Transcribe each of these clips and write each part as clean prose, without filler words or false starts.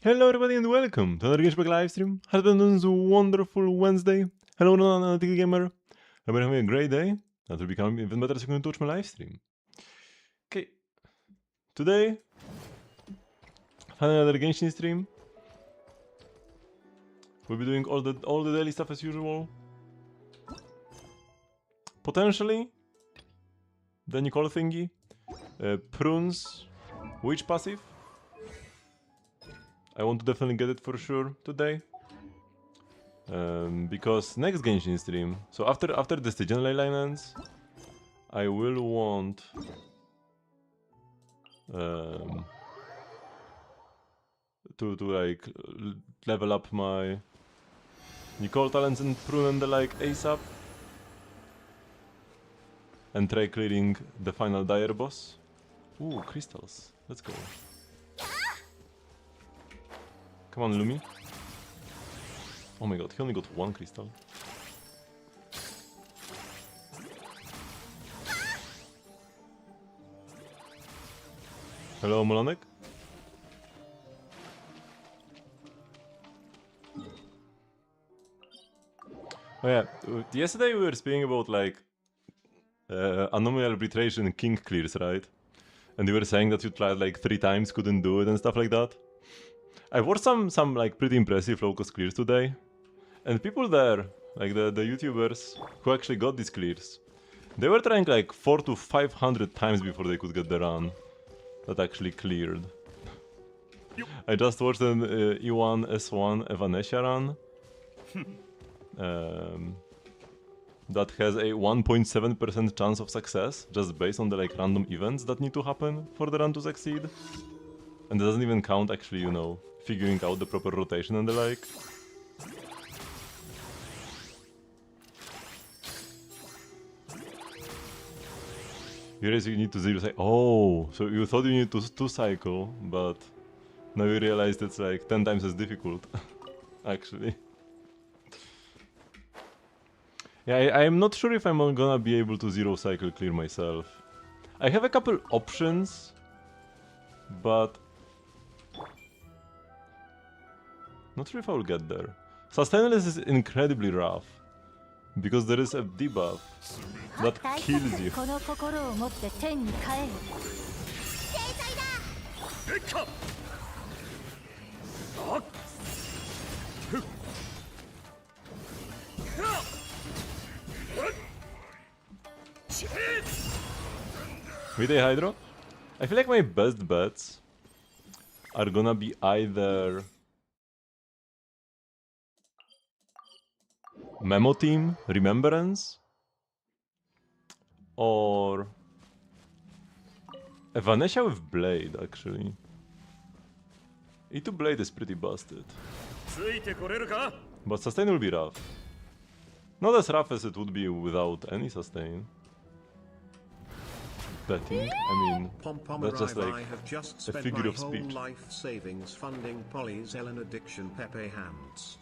Hello everybody and welcome to another Genshin livestream. Has been on this wonderful Wednesday. Hello Analytic Gamer. I've been having a great day. That will become even better as you can watch my livestream. Okay. Today, another Genshin stream. We'll be doing all the daily stuff as usual. Potentially the Nicole thingy. Prunes Witch passive. I want to definitely get it for sure today. Because next Genshin stream, so after the Stygian Ley line ends, I will want to like level up my Nicole talents and prune and the like ASAP, and try clearing the final dire boss. Ooh, crystals. Let's go. Come on, Lumi. Oh my god, he only got one crystal. Hello, Molonek. Oh yeah, yesterday we were speaking about like anomaly arbitration king clears, right? And you were saying that you tried like 3 times, couldn't do it and stuff like that. I watched some like pretty impressive locust clears today. And people there, like the YouTubers who actually got these clears, they were trying like 400 to 500 times before they could get the run that actually cleared. I just watched an E1 S1 Evanescia run. That has a 1.7% chance of success, just based on the like random events that need to happen for the run to succeed. And it doesn't even count actually, you know, figuring out the proper rotation and the like. You realize you need to zero cycle. Oh, so you thought you need to 2 cycle, but now you realize it's like 10 times as difficult, actually. Yeah, I'm not sure if I'm gonna be able to 0 cycle clear myself. I have a couple options, but not sure if I will get there. Sustainless is incredibly rough, because there is a debuff that kills you. With a Hydro? I feel like my best bets are gonna be either Memo Team, Remembrance, or Evanescia with Blade, actually. E2 Blade is pretty busted. But sustain will be rough. Not as rough as it would be without any sustain. Betting, I mean, that's just like a figure of speech.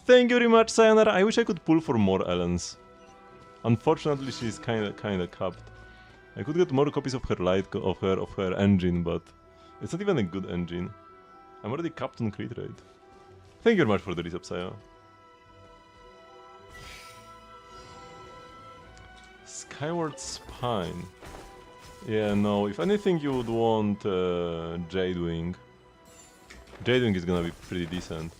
Thank you very much, Sayonara. I wish I could pull for more Ellens. Unfortunately, she's kinda capped. I could get more copies of her of her engine, but it's not even a good engine. I'm already capped on crit rate. Thank you very much for the resub, Saya. Skyward Spine. Yeah, no, if anything you would want Jadewing. Jadewing is gonna be pretty decent.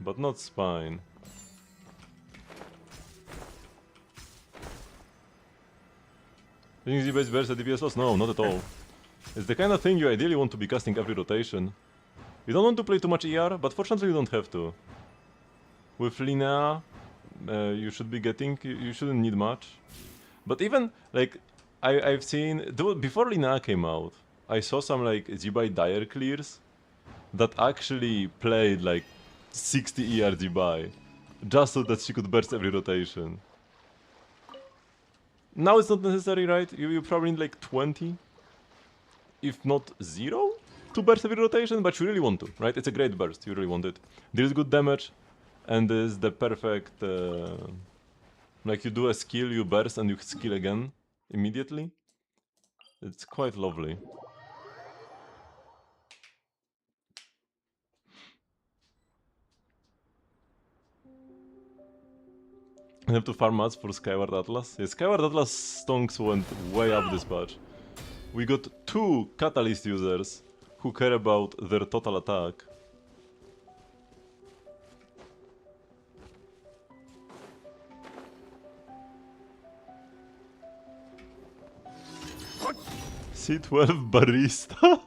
But not Spine. Think the best versus DPS loss? No, not at all. It's the kind of thing you ideally want to be casting every rotation. You don't want to play too much ER, but fortunately you don't have to. With Linnea, you should be getting, you shouldn't need much. But even, like, I've seen, before Linnea came out, I saw some, like, Zibai Dire clears that actually played, like, 60 ER Zibai, just so that she could burst every rotation. Now it's not necessary, right? You probably need, like, 20, if not 0, to burst every rotation, but you really want to, right? It's a great burst, you really want it. Deals good damage, and is the perfect... like you do a skill, you burst, and you skill again immediately. It's quite lovely. I have to farm mats for Skyward Atlas. Yeah, Skyward Atlas stonks went way up this patch. We got 2 Catalyst users who care about their total attack. C12 Barista.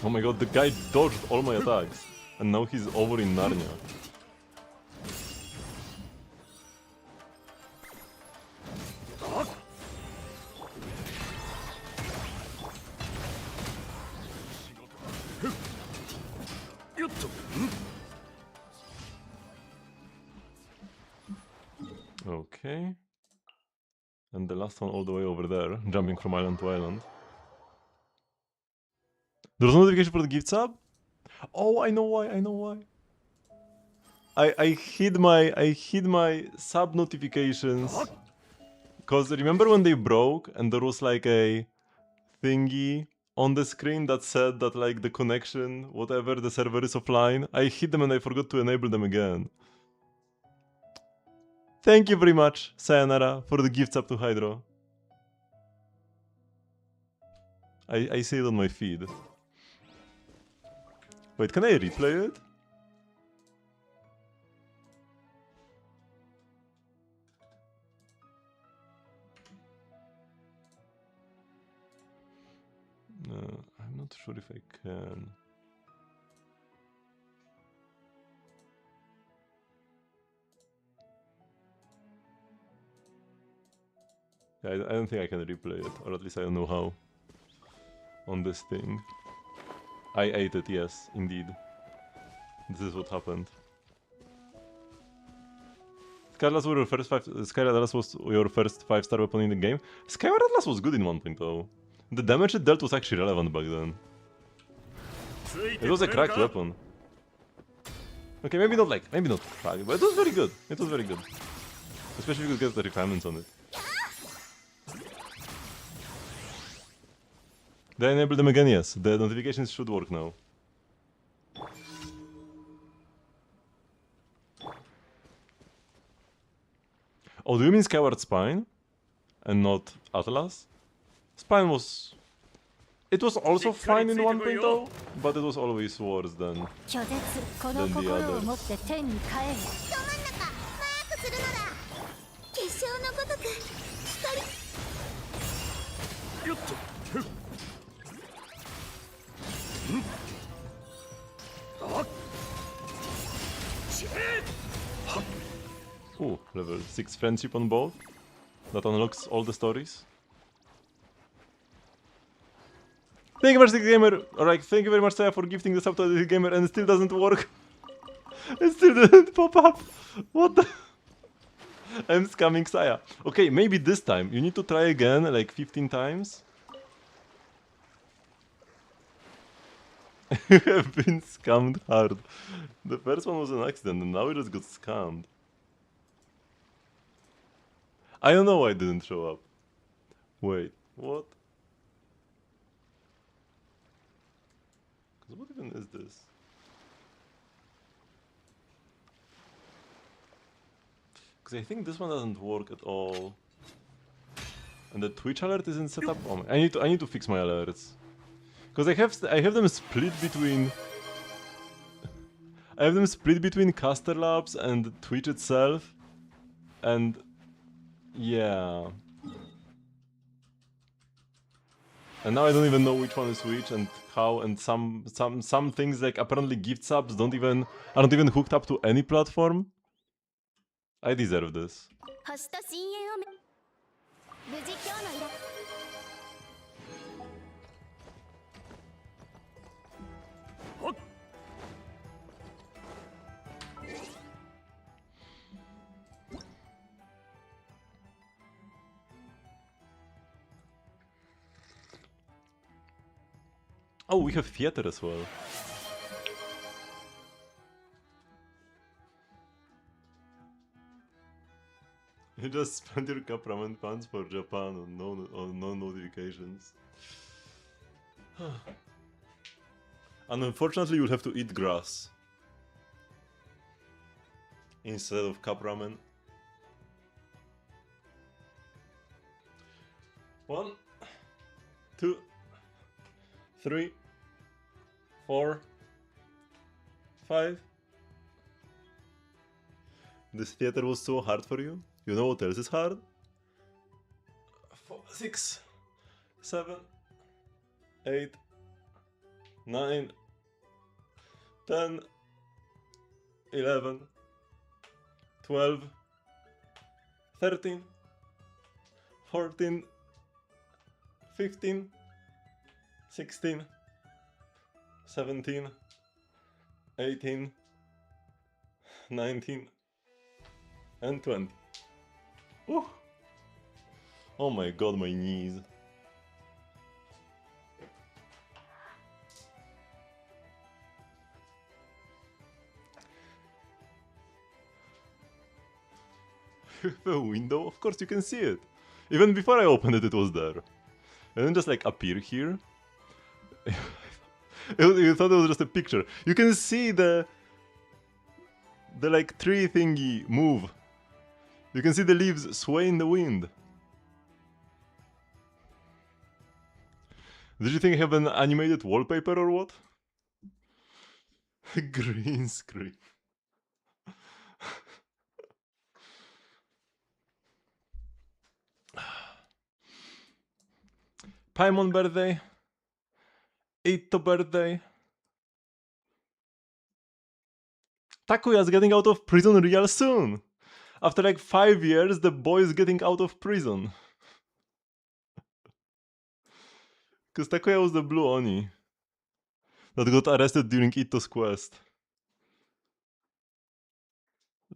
Oh my god, the guy dodged all my attacks. And now he's over in Narnia. Okay. And the last one all the way over there, jumping from island to island. There's no notification for the gift sub? Oh, I know why. I hid my sub notifications. Cause remember when they broke and there was like a thingy on the screen that said that like the connection, whatever, the server is offline? I hid them and I forgot to enable them again. Thank you very much, Sayonara, for the gifts up to Hydro. I see it on my feed. Wait, can I replay it? I'm not sure if I can. Yeah, I don't think I can replay it, or at least I don't know how. On this thing. I ate it, yes, indeed. This is what happened. Skyward Atlas was your first 5-star weapon in the game. Skyward Atlas was good in 1.0. The damage it dealt was actually relevant back then. It was a cracked weapon. Okay, maybe not cracked, but it was very good. It was very good. Especially if you could get the refinements on it. Did I enable them again? Yes. The notifications should work now. Oh, do you mean Skyward Spine? And not Atlas? Spine was... It was also fine in 1.0, but it was always worse than the others. Ooh, level 6 friendship on both. That unlocks all the stories. Thank you very much, Gamer. Alright, thank you very much, Saya, for gifting the sub to the Gamer, and it still doesn't work. It still didn't pop up. What the? I'm scamming Saya. Okay, maybe this time you need to try again, like 15 times. You have been scammed hard. The first one was an accident, and now we just got scammed. I don't know why it didn't show up. Wait, what? What even is this? Because I think this one doesn't work at all. And the Twitch alert isn't set up. Oh, I need to fix my alerts. Because I have them split between... I have them split between Caster Labs and Twitch itself. And... yeah. And now I don't even know which one is which and how, and some things like apparently gift subs aren't even hooked up to any platform. I deserve this. Oh, we have theater as well. You just spend your cup ramen funds for Japan on no notifications. And unfortunately, you'll have to eat grass instead of cup ramen. 1, 2, 3, 4, 5. This theater was so hard for you? You know what else is hard? 4, 6, 7, 8, 9, 10, 11, 12, 13, 14, 15, 16, 17, 18, 19, and 20. Ooh. Oh my god, my knees. You have a window? Of course you can see it. Even before I opened it, it was there. And then just like appear here. You thought it was just a picture. You can see the like tree thingy move. You can see the leaves sway in the wind. Did you think I have an animated wallpaper or what? Green screen. Paimon birthday. Ito birthday. Takuya's getting out of prison real soon. After like 5 years, the boy is getting out of prison. Because Takuya was the blue Oni that got arrested during Ito's quest.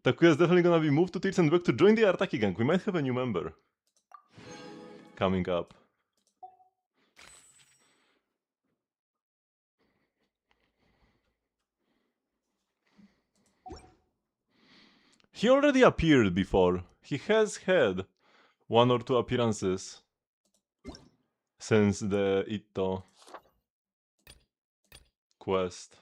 Takuya is definitely gonna be moved to Tirsenberg to join the Artaki gang. We might have a new member coming up. He already appeared before. He has had 1 or 2 appearances since the Ito quest.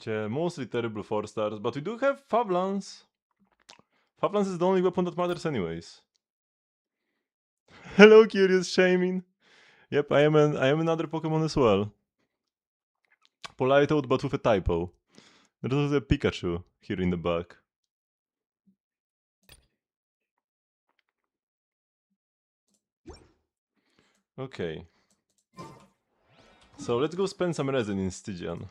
Yeah, mostly terrible 4 stars, but we do have Fablans. Fablans is the only weapon that matters anyways. Hello, Curious Shamin. Yep, I am another Pokemon as well. Politoed, but with a typo. There's a Pikachu here in the back. Okay. So let's go spend some resin in Stygian.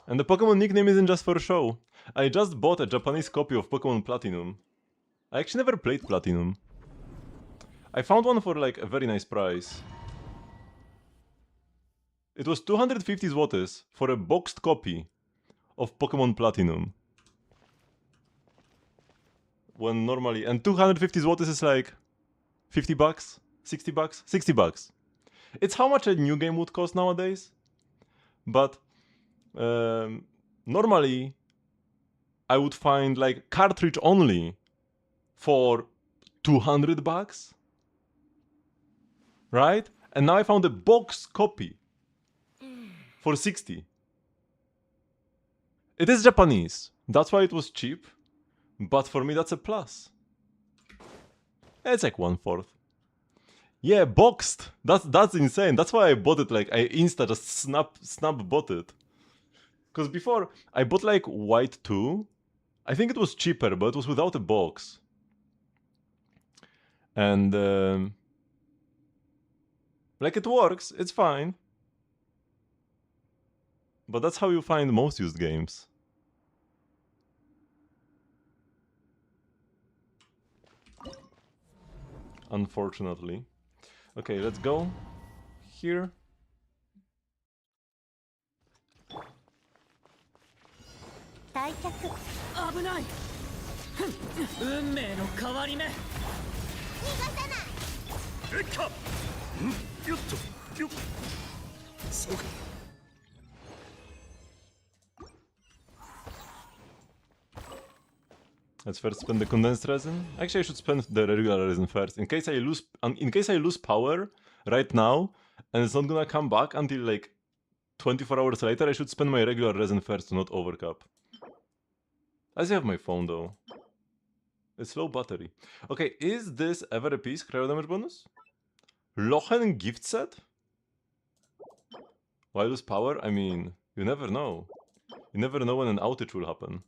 And the Pokemon nickname isn't just for show. I just bought a Japanese copy of Pokemon Platinum. I actually never played Platinum. I found one for like a very nice price. It was 250 zlotys for a boxed copy of Pokemon Platinum. When normally... And 250 zlotys is like... 50 bucks? 60 bucks? 60 bucks. It's how much a new game would cost nowadays. But... normally... I would find like cartridge only for 200 bucks. Right? And now I found a box copy for 60. It is Japanese. That's why it was cheap. But for me that's a plus. It's like 1/4. Yeah, boxed. That's insane. That's why I bought it. Like I just snap bought it. Because before I bought like white 2. I think it was cheaper, but it was without a box. And like it works, it's fine. But that's how you find most used games. Unfortunately. Okay, let's go. Here. Let's first spend the condensed resin. Actually, I should spend the regular resin first. In case I lose power right now, and it's not gonna come back until like 24 hours later, I should spend my regular resin first to not overcap. I still have my phone though. It's low battery. Okay, is this ever a piece? Cryo damage bonus? Lochen gift set? Why lose power? I mean, you never know. You never know when an outage will happen.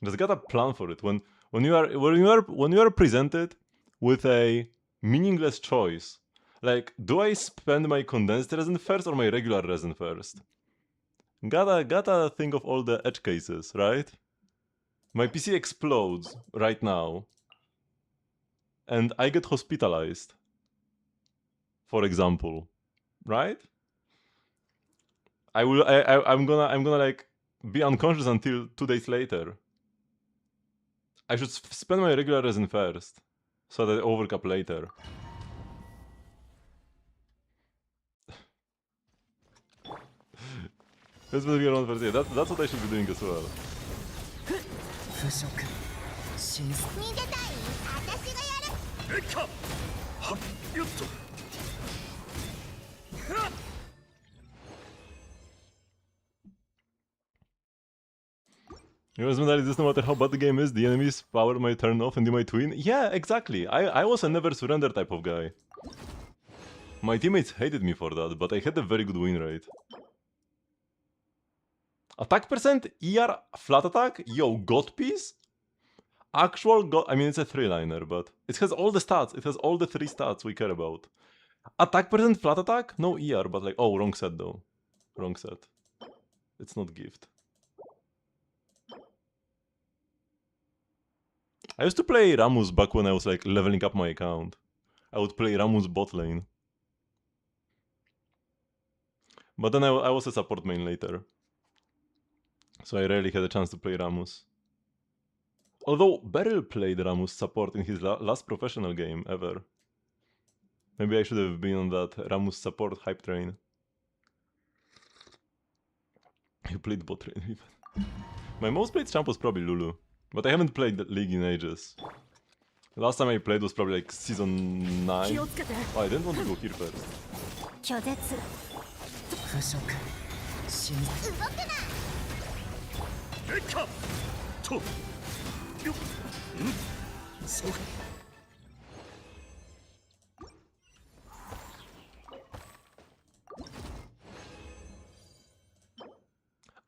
Just gotta plan for it. When you are presented with a meaningless choice, like, do I spend my condensed resin first or my regular resin first? Gotta think of all the edge cases, right? My PC explodes right now, and I get hospitalized, for example, right? I'm gonna like be unconscious until 2 days later. I should spend my regular resin first, so that I overcap later. Let's move around first. Yeah, that's what I should be doing as well. Yours medal is this, no matter how bad the game is, the enemy's power might turn off and you might win. Yeah, exactly. I was a never surrender type of guy. My teammates hated me for that, but I had a very good win rate. Attack percent, ER, flat attack, yo, god piece? Actual god, I mean it's a 3-liner, but it has all the stats, it has all the 3 stats we care about. Attack percent, flat attack, no ER, but like, oh, wrong set though. Wrong set. It's not gift. I used to play Ramus back when I was like leveling up my account. I would play Ramus bot lane. But then I was a support main later. So I rarely had a chance to play Ramus. Although Beryl played Ramus support in his last professional game ever. Maybe I should have been on that Ramus support hype train. You played bot lane even. My most played champ was probably Lulu. But I haven't played that league in ages. Last time I played was probably like season 9. Oh, I didn't want to go here first.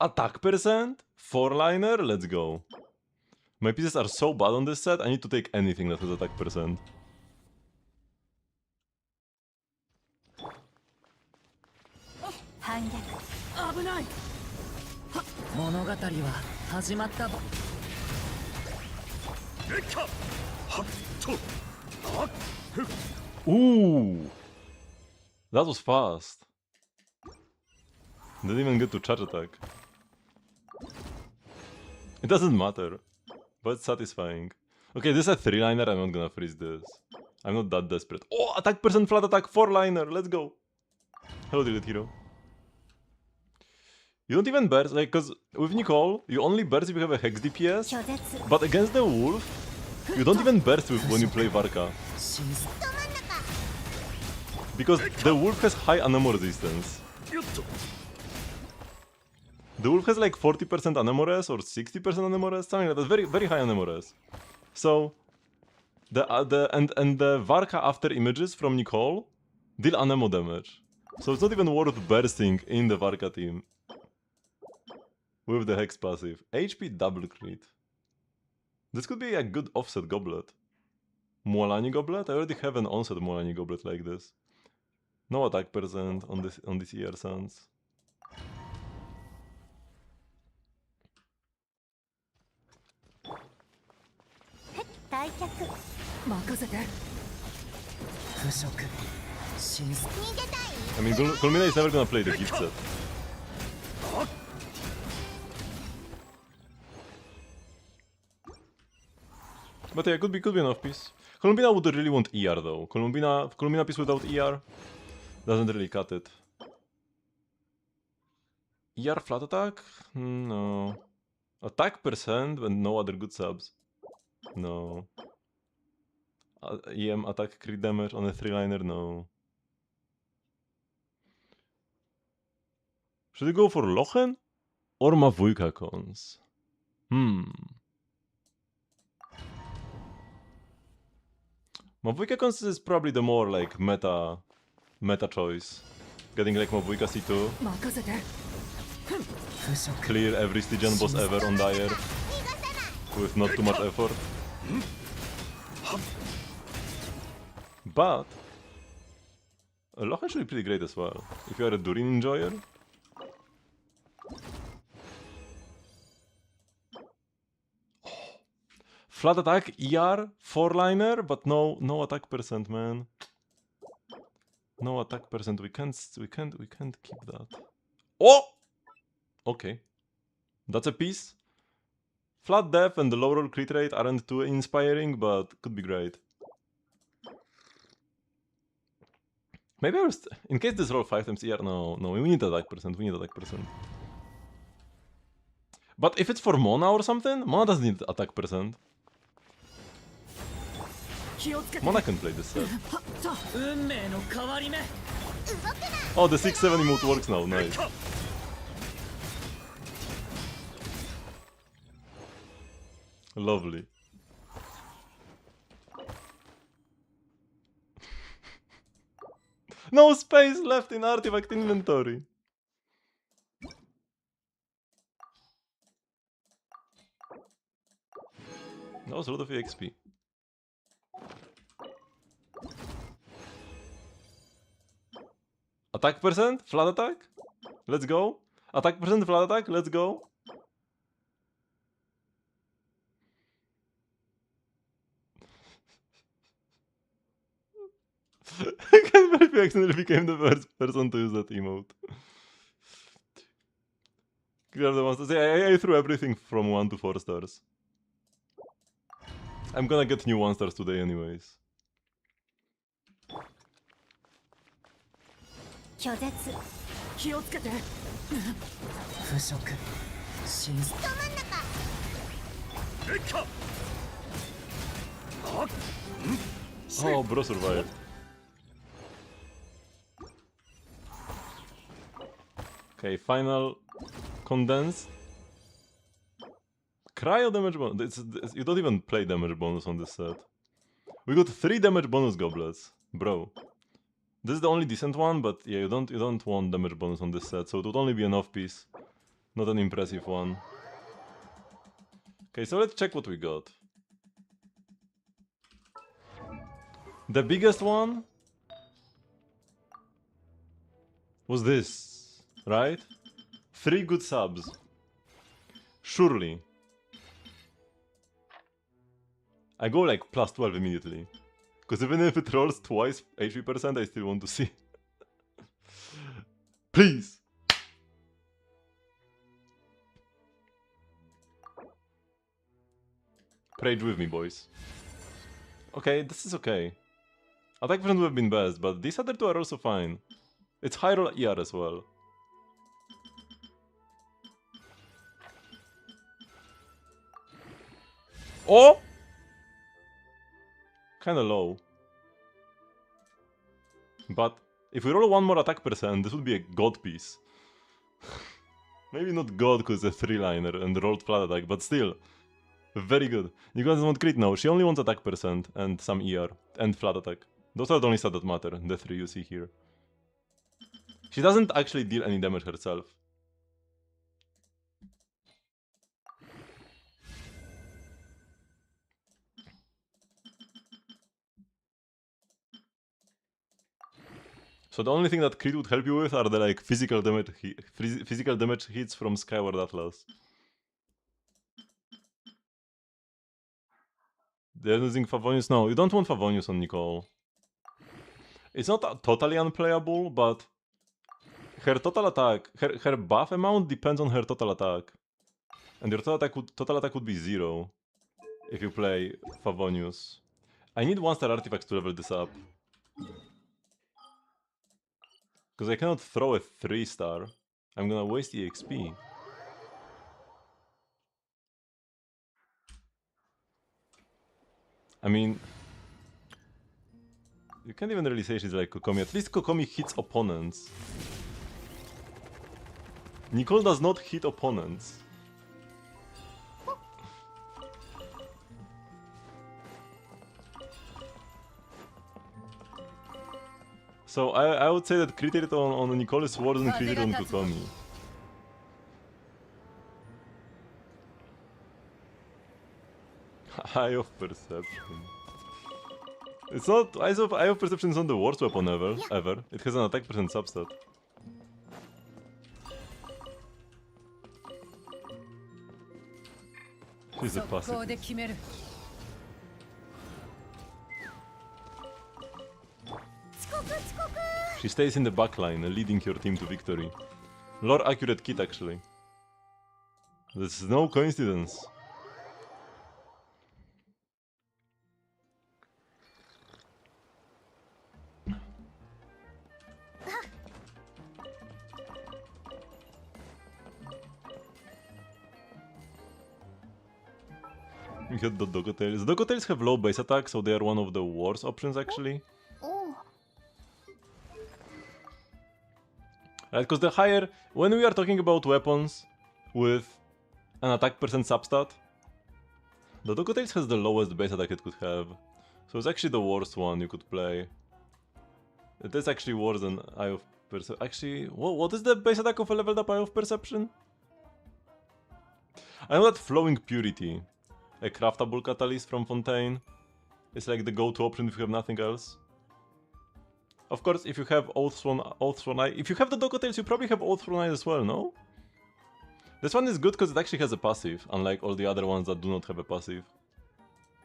Attack percent? 4-liner? Let's go. My pieces are so bad on this set, I need to take anything that has attack percent. Ooh! That was fast. Didn't even get to charge attack. It doesn't matter. But it's satisfying. Okay, this is a 3-liner, I'm not gonna freeze this. I'm not that desperate. Oh, attack percent, flat attack, 4-liner, let's go. Hello, Delete Hero. You don't even burst, like, cause with Nicole, you only burst if you have a Hex DPS. But against the Wolf, you don't even burst when you play Varka. Because the Wolf has high Anemo resistance. The Wolf has like 40% Anemores or 60% Anemores, something like that. Very, very high Anemores. So the Varka after images from Nicole deal Anemo damage. So it's not even worth bursting in the Varka team with the Hex passive. HP double crit. This could be a good offset goblet. Mualani goblet? I already have an onset Mualani goblet like this. No attack percent on this ER Sans. I mean, Kulmina is never gonna play the gift set. But yeah, could be an off piece. Columbina would really want ER though. Columbina piece without ER doesn't really cut it. ER flat attack? No. Attack percent when no other good subs. No. EM attack crit damage on a 3-liner? No. Should we go for Lochen? Or Mavujka cons? Mavujka cons is probably the more like meta choice. Getting like Mavujka C2. Clear every Stygian boss ever on Dire. With not too much effort. But Lochen should be pretty great as well. If you are a Durin enjoyer. Flat attack, ER, 4-liner, but no attack percent, man. No attack percent. We can't keep that. Oh! Okay. That's a piece. Flat def and the low roll crit rate aren't too inspiring, but could be great. Maybe I was... In case this roll 5 times ER... No, we need attack percent. But if it's for Mona or something, Mona doesn't need attack percent. Mona can play this set. Oh, the 6-7 emote works now, nice. Lovely. No space left in artifact inventory. That was a lot of EXP. Attack percent? Flat attack? Let's go. Attack percent, flat attack? Let's go. I can't believe you accidentally became the first person to use that emote. Clear the monsters. Yeah, I threw everything from 1 to 4 stars. I'm gonna get new 1 stars today anyways. Oh, bro survived. Okay, final condensed. Cryo damage bonus. You don't even play damage bonus on this set. We got 3 damage bonus goblets, bro. This is the only decent one, but yeah, you don't want damage bonus on this set, so it would only be an off piece, not an impressive one. Okay, so let's check what we got. The biggest one was this, right? 3 good subs. Surely. I go like plus 12 immediately. Because even if it rolls twice HP percent, I still want to see. Please! Rage with me, boys. Okay, this is okay. Attack percent would have been best, but these other 2 are also fine. It's high roll ER as well. Oh! Kinda low. But if we roll 1 more attack percent, this would be a god piece. Maybe not god because it's a 3-liner and rolled flat attack, but still. Very good. You guys want crit now. She only wants attack percent and some ER and flat attack. Those are the only stats that matter, the 3 you see here. She doesn't actually deal any damage herself. So the only thing that crit would help you with are the like physical damage hits from Skyward Atlas. They're using Favonius. No, you don't want Favonius on Nicole. It's not totally unplayable, but her total attack, her buff amount depends on her total attack. And your total attack would be 0 if you play Favonius. I need 1-star artifacts to level this up. Because I cannot throw a 3-star. I'm gonna waste EXP. I mean... You can't even really say she's like Kokomi. At least Kokomi hits opponents. Nicole does not hit opponents. So I would say that crit rate on Nicole is worse than crit rate on Kokomi. Eye of Perception. It's not... Eye of Perception is not the worst weapon ever. It has an attack percent substat. She's a passive. She stays in the backline, leading your team to victory. Lore accurate kit actually. This is no coincidence. We had the Dogotails. Dogotails have low base attack, so they are one of the worst options actually. Right, because the higher... When we are talking about weapons with an attack percent substat, the Dogotails has the lowest base attack it could have. So it's actually the worst one you could play. It is actually worse than Eye of Perception. Actually, what is the base attack of a leveled up Eye of Perception? I know that Flowing Purity, a craftable catalyst from Fontaine, is like the go-to option if you have nothing else. Of course, if you have Oathsworn Eye, if you have the Dogotails, you probably have Oathsworn Eye as well, no? This one is good because it actually has a passive, unlike all the other ones that do not have a passive.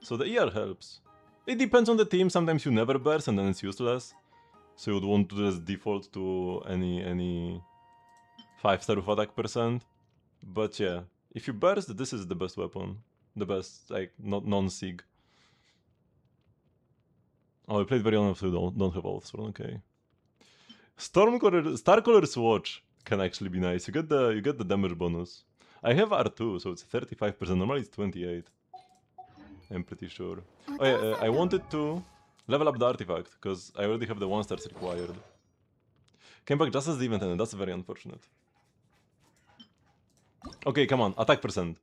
So the ER helps. It depends on the team, sometimes you never burst and then it's useless. So you would want to just default to any 5-star with attack percent. But yeah, if you burst, this is the best weapon. The best, like, non-sig. Oh, I played very honestly, don't have Oathsworn, okay. Starcolor's Watch can actually be nice. You get the damage bonus. I have R2, so it's 35%. Normally it's 28. I'm pretty sure. Oh yeah, I wanted to level up the artifact, because I already have the 1-stars required. Came back just as the event ended, that's very unfortunate. Okay, come on, attack percent.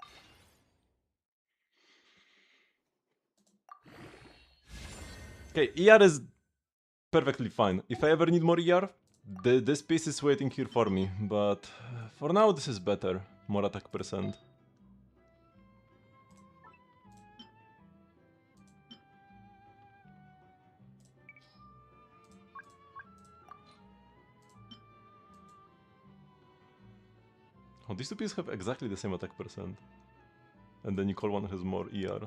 Okay, ER is perfectly fine. If I ever need more ER, this piece is waiting here for me, but for now this is better. More attack percent. Oh, these two pieces have exactly the same attack percent. And the Nicole one has more ER.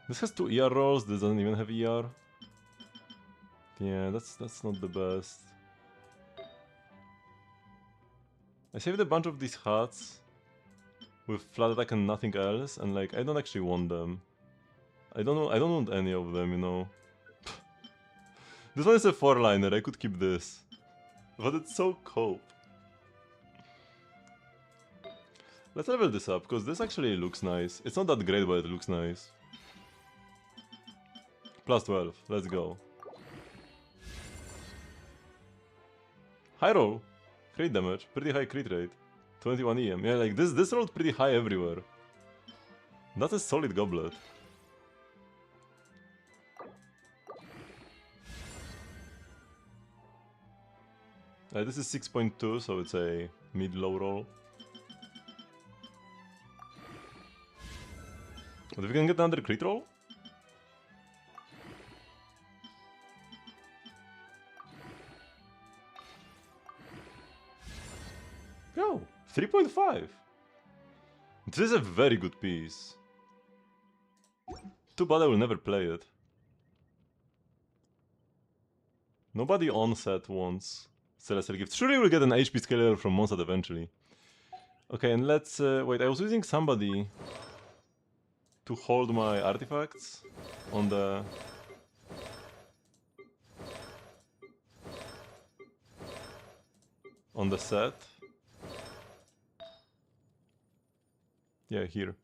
This has 2 ER rolls, this doesn't even have ER. Yeah, that's not the best. I saved a bunch of these hats with flat attack and nothing else, and like I don't actually want them. I don't want any of them, you know. This one is a 4-liner, I could keep this. But it's so cope. Let's level this up, because this actually looks nice. It's not that great, but it looks nice. Plus 12, let's go. High roll. Crit damage, pretty high crit rate. 21 EM. Yeah, like this rolled pretty high everywhere. That's a solid goblet. This is 6.2, so it's a mid-low roll. But if we can get another crit roll? Go! 3.5! This is a very good piece. Too bad I will never play it. Nobody on set wants Celestial Gift. Surely we'll get an HP scaler from Monsat eventually. Okay, and let's... wait, I was using somebody to hold my artifacts on the... on the set. Yeah, here.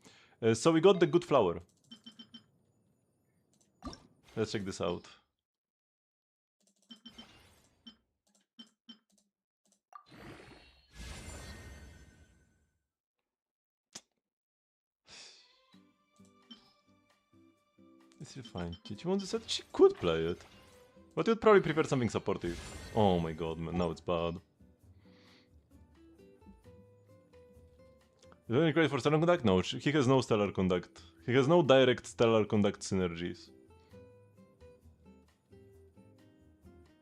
So we got the good flower. Let's check this out. This is fine. Did you want to set? She could play it. But you'd probably prefer something supportive. Oh my god, man, now it's bad. Is there any credit for Stellar Conduct? No, he has no Stellar Conduct. He has no direct Stellar Conduct synergies.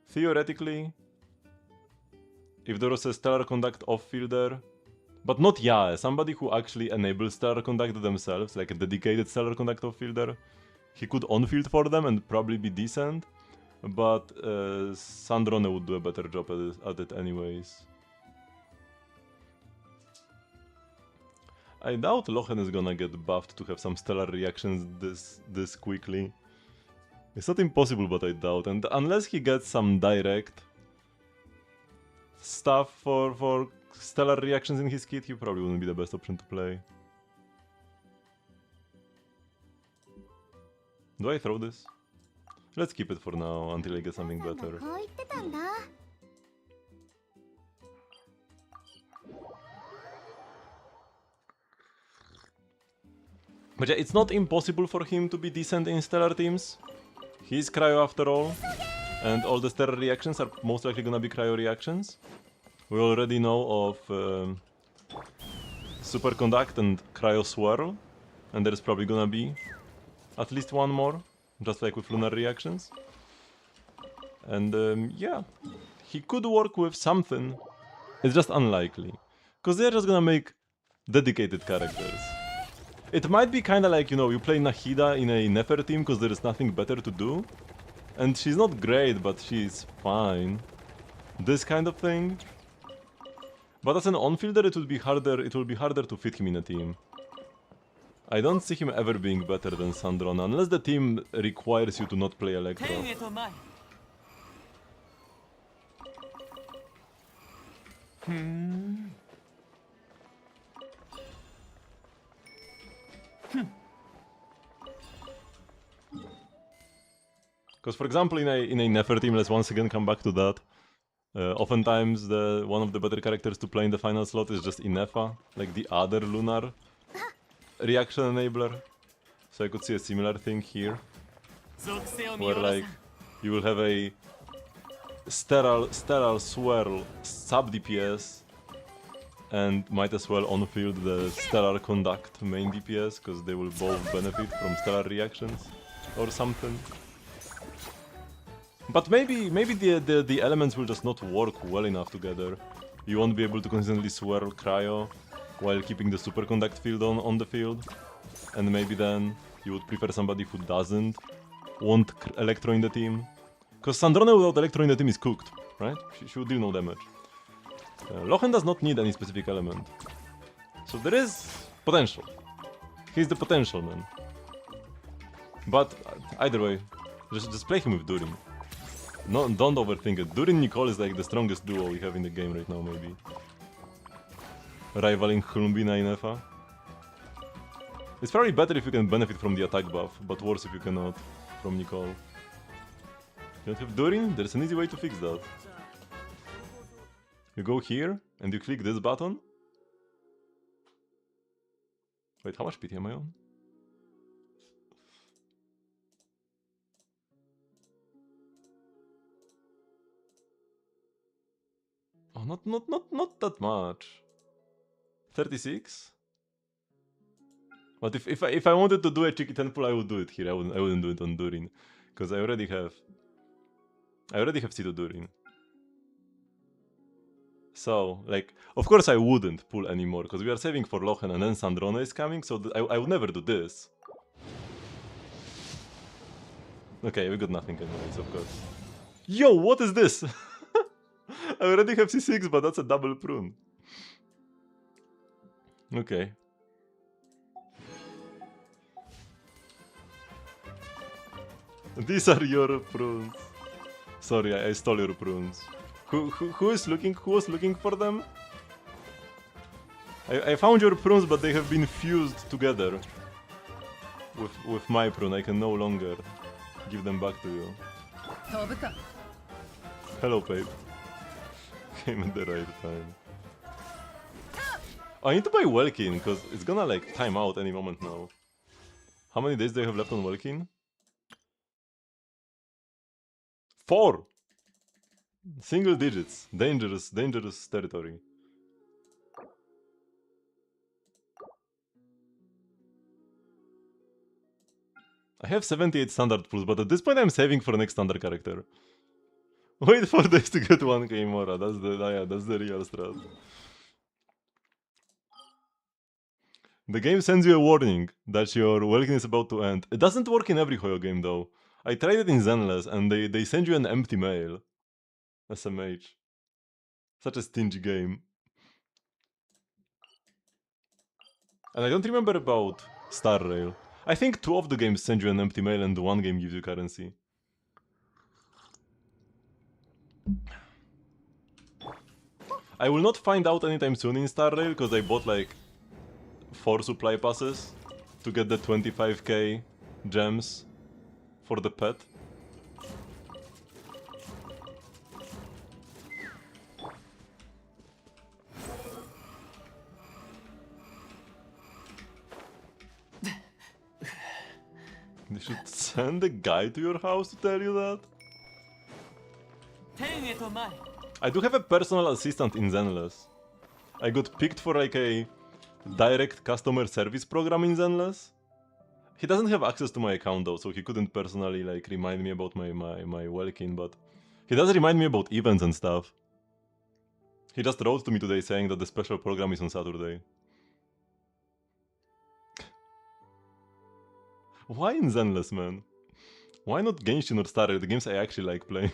Theoretically, if there was a Stellar Conduct off-fielder, but not Yae, somebody who actually enables Stellar Conduct themselves, like a dedicated Stellar Conduct off-fielder, he could on-field for them and probably be decent, but Sandrone would do a better job at it anyways. I doubt Lochen is gonna get buffed to have some stellar reactions this quickly. It's not impossible, but I doubt, and unless he gets some direct stuff for stellar reactions in his kit, he probably wouldn't be the best option to play. Do I throw this? Let's keep it for now, until I get something better. But yeah, it's not impossible for him to be decent in stellar teams. He's cryo after all, and all the stellar reactions are most likely gonna be cryo reactions. We already know of Superconduct and Cryo Swirl, and there's probably gonna be at least one more, just like with lunar reactions. And yeah, he could work with something. It's just unlikely, because they're just gonna make dedicated characters. It might be kinda like, you know, you play Nahida in a Nefer team because there is nothing better to do. And she's not great, but she's fine. This kind of thing. But as an on-fielder, it will be harder to fit him in a team. I don't see him ever being better than Sandrone, unless the team requires you to not play Electro. Because, for example, in a Nefer team, let's once again come back to that. Oftentimes, one of the better characters to play in the final slot is just Inefa, like the other lunar reaction enabler. So I could see a similar thing here, where like you will have a Stellar Swirl sub DPS, and might as well on-field the Stellar Conduct main DPS, because they will both benefit from stellar reactions or something. But maybe the elements will just not work well enough together. You won't be able to consistently swirl cryo while keeping the superconduct field on the field. And maybe then you would prefer somebody who doesn't want Electro in the team. Because Sandrone without Electro in the team is cooked, right? She would deal no damage. Lochen does not need any specific element. So there is potential. He's the potential man. But either way, just play him with Durin. No, don't overthink it. Durin Nicole is like the strongest duo we have in the game right now, maybe. Rivaling Hlumbina in Efa. It's probably better if you can benefit from the attack buff, but worse if you cannot from Nicole. You don't have Durin? There's an easy way to fix that. You go here, and you click this button. Wait, how much PT am I on? Oh, not that much. 36? But if I wanted to do a cheeky 10 pull, I would do it here. I wouldn't do it on Durin, because I already have C2 Durin. So, like, of course I wouldn't pull anymore, because we are saving for Lochen and then Sandrona is coming, so I would never do this. Okay, we got nothing anyways, of course. Yo, what is this? I already have C6, but that's a double prune. Okay. These are your prunes. Sorry, I stole your prunes. Who was looking for them? I found your prunes, but they have been fused together. With my prune, I can no longer give them back to you. Hello, babe. Came at the right time. I need to buy Welkin, because it's gonna like time out any moment now. How many days do I have left on Welkin? 4! Single digits. Dangerous territory. I have 78 standard pulls, but at this point I'm saving for next standard character. Wait for this to get 1k Mora, that's the real strat. The game sends you a warning that your Welkin is about to end. It doesn't work in every Hoyo game though. I tried it in Zenless and they send you an empty mail. SMH. Such a stingy game. And I don't remember about Star Rail. I think 2 of the games send you an empty mail and 1 game gives you currency. I will not find out anytime soon in Star Rail because I bought like 4 supply passes to get the 25k gems for the pet. They should send a guy to your house to tell you that? I do have a personal assistant in Zenless. I got picked for like a direct customer service program in Zenless. He doesn't have access to my account though, so he couldn't personally like remind me about my Welkin, but he does remind me about events and stuff. He just wrote to me today saying that the special program is on Saturday. Why in Zenless, man? Why not Genshin or Star Rail, the games I actually like playing?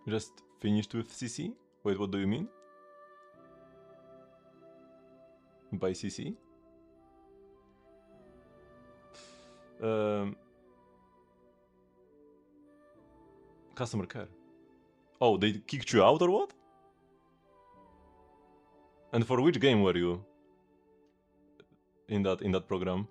Just finished with CC? Wait, what do you mean? By CC? Customer care. Oh, they kicked you out or what? And for which game were you in that program?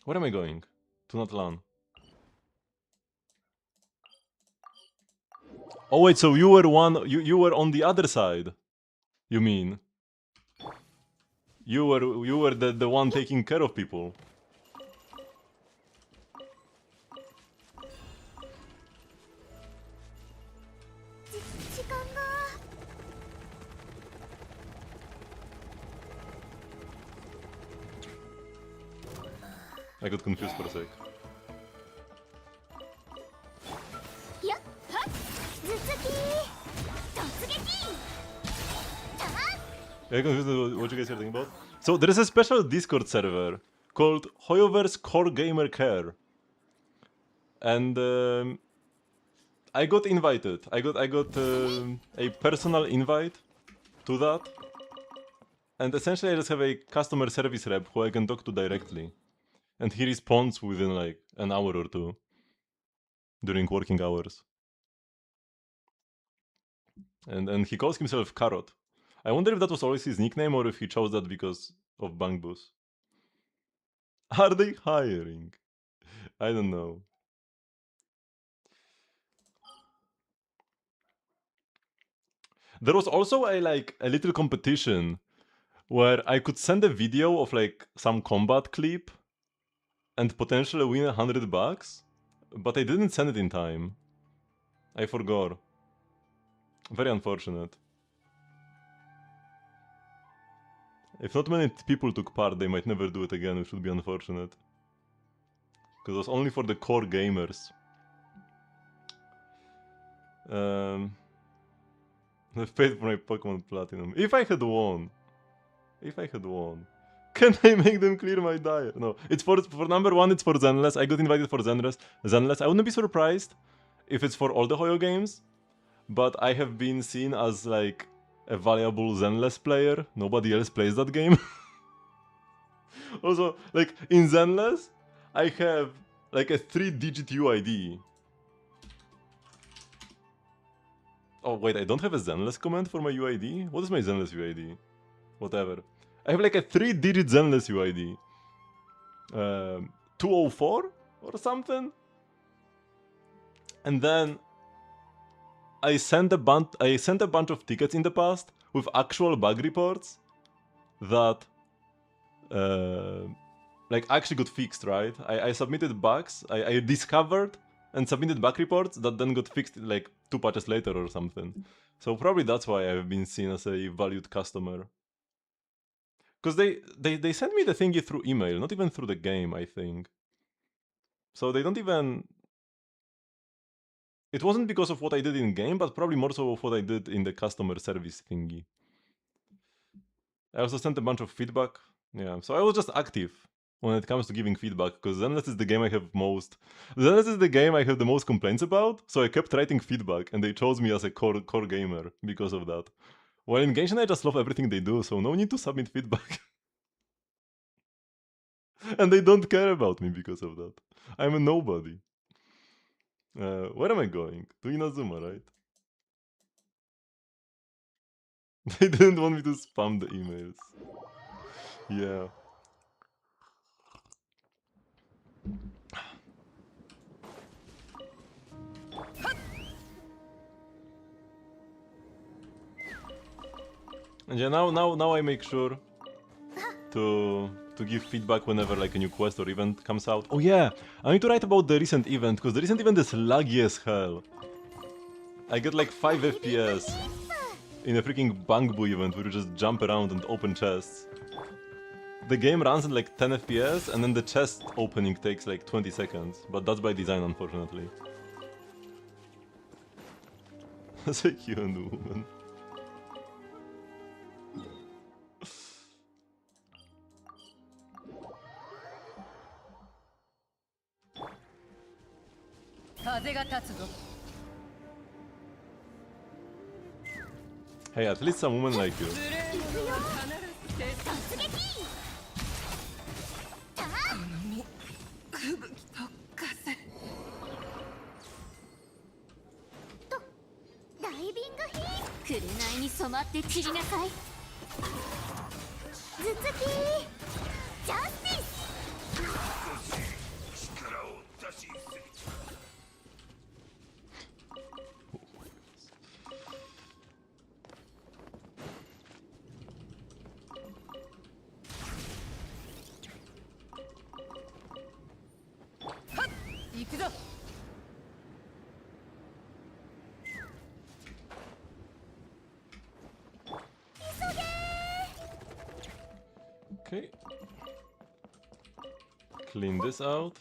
Where am I going? To Natlan. Oh wait, so you were on the other side. You mean? You were the one taking care of people. I got confused for a sec. I confused what you guys are thinking about. So there is a special Discord server called Hoyoverse Core Gamer Care, and I got invited. I got a personal invite to that, and essentially I just have a customer service rep who I can talk to directly, and he responds within like an hour or two during working hours. And he calls himself Carrot. I wonder if that was always his nickname or if he chose that because of Bank Boost. Are they hiring? I don't know. There was also a little competition where I could send a video of like some combat clip and potentially win $100, but I didn't send it in time. I forgot. Very unfortunate. If not many people took part, they might never do it again, which would be unfortunate. Because it was only for the core gamers. I've paid for my Pokemon Platinum. If I had won. Can I make them clear my diet? No. It's for number one, it's for Zenless. I got invited for Zenless. I wouldn't be surprised if it's for all the Hoyo games. But I have been seen as like a valuable Zenless player. Nobody else plays that game. Also, like in Zenless, I have like a 3-digit UID. Oh wait, I don't have a Zenless command for my UID? What is my Zenless UID? Whatever. I have like a 3-digit Zenless UID. 204 or something? And then I sent a bunch of tickets in the past with actual bug reports that like actually got fixed, right? I submitted bugs, I discovered and submitted bug reports that then got fixed like 2 patches later or something. So probably that's why I've been seen as a valued customer. Because they sent me the thingy through email, not even through the game, I think. So they don't even... It wasn't because of what I did in game, but probably more so of what I did in the customer service thingy. I also sent a bunch of feedback. Yeah, so I was just active when it comes to giving feedback, because Zenless is the game I have the most complaints about, so I kept writing feedback, and they chose me as a core gamer because of that. While in Genshin I just love everything they do, so no need to submit feedback. And they don't care about me because of that. I'm a nobody. Where am I going? To Inazuma, right? They didn't want me to spam the emails. Yeah. And yeah, now I make sure to give feedback whenever like a new quest or event comes out. Oh yeah, I need to write about the recent event, because the recent event is laggy as hell. I get like 5 FPS in a freaking Bangbu event where you just jump around and open chests. The game runs at like 10 FPS and then the chest opening takes like 20 seconds, but that's by design unfortunately. That's a human woman. Hey, at least some women like you. Okay. Clean this out.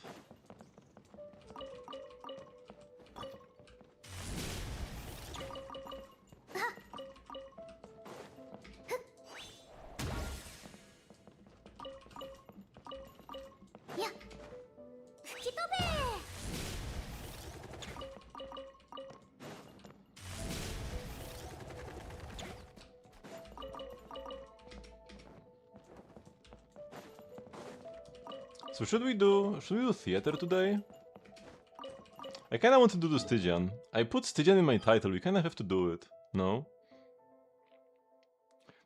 So should we do theater today? I kinda want to do the Stygian. I put Stygian in my title, we kinda have to do it, no?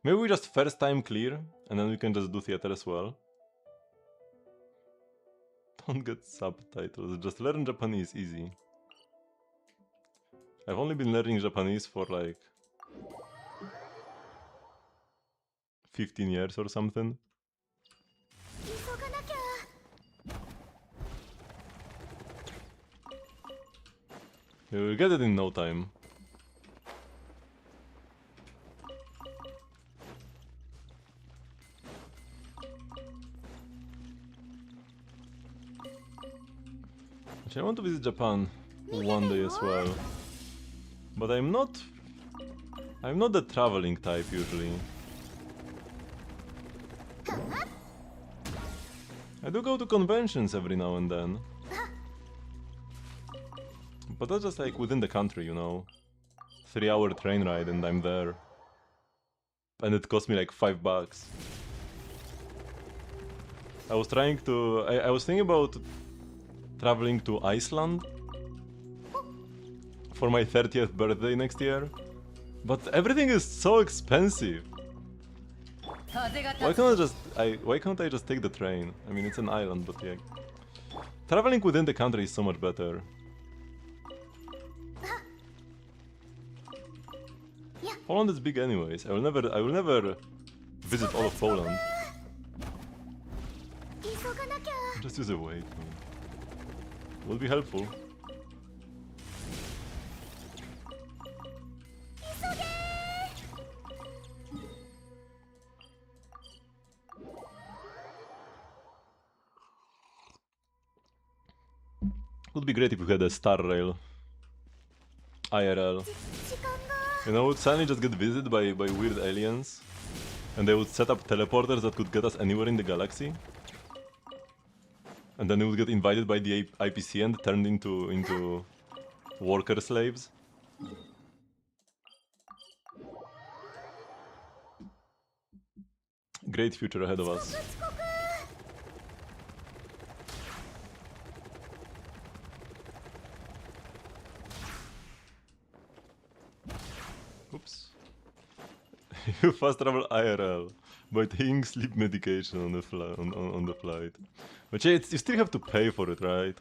Maybe we just first time clear, and then we can just do theater as well. Don't get subtitles, just learn Japanese, easy. I've only been learning Japanese for like 15 years or something. You will get it in no time. I want to visit Japan one day as well. But I'm not the traveling type usually. I do go to conventions every now and then. But that's just like within the country, you know. 3-hour train ride and I'm there. And it cost me like $5. I was trying to... I was thinking about traveling to Iceland for my 30th birthday next year. But everything is so expensive. Why can't I just take the train? I mean, it's an island, but yeah. Traveling within the country is so much better. Poland is big anyways. I will never visit all of Poland. Just use a wait. Will be helpful. Would be great if we had a star rail. IRL. You know, would suddenly just get visited by weird aliens. And they would set up teleporters that could get us anywhere in the galaxy. And then we would get invited by the IPC and turned into worker slaves. Great future ahead of us. Oops. You fast travel IRL by taking sleep medication on the flight. But yeah, you still have to pay for it, right?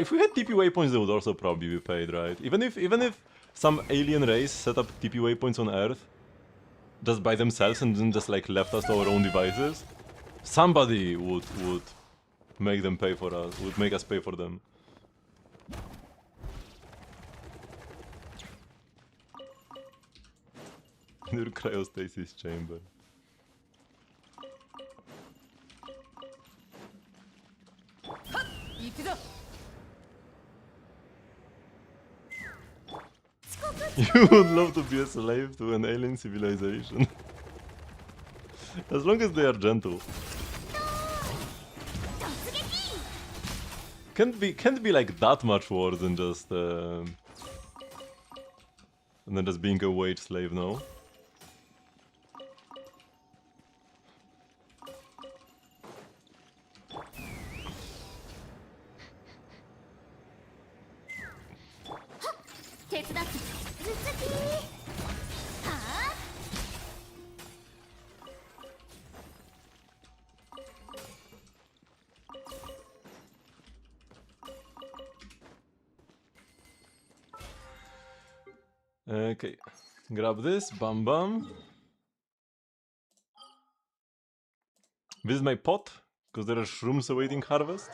If we had TP waypoints, they would also probably be paid, right? Even if some alien race set up TP waypoints on Earth just by themselves and then just like left us to our own devices, somebody would make them pay for us. Would make us pay for them. Your cryostasis chamber. You would love to be a slave to an alien civilization. As long as they are gentle. Can't be like that much worse than just being a wage slave, no? Okay, grab this, bam bam. Visit my pot, because there are shrooms awaiting harvest.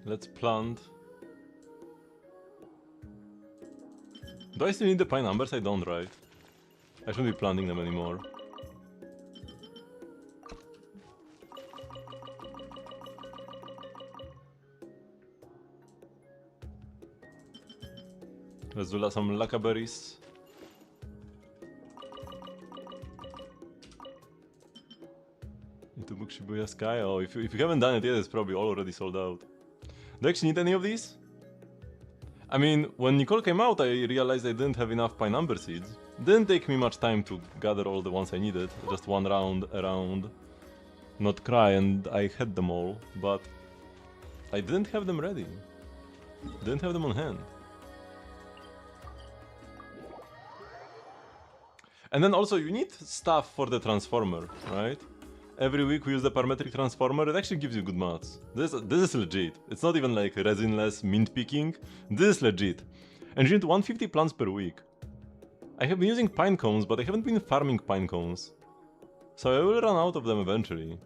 Let's plant. Do I still need the pine numbers? I don't, right? I shouldn't be planting them anymore. Let's do some lacca berries. Into book Shibuya Sky. Oh, if you haven't done it yet, it's probably already sold out. Do I actually need any of these? I mean, when Nicole came out, I realized I didn't have enough pine number seeds. Didn't take me much time to gather all the ones I needed. Just one round around Not Cry, and I had them all, but I didn't have them ready. Didn't have them on hand. And then also you need stuff for the transformer, right? Every week we use the parametric transformer, it actually gives you good mats. This is legit. It's not even like resinless mint picking. This is legit. And you need 150 plants per week. I have been using pine cones, but I haven't been farming pine cones. So I will run out of them eventually.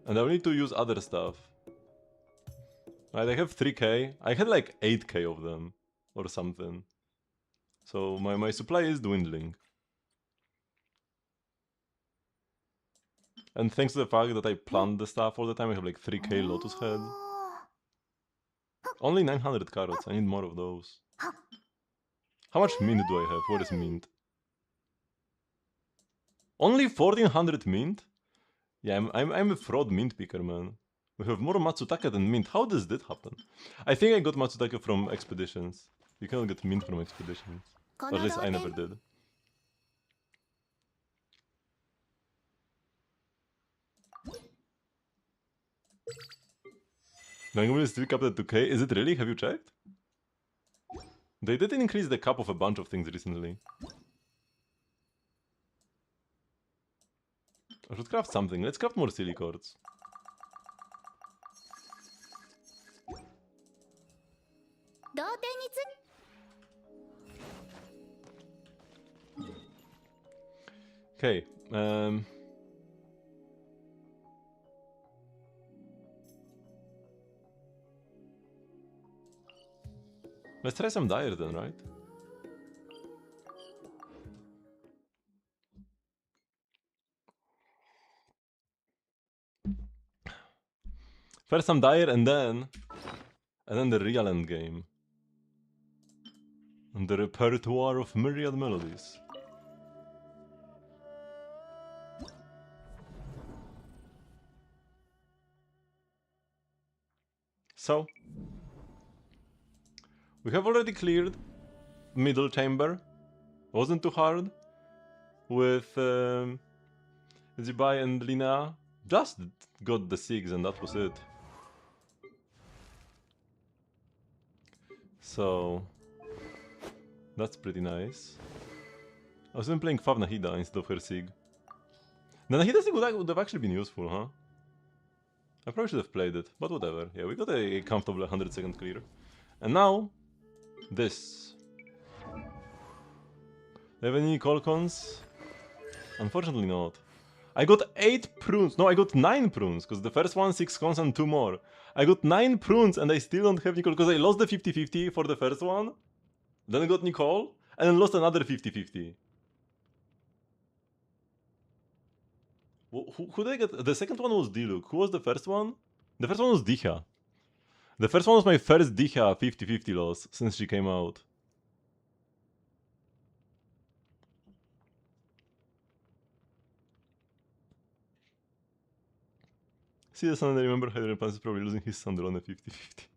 And I will need to use other stuff. Right, I have 3k. I had like 8k of them. Or something. So my supply is dwindling. And thanks to the fact that I plant the stuff all the time, I have like 3k lotus head. Only 900 carrots, I need more of those. How much mint do I have? Where is mint? Only 1400 mint? Yeah, I'm a fraud mint picker, man. We have more Matsutake than mint. How does that happen? I think I got Matsutake from expeditions. You cannot get mint from expeditions. Or at least I never did. Langomil is still capped at 2k. Is it really? Have you checked? They did increase the cap of a bunch of things recently. I should craft something. Let's craft more silicords. Okay. Let's try some dyer then, right? First some dyer and then the real end game. And the repertoire of myriad melodies. So, we have already cleared middle chamber. Wasn't too hard. With Zibai and Lina. Just got the 6 and that was it. So, that's pretty nice. I was even playing Fav Nahida instead of her Sig. The Nahida Sig would have actually been useful, huh? I probably should have played it, but whatever. Yeah, we got a comfortable 100-second clear. And now, this. Do you have any Colcons? Unfortunately not. I got 8 prunes. No, I got 9 prunes, because the first one 6 cons and 2 more. I got 9 prunes and I still don't have Nicole, because I lost the 50-50 for the first one. Then I got Nicole, and then lost another 50-50. Who did I get? The second one was Diluc. Who was the first one? The first one was Dicha. The first one was my first Dicha 50-50 loss since she came out. See the sun and remember Hydrogen Pants is probably losing his Sandrone 50-50.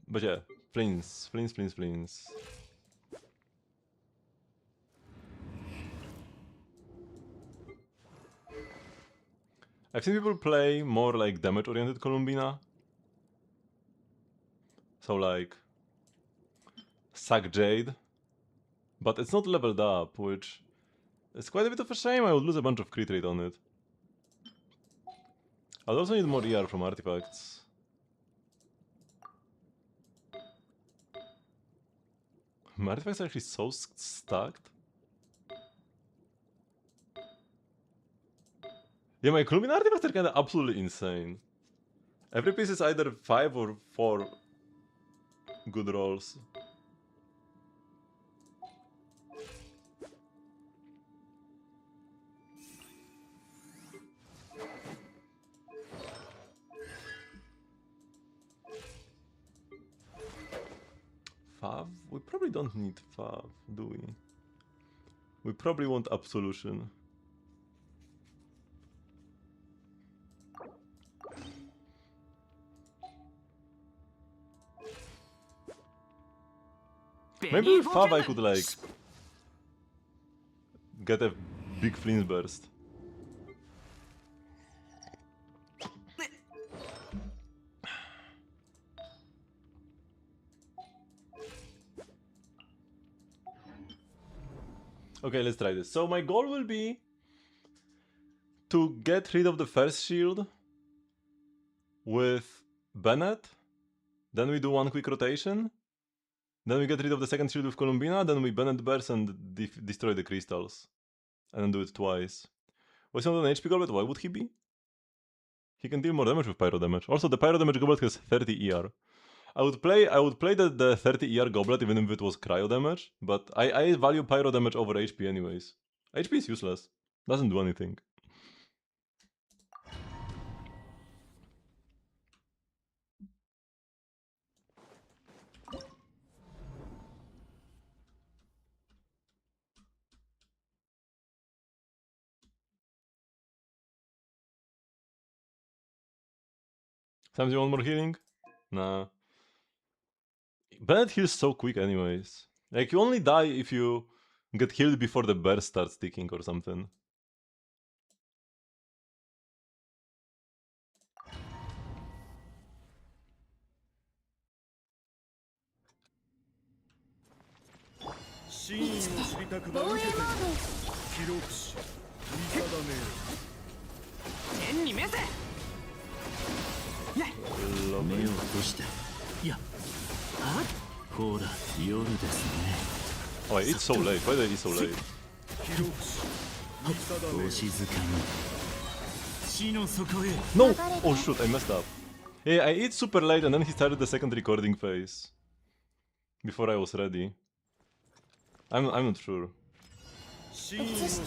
But yeah, Flins. I've seen people play more like damage-oriented Columbina. So like... Sack Jade. But it's not leveled up, which... is quite a bit of a shame. I would lose a bunch of crit rate on it. I'd also need more ER from artifacts. My artifacts are actually so stacked. Yeah, my Columbine artifacts are kinda absolutely insane. Every piece is either 5 or 4 good rolls. Fav? We probably don't need Fav, do we? We probably want Absolution. Maybe with Fav I could like... get a big Flins burst. Okay, let's try this. So my goal will be to get rid of the first shield with Bennett, then we do one quick rotation, then we get rid of the second shield with Columbina, then we Bennett burst and destroy the crystals. And then do it twice. Was he not an HP goblet? Why would he be? He can deal more damage with pyro damage. Also, the pyro damage goblet has 30 ER. I would play the 30 ER goblet even if it was cryo damage, but I value pyro damage over HP anyways. HP is useless. Doesn't do anything. Sometimes you want more healing? Nah. Bennett heals so quick anyways. Like, you only die if you get healed before the burst starts ticking or something. Oh, I eat so late. Why did I eat so late? No! Oh shoot, I messed up. Yeah, I eat super late and then he started the second recording phase. Before I was ready. I'm not sure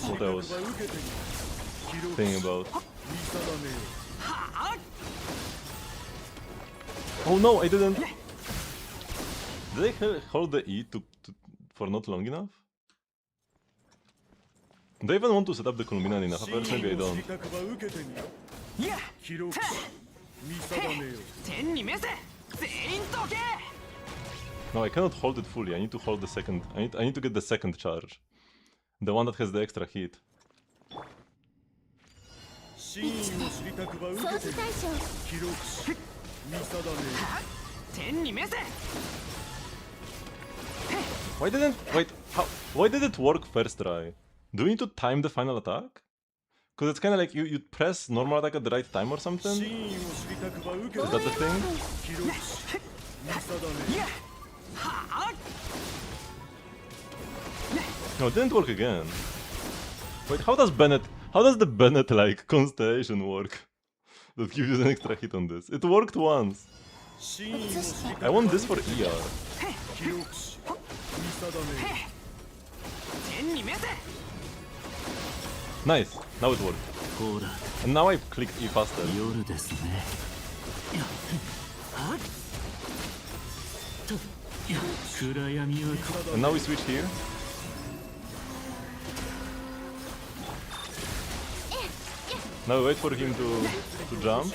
what I was thinking about. Oh no, I didn't. Did I hold the E for not long enough? Do I even want to set up the Columbina enough? First, maybe I don't. No, I cannot hold it fully. I need to hold the second. I need to get the second charge. The one that has the extra hit. Why didn't... Wait, how... Why did it work first try? Do we need to time the final attack? Cause it's kinda like you press normal attack at the right time or something? Is that the thing? No, it didn't work again. Wait, how does the Bennett like constellation work? That gives you an extra hit on this. It worked once. I want this for ER. Nice, now it worked. And now I clicked E faster. And now we switch here. Now we wait for him to jump.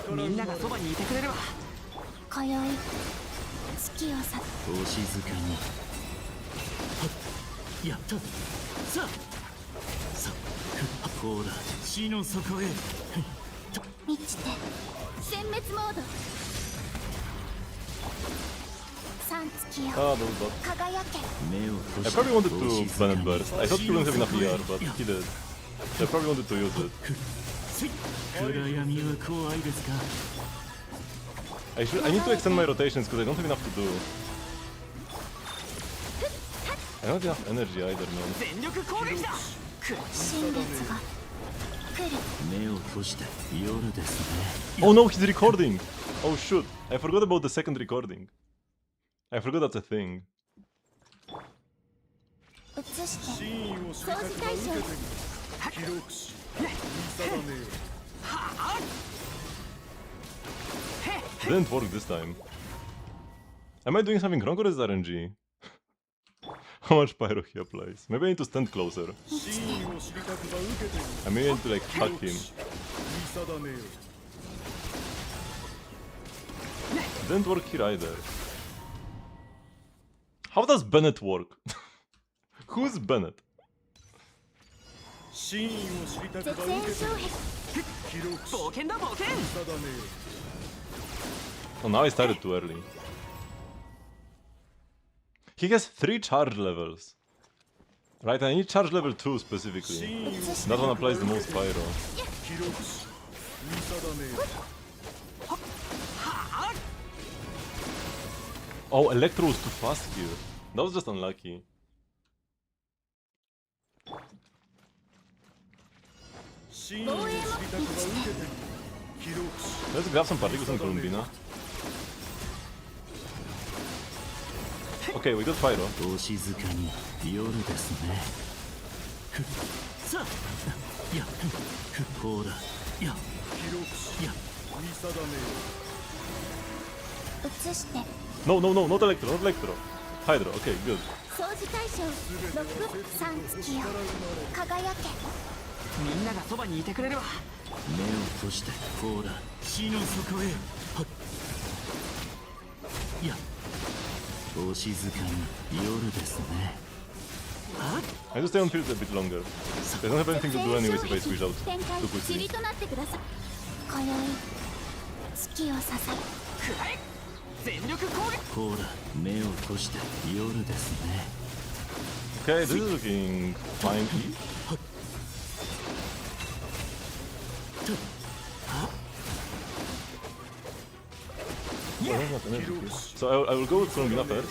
Ah, those bots. I probably wanted to Bennett burst. I thought he wouldn't have enough ER, but he did. So I probably wanted to use it. I need to extend my rotations because I don't have enough to do. I don't have enough energy either, man. Oh no, he's recording! Oh shoot, I forgot about the second recording. I forgot that's a thing. Didn't work this time. Am I doing something wrong or is it RNG? How much pyro he applies? Maybe I need to stand closer. I may need to like hug him. Didn't work here either. How does Bennett work? Who's Bennett? Oh, now I started too early. He has 3 charge levels. Right, I need charge level 2 specifically. That one applies the most pyro. Oh, Electro was too fast here. That was just unlucky. Let's grab some particles and Columbina. Okay, we got Pyro. No, no, no, not Electro, not Electro. Hydro, okay, good. I just stay on field a bit longer. I don't have anything to do anyways if I switch out too quickly. Okay, this is looking fine-ish. So I will go with Columbina first.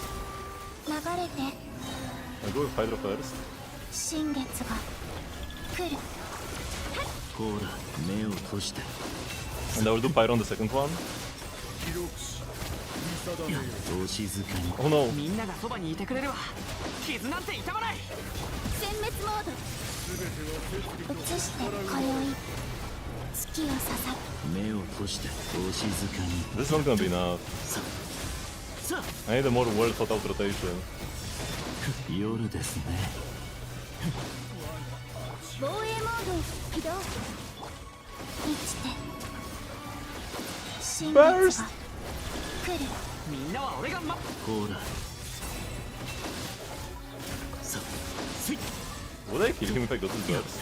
I'll go with Hydro first. And I will do Pyro on the second one. Oh no. This is not gonna be enough. I need a more well thought out rotation. Burst! Would I kill him if I got his burst?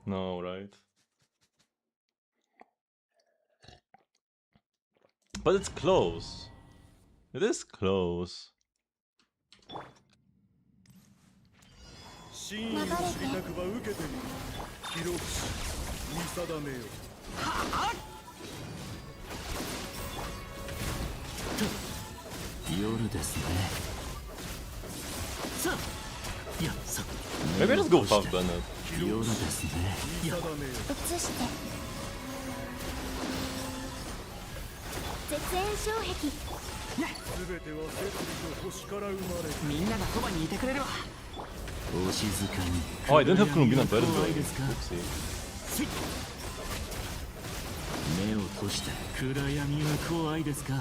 No, right? But it's close. It is close. Maybe I just go fast Bennett. Oh, I didn't have Columbina better though. Oopsie.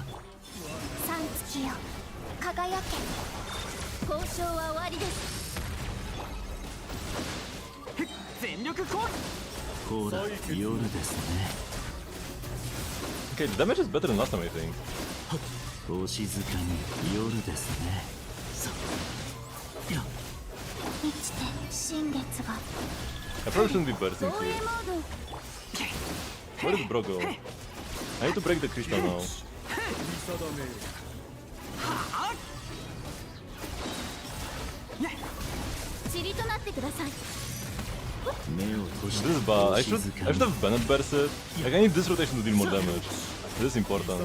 Okay, the damage is better than last time, I think. I probably shouldn't be bursting here. Where did Bro go? I need to break the crystal now. This is bad. I should have Bennett bursted. Like, I need this rotation to deal more damage. This is important.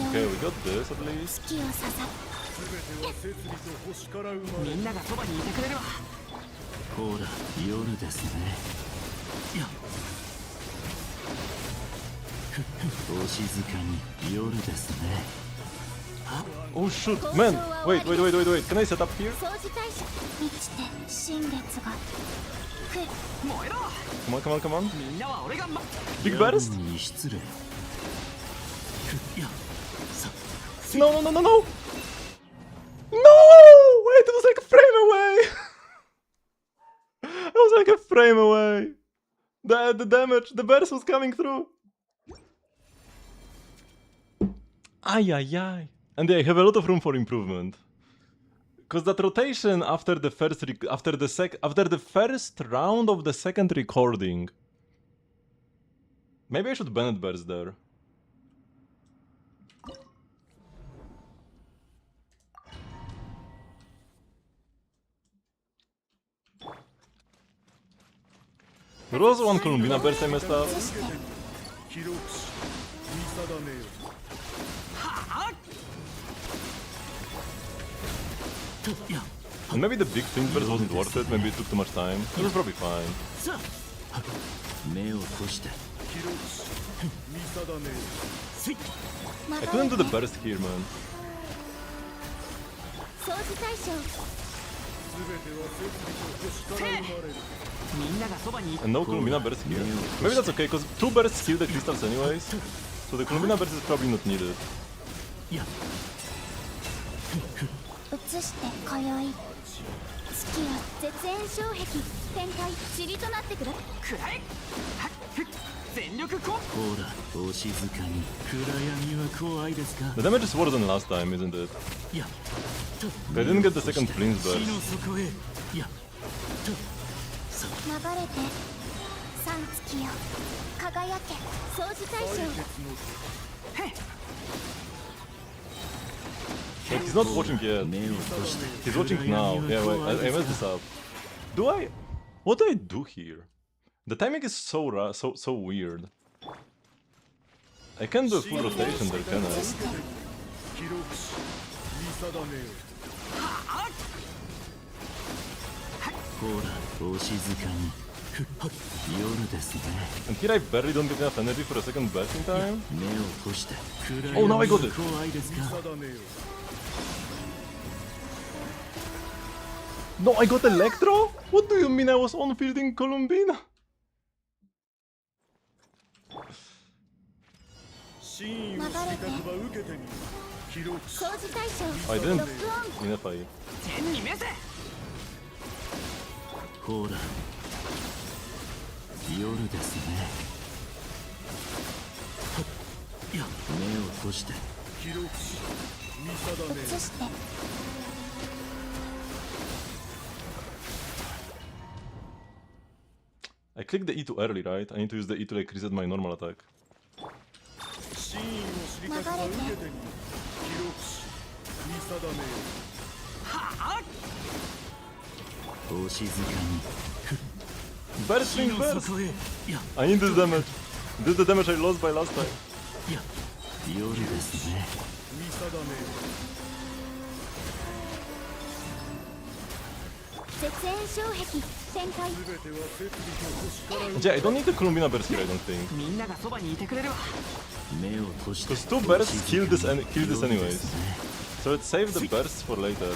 Okay, we got this at least. Oh shoot, man! Wait, can I set up here? Come on. Big burst? No! No! Wait, it was like a frame away! It was like a frame away! The damage, the burst was coming through! Ay. And they have a lot of room for improvement. Because that rotation after the first round of the second recording. Maybe I should Bennett burst there. There was one Columbina burst I messed up. And maybe the big Flins burst wasn't worth it, maybe it took too much time. It was probably fine. I couldn't do the burst here, man. And no Columbina burst here. Maybe that's okay, because 2 bursts kill the crystals anyways. So the Columbina burst is probably not needed. The damage is worse than last time, isn't it? I didn't get the second Flins burst. Wait, he's not watching yet. He's watching now. Yeah, wait, I messed this up. What do I do here? The timing is so weird. I can't do a full rotation there, can I? And here I barely don't get enough energy for a second burst in time? Oh, now I got it! No, I got Electro? What do you mean I was on-fielding Columbina? I didn't in a fight. I clicked the E too early, right? I need to use the E to like reset my normal attack. Burst, Flins, burst! I need this damage. This is the damage I lost by last time. Yeah, I don't need the Columbina burst here, I don't think. Because 2 bursts kill this anyways. So let's save the bursts for later.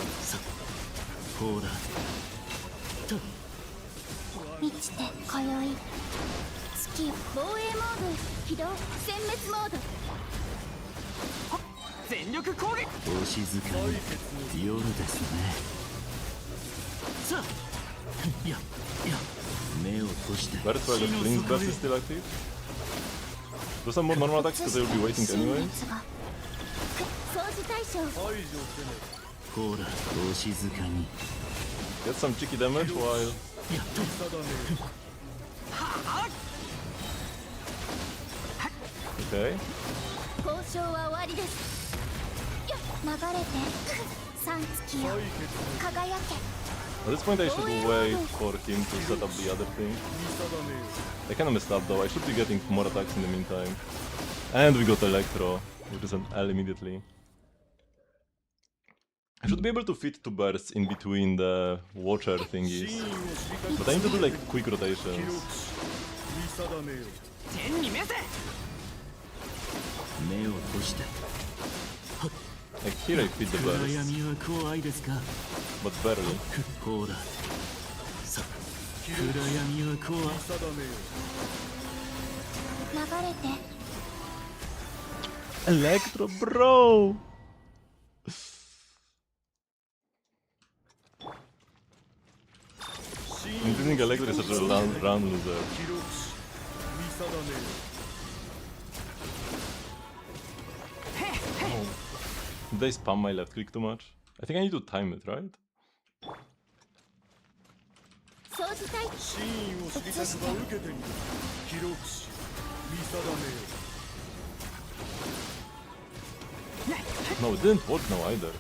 Burst while the Flins burst is still active. Do some more normal attacks because I will be waiting anyways. Get some cheeky damage while... Okay. At this point I should wait for him to set up the other thing. I kinda messed up though, I should be getting more attacks in the meantime. And we got Electro, which is an L immediately. I should be able to fit 2 bursts in between the Watcher thingies. But I need to do like quick rotations. Like here I fit the burst. But barely. Electro, bro! I'm thinking Electro is such a round loser. Oh. Did I spam my left click too much? I think I need to time it, right? No, it didn't work now either.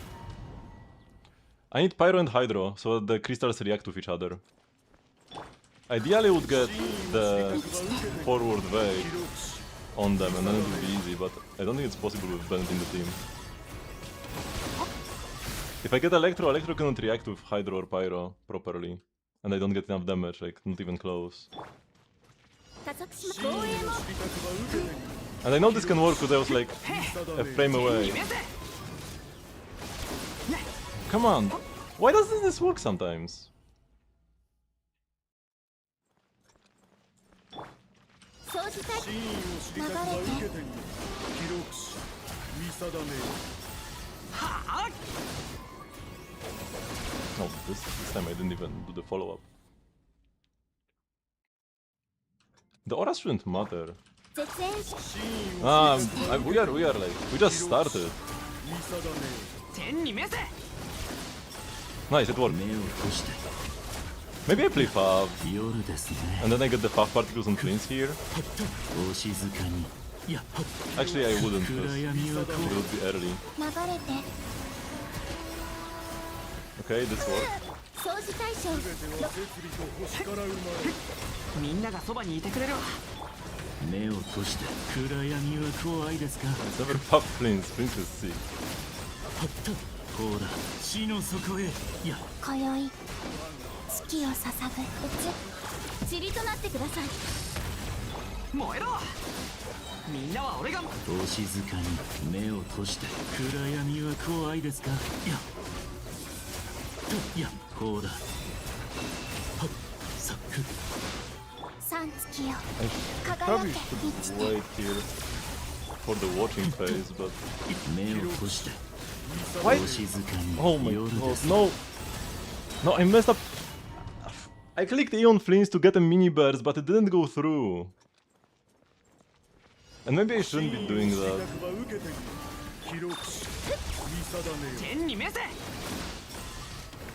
I need Pyro and Hydro so that the crystals react with each other. Ideally would get the forward wave on them and then it would be easy, but I don't think it's possible with Bennett in the team. If I get Electro, Electro cannot react with Hydro or Pyro properly. And I don't get enough damage, like not even close. And I know this can work because I was like a frame away. Come on! Why doesn't this work sometimes? No, this time I didn't even do the follow-up. The auras shouldn't matter. We are like, we just started. Nice, it worked. Maybe I play Fav, and then I get the Fav particles on Flins here. Actually, I wouldn't, because it would be early. Okay, this worked. It's never Fav Flins, Flins is sick. I probably should wait here for the watching phase, but... Why? Oh my god, no! No, I messed up! I clicked E on Flins to get a mini burst, but it didn't go through. And maybe I shouldn't be doing that.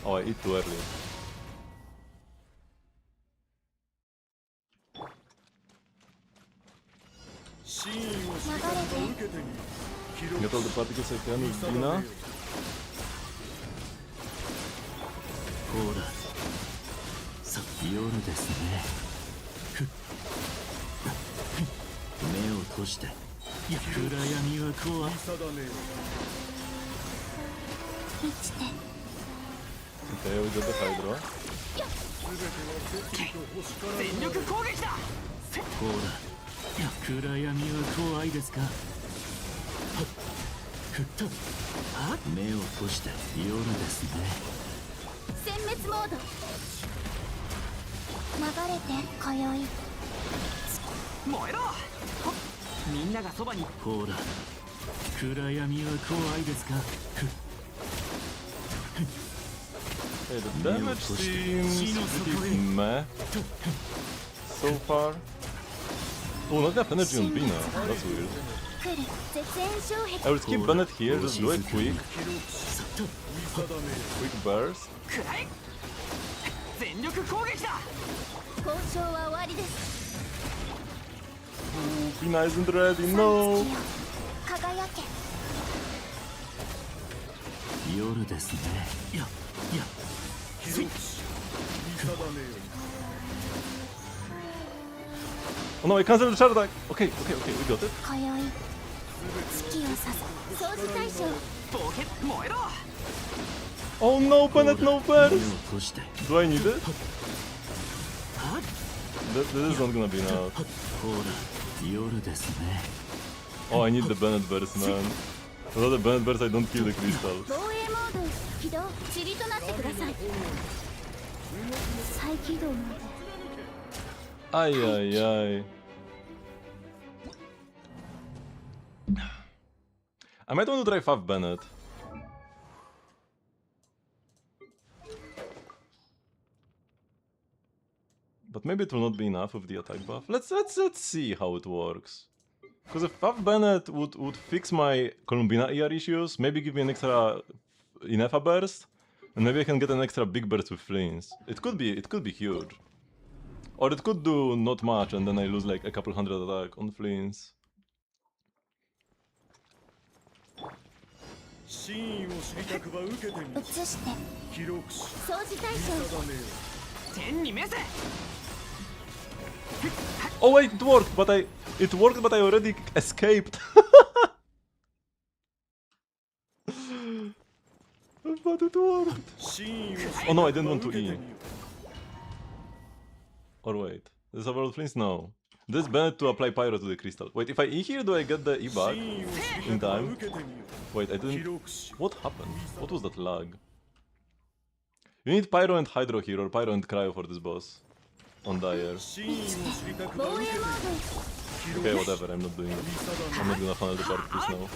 Oh, I eat too early. Get all the particles I can with Dina. Okay, we got the Hydro. Okay, the damage seems pretty meh so far. Oh, not enough energy on Bina, that's weird. I will skip Bennett here, just do a quick burst. Ooh, Bina isn't ready, no! Oh no, I cancelled the charge attack! Okay, we got it. Oh no, Bennett, no burst! Do I need it? This is not gonna be enough. Oh, I need the Bennett burst, man. Without the Bennett burst, I don't kill the crystals. Ay, ay, ay. I might want to try 5 Bennett. But maybe it will not be enough with the attack buff. Let's see how it works. Because if 5 Bennett would fix my Columbina ER issues, maybe give me an extra Inefa burst, and maybe I can get an extra big burst with Flins. It could be huge. Or it could do not much and then I lose like a couple hundred attack on Flins. Oh wait, it worked, but I already escaped. But it worked. Oh no, I didn't want to E. Or wait, this is about Flins? No. This Bennett to apply pyro to the crystal. Wait, if I E here, do I get the E back in time? Wait, I didn't... What happened? What was that lag? You need pyro and hydro here, or pyro and cryo for this boss. On Dire. Okay, whatever, I'm not doing it. I'm not gonna funnel the part this now.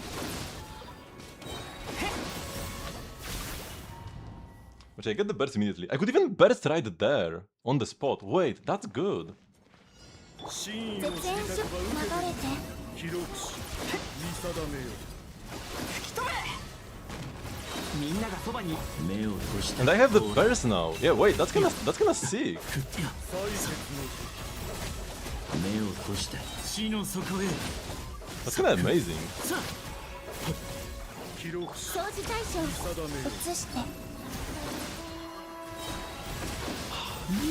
Which I get the burst immediately. I could even burst right there, on the spot. Wait, that's good. And I have the burst now. Yeah, wait, that's kinda sick. That's kinda amazing.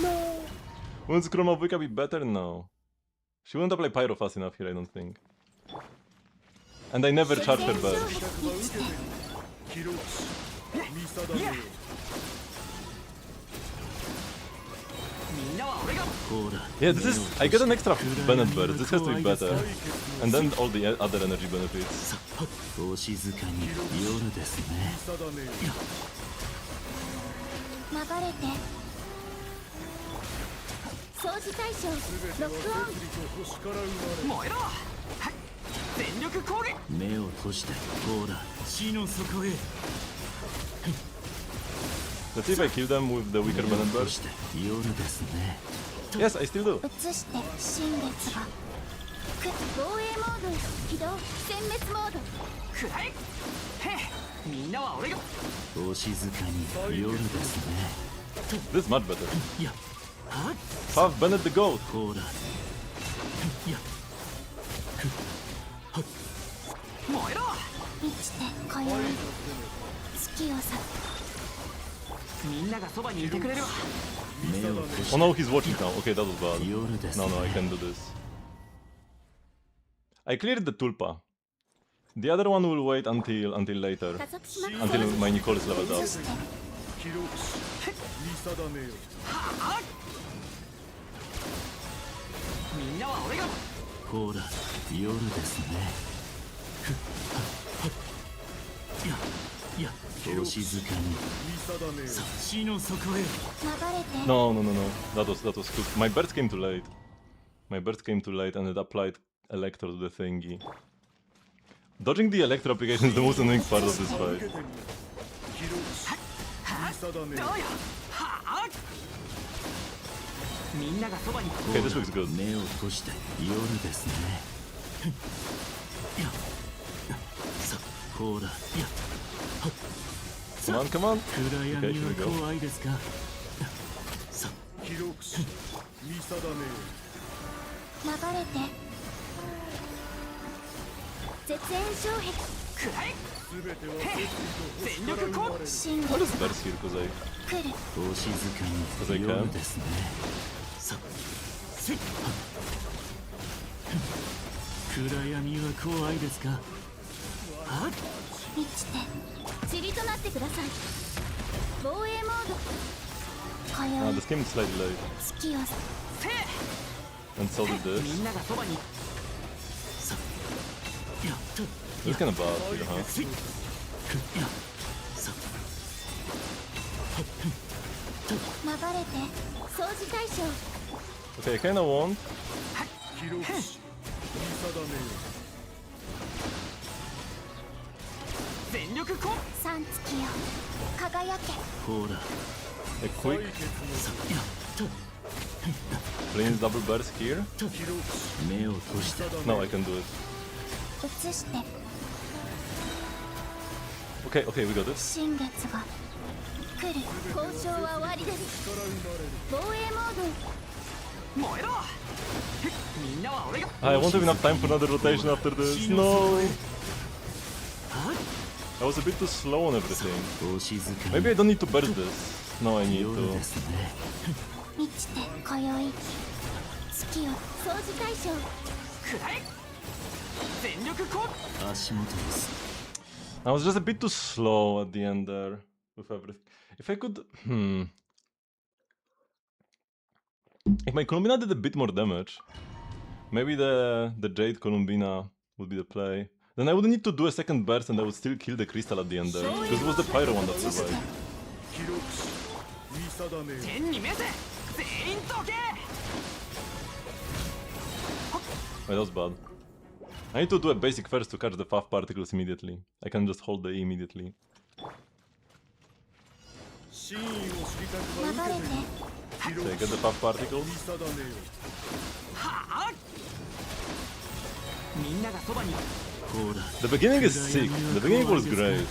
No. Won't Chroma Wicca be better? No. She won't apply pyro fast enough here, I don't think. And I never charged her burst. Yeah, this is... I get an extra Bennett burst, this has to be better. And then all the other energy benefits. Let's see if I kill them with the weaker Bennett burst. Yes, I still do. This is much better. Have Bennett the goat. Oh no, he's watching now. Okay, that was bad. No, I can't do this. I cleared the Tulpa. The other one will wait until later. Until my Nicole is leveled up. No. That was good. My burst came too late. And it applied Electro to the thingy. Dodging the Electro application is the most annoying part of this fight. Okay, this looks good. Come on. Okay, here we go. What is Burst here? Because I can. This came slightly late. And so did this. This is kinda bad here, huh? Okay, I kinda want. A quick Flins double burst here. No, I can do it. Okay, we got it. I won't have enough time for another rotation after this. No! I was a bit too slow on everything. Maybe I don't need to burst this. No, I need to. 月を掃除対象くらえ全力攻足元です I was just a bit too slow at the end there with everything. If I could, if my Columbina did a bit more damage, maybe the Jade Columbina would be the play. Then I wouldn't need to do a second burst and I would still kill the crystal at the end there. Because it was the Pyro one that survived. Wait, that was bad. I need to do a basic first to catch the FAF particles immediately. I can just hold the E immediately. Okay, get the FAF particles. The beginning is sick. The beginning was great.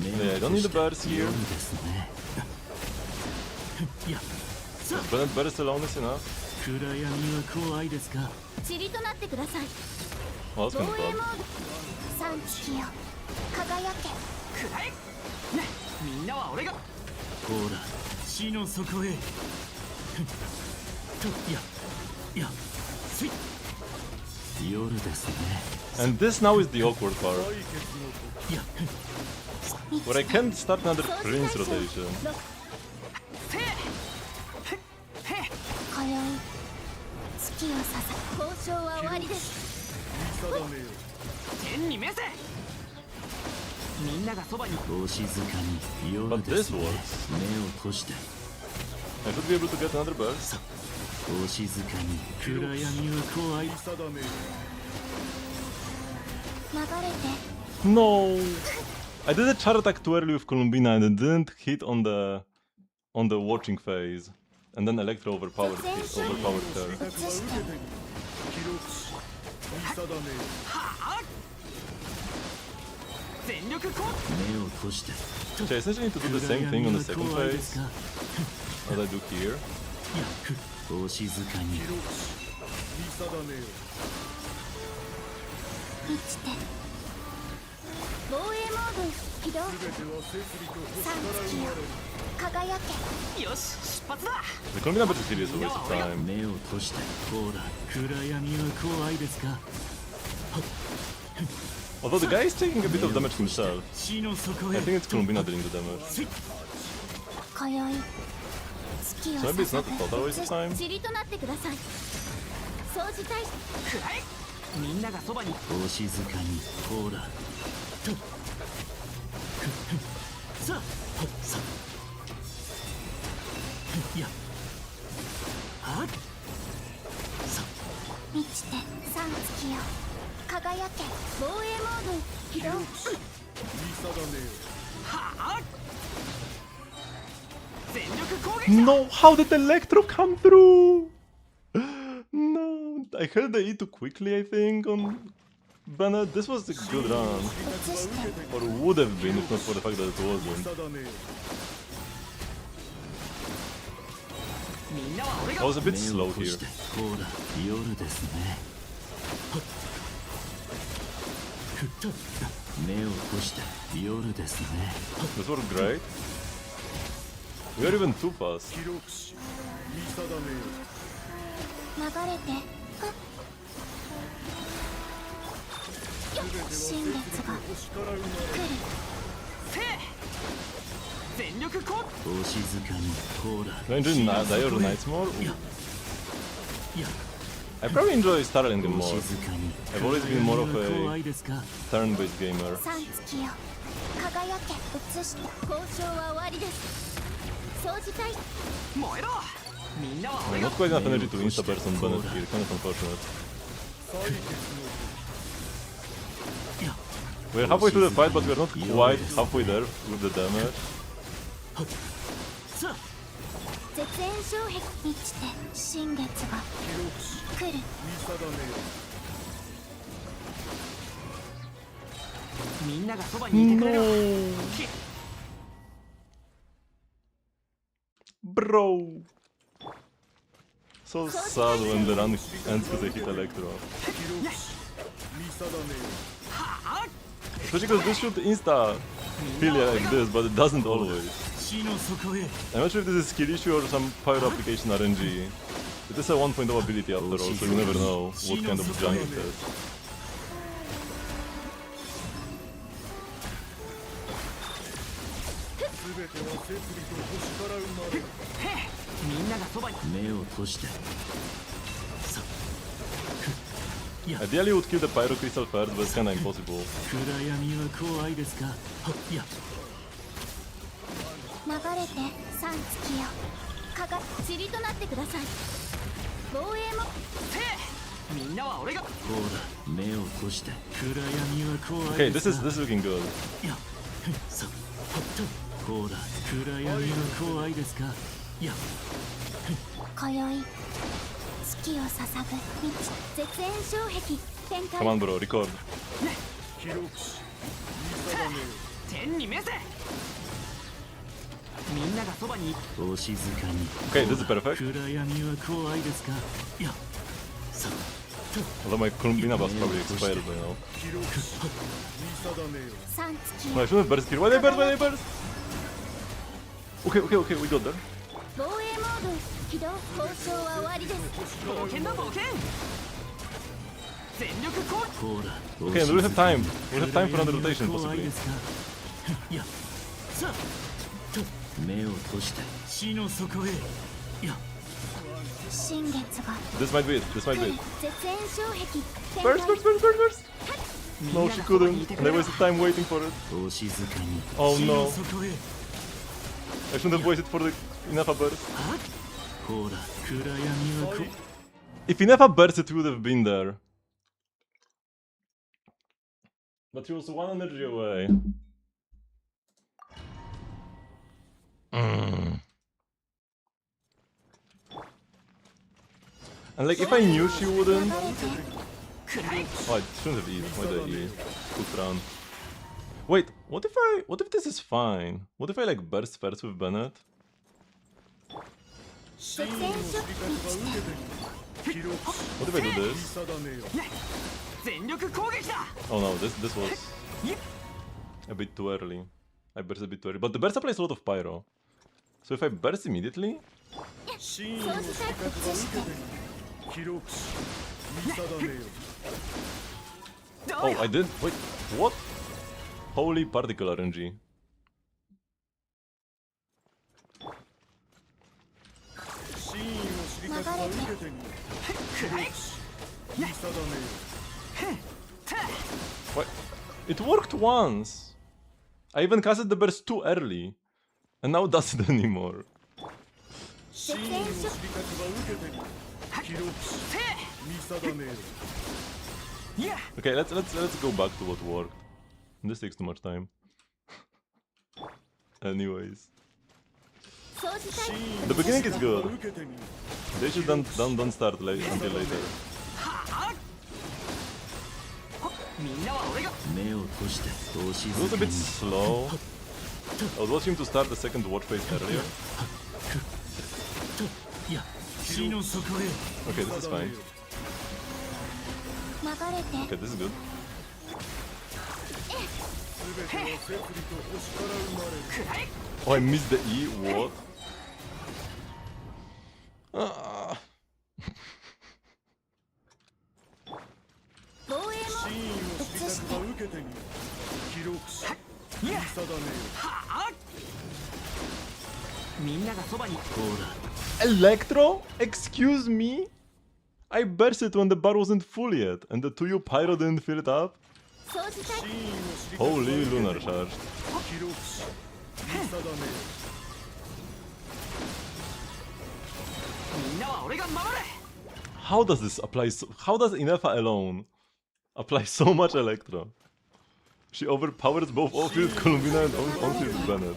Yeah, I don't need the burst here. But burst alone is enough. Well, that's kind of bad. And this now is the awkward part. Where I can't start another Flins rotation. But this works. I should be able to get another burst. No! I did a char attack too early with Columbina and it didn't hit on the watching phase. And then Electro overpowered her. So I essentially need to do the same thing on the second phase as I do here. The Columbina battle series is a waste of time. Although the guy is taking a bit of damage himself, I think it's Columbina dealing the damage. So maybe it's not a total waste of time? No, how did Electro come through? No, I held the E too quickly, I think, on Bennett. This was a good run. Or would have been if not for the fact that it wasn't. I was a bit slow here. This worked great. We are even too fast. Do I enjoy Dire or Knights more? I probably enjoy Starling more. I've always been more of a turn-based gamer. Not quite enough energy to insta-burst on Bennett here, kind of unfortunate. We're halfway through the fight, but we're not quite halfway there with the damage. No. Bro. So sad when the run ends because I hit Electro. Especially because this should insta feel like this, but it doesn't always. I'm not sure if this is skill issue or some power application RNG. It is a 1.0 ability after all, so you never know what kind of junk it is. みんながそばに目を閉じて Ideally, you would kill the Pyro Crystal first, but it's kinda impossible. 暗闇は怖いですかいや流れて三月よかか塵となってください防衛もみんなは俺がこうだ目を閉じて暗闇は怖い Okay, this is looking good. いやさこうだ暗闇は怖いですかいや今宵月を捧ぐ絶縁障壁展開 Come on, bro, record. 天に召せみんながそばにお静かに Okay, this is perfect. 暗闇は怖いですかいやさ Although my Columbina was probably expired by now. No, I shouldn't have burst here. Why did I burst? Why did I burst? Okay, we got there. 防衛モード起動交渉は終わりです冒険だ冒険全力攻撃 Okay, and we'll have time. We'll have time for another rotation, possibly. いやさあ目を閉じて死の底へいや新月が This might be it. This might be it. 絶縁障壁 Burst! No, she couldn't. And I wasted time waiting for it. お静かに Oh no. 死の底へ I shouldn't have waited for the Inafa burst. ほら暗闇はこ If Inafa burst, it would have been there. But he was one energy away. And like, if I knew she wouldn't... Oh, I shouldn't have eaten. Why did I eat? Cooked round. Wait, what if this is fine? What if I like burst first with Bennett? What if I do this? Oh no, this was a bit too early. I burst a bit too early. But the burst applies a lot of pyro. So if I burst immediately... Oh, I did? Wait, what? Holy particle RNG. What? It worked once! I even casted the burst too early. And now it doesn't anymore. Okay, let's go back to what worked. This takes too much time. Anyways. The beginning is good. They should don't start until later. It was a bit slow. I was watching him to start the second watch phase earlier. Okay, this is fine. Okay, this is good. Oh, I missed the E? What? Ah. Electro? Excuse me? I burst it when the bar wasn't full yet, and the 2U Pyro didn't fill it up? Holy lunar charge. How does this apply how does Inefa alone apply so much Electro? She overpowers both off-field Columbina and on-field Bennett.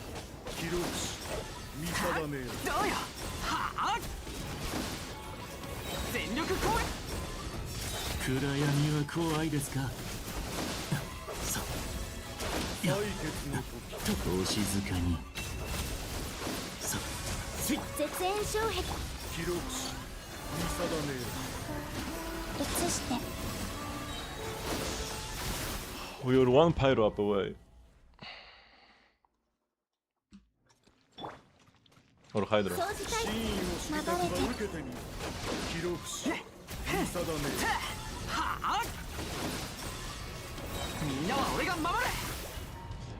移して We were one pyro up away. Or Hydra. 掃除隊流れて みんなは俺が守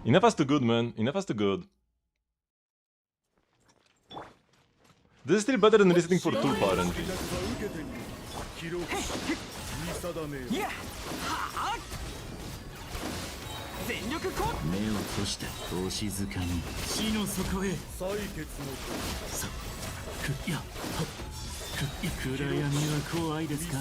れ Enough as too good, man. Enough as too good. This is still better than listening for Tulpa RNG. 全力こ目を閉してお静かに死の底へ採血のさくやはく暗闇は怖いですか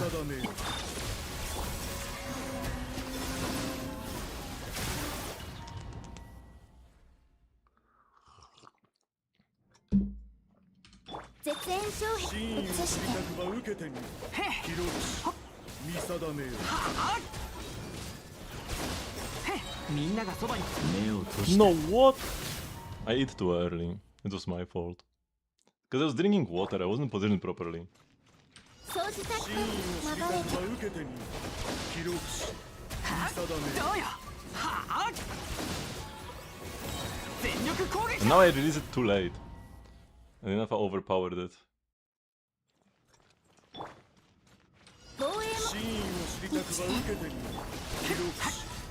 絶縁障壁移してみんながそばに目を閉して No, what? I ate too early. It was my fault. Because I was drinking water, I wasn't positioned properly. 掃除タック流れてどうよはあ全力攻撃 And now I released it too late. And enough I overpowered it. 防衛も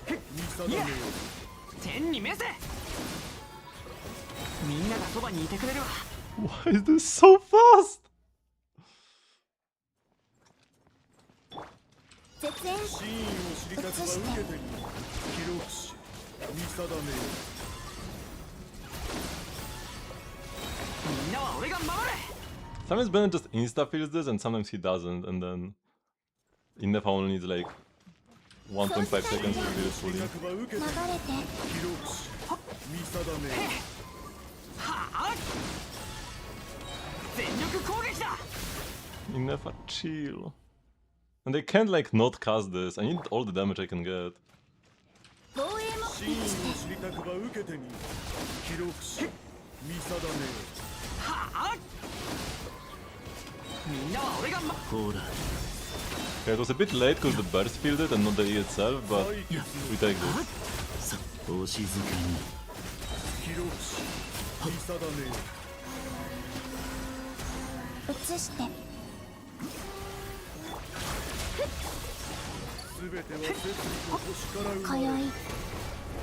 一天に召せみんながそばにいてくれるわ Why is this so fast? 絶縁移してみんなは俺が守れ Sometimes Bennett just insta-feels this and sometimes he doesn't, and then Indefa only needs like 1.5 seconds to do it fully. 流れてはあ全力攻撃だ Indefa, chill. And they can't like not cast this, I need all the damage I can get. 防衛もしてはあみんなは俺がほら Okay, it was a bit late because the burst fielded it and not the E itself, but we take this. お静かに移して今宵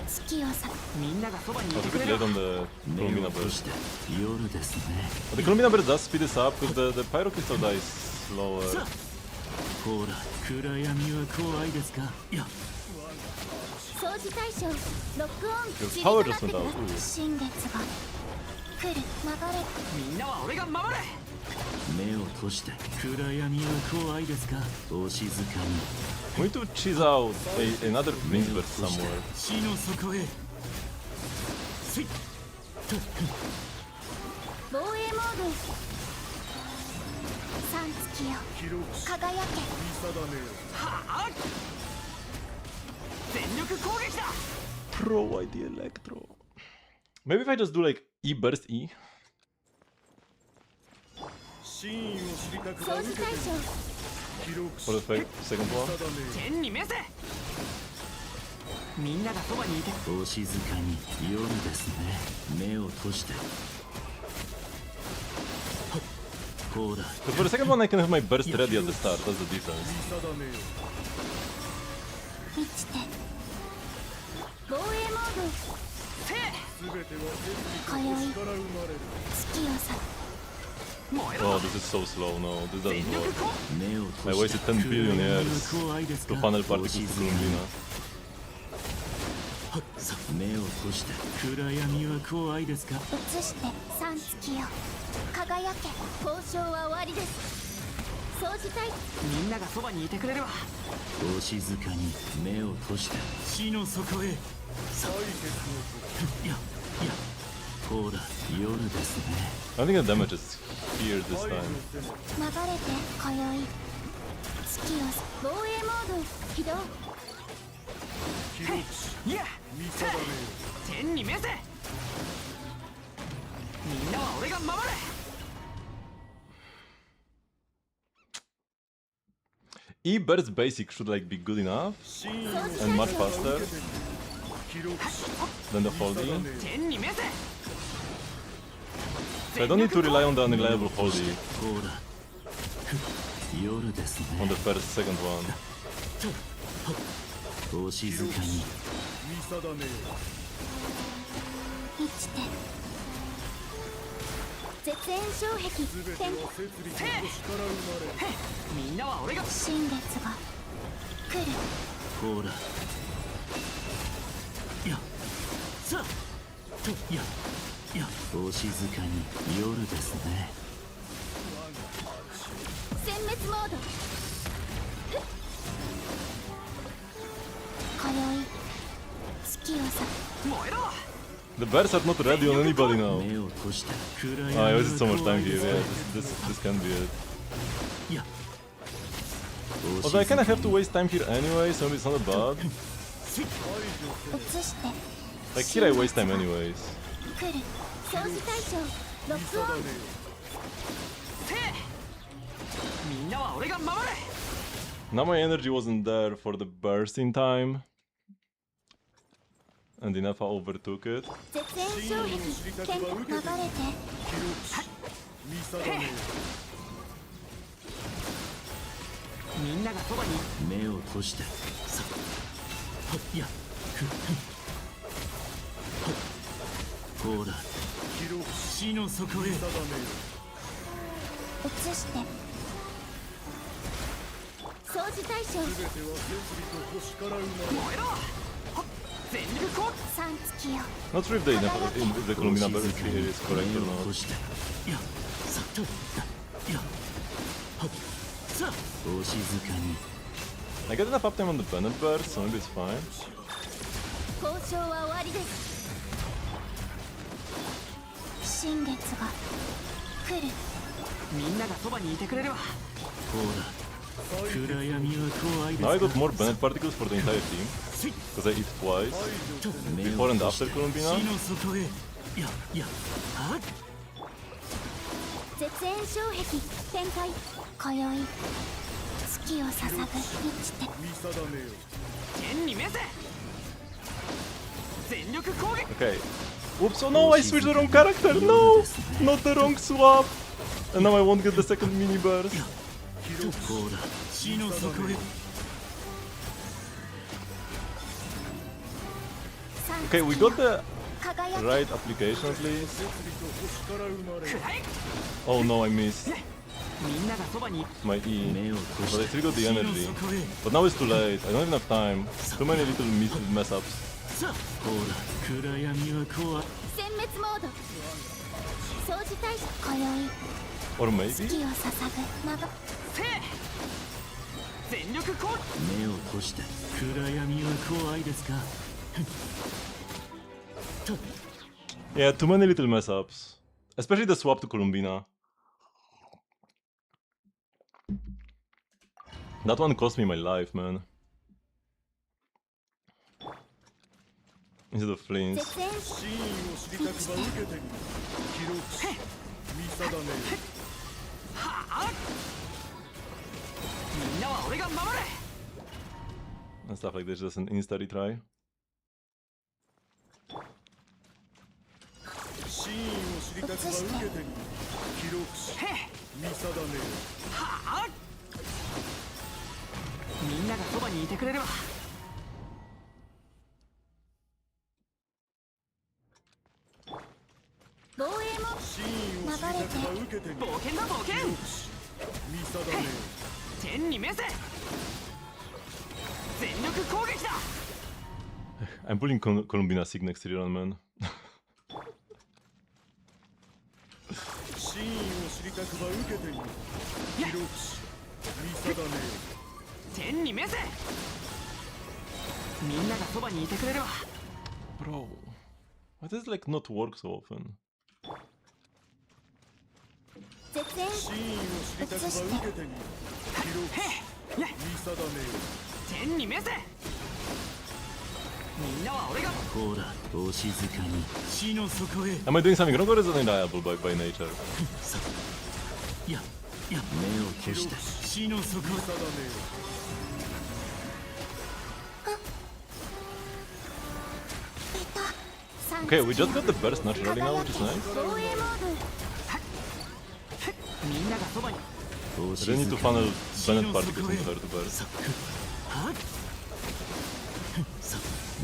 月をさみんながそばにい I was て a く bit れる late on the Columbina burst. 夜ですね But the Columbina burst does speed this up because the Pyro Crystal dies slower. ほら暗闇は怖いですかいや掃除対象ロックオン Your power just went out. 新月が来る流れみんなは俺が守れ目を閉して暗闇は怖いですかお静かに We need to cheese out another Flins burst somewhere. 死の底へスイッ防衛モード三月よ輝けはあ全力攻撃だ Pro ID Electro. Maybe if I just do like E burst E. 掃除対象 For the second one. 天に召せみんながそばにいてお静かに夜ですね目を閉してほら But for the second one I can have my burst ready at the start, that's the difference. 満ちて防衛モード今宵月をさ Oh, this is so slow, no, this doesn't work. I wasted 10 billion years to funnel particles to Columbina. 目を閉して暗闇は怖いですか移して三月よ輝け交渉は終わりです掃除隊みんながそばにいてくれるわお静かに目を閉して死の底へさいやほら夜ですね I think the damage is here this time. 流れて今宵月を防衛モード起動いや天に召せみんなは俺が守れ E burst basic should like be good enough and much faster than the hold E. So I don't need to rely on the unreliable hold E on the first, second one. お静かに生きて絶縁障壁天みんなは俺が新月が来るほらやさとやお静かに夜ですね殲滅モード今宵月をさ燃えろ The bears are not ready on anybody now. I wasted so much time here. Yeah, this can be it. Although I kinda have to waste time here anyway, so it's not bad. Like here I waste time anyways. Now my energy wasn't there for the burst in time. And enough I overtook it. Not sure if the Columbina theory is correct or not. I get enough uptime on the Bennett burst, so maybe it's fine. Now I got more Bennett particles for the entire team, because I eat twice, before and after Columbina. Okay. Oops, oh no, I switched the wrong character! No! Not the wrong swap! And now I won't get the second mini burst. Okay, we got the right application at least. Oh no, I missed my E, but I still got the energy. But now it's too late, I don't have enough time. Too many little mess ups. Or maybe? Yeah, too many little mess ups. Especially the swap to Columbina. That one cost me my life, man. Instead of Flins. And stuff like this, just an insta retry. I'm pulling Columbina Sig next rerun, man. Bro, why does it like not work so often? Am I doing something wrong or is it unreliable by nature? Okay, we just got the burst naturally now, which is nice. I don't need to funnel Bennett particles into her to burst.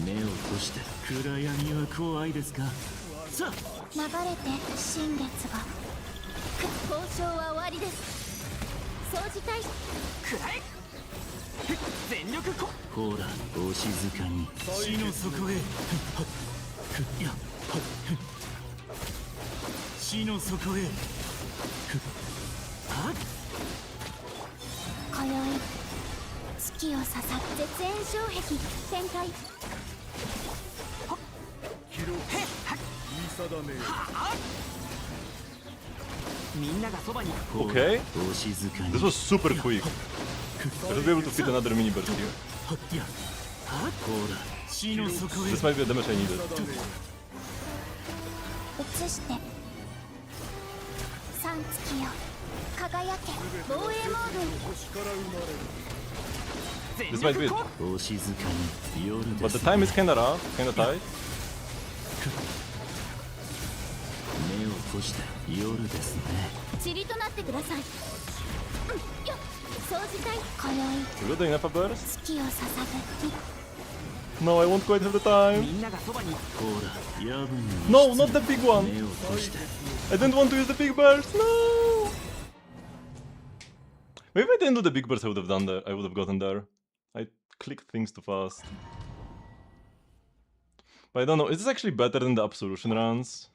目を閉して暗闇は怖いですかさあ流れて新月が交渉は終わりです掃除隊くらえ全力こほらお静かに死の底へいや死の底へはっ今宵月を刺さ絶縁障壁展開Okay, this was super quick. I should be able to fit another mini burst here. This might be the damage I needed. 移して三月よ輝け防衛モード This might be it. But the time is kinda rough, kinda tight. 目を閉して夜ですね塵となってください、よっ掃除隊今宵 We're doing enough a burst? 月を捧ぐ No, I won't quite have the time. みんながそばにほら夜分に No, not the big one. 目を閉して I didn't want to use the big burst. No. Maybe I didn't do the big burst. I would have done that. I would have gotten there. I clicked things too fast. But I don't know. Is this actually better than the absolution runs?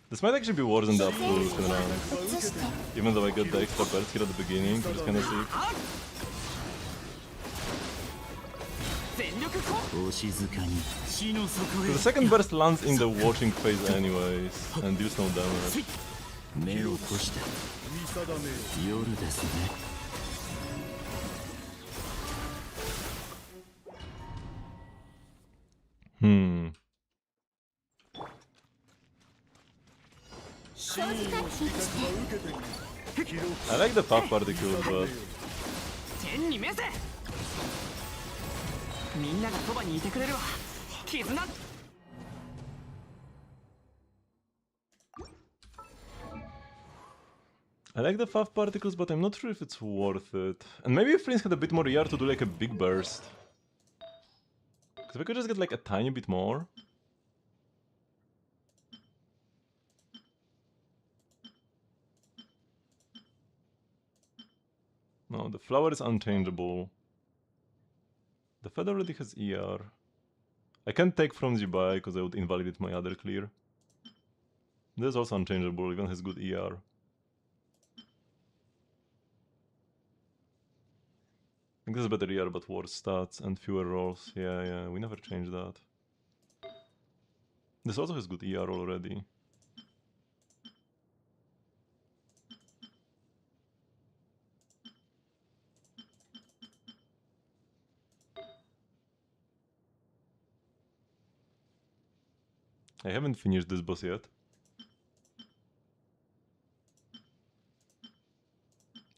This might actually be worse than the absolution runs. Even though I got the extra burst here at the beginning, which is kinda sick. So the second burst lands in the watching phase anyways, and deals no damage. 目を閉して夜ですね I like the puff particles, but 天に召せみんながそばにいてくれるわ絆 I like the puff particles, but I'm not sure if it's worth it. And maybe if Flins had a bit more ER to do like a big burst. Because we could just get like a tiny bit more. No, the flower is unchangeable. The feather already has ER. I can't take from Zibai because I would invalidate my other clear. This is also unchangeable, even has good ER. I think this is better ER but worse stats and fewer rolls. Yeah, we never changed that. This also has good ER already. I haven't finished this boss yet.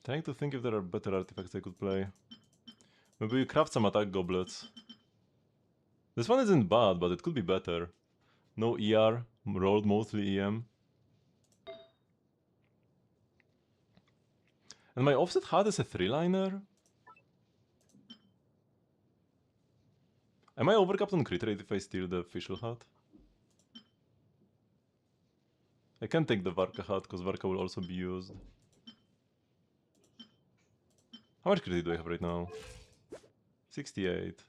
Trying to think if there are better artifacts I could play. Maybe we craft some attack goblets. This one isn't bad, but it could be better. No ER, rolled mostly EM. And my offset hat is a 3-liner? Am I overcapped on crit rate if I steal the official hat? I can't take the Varka hat, because Varka will also be used. How much credit do I have right now? 68.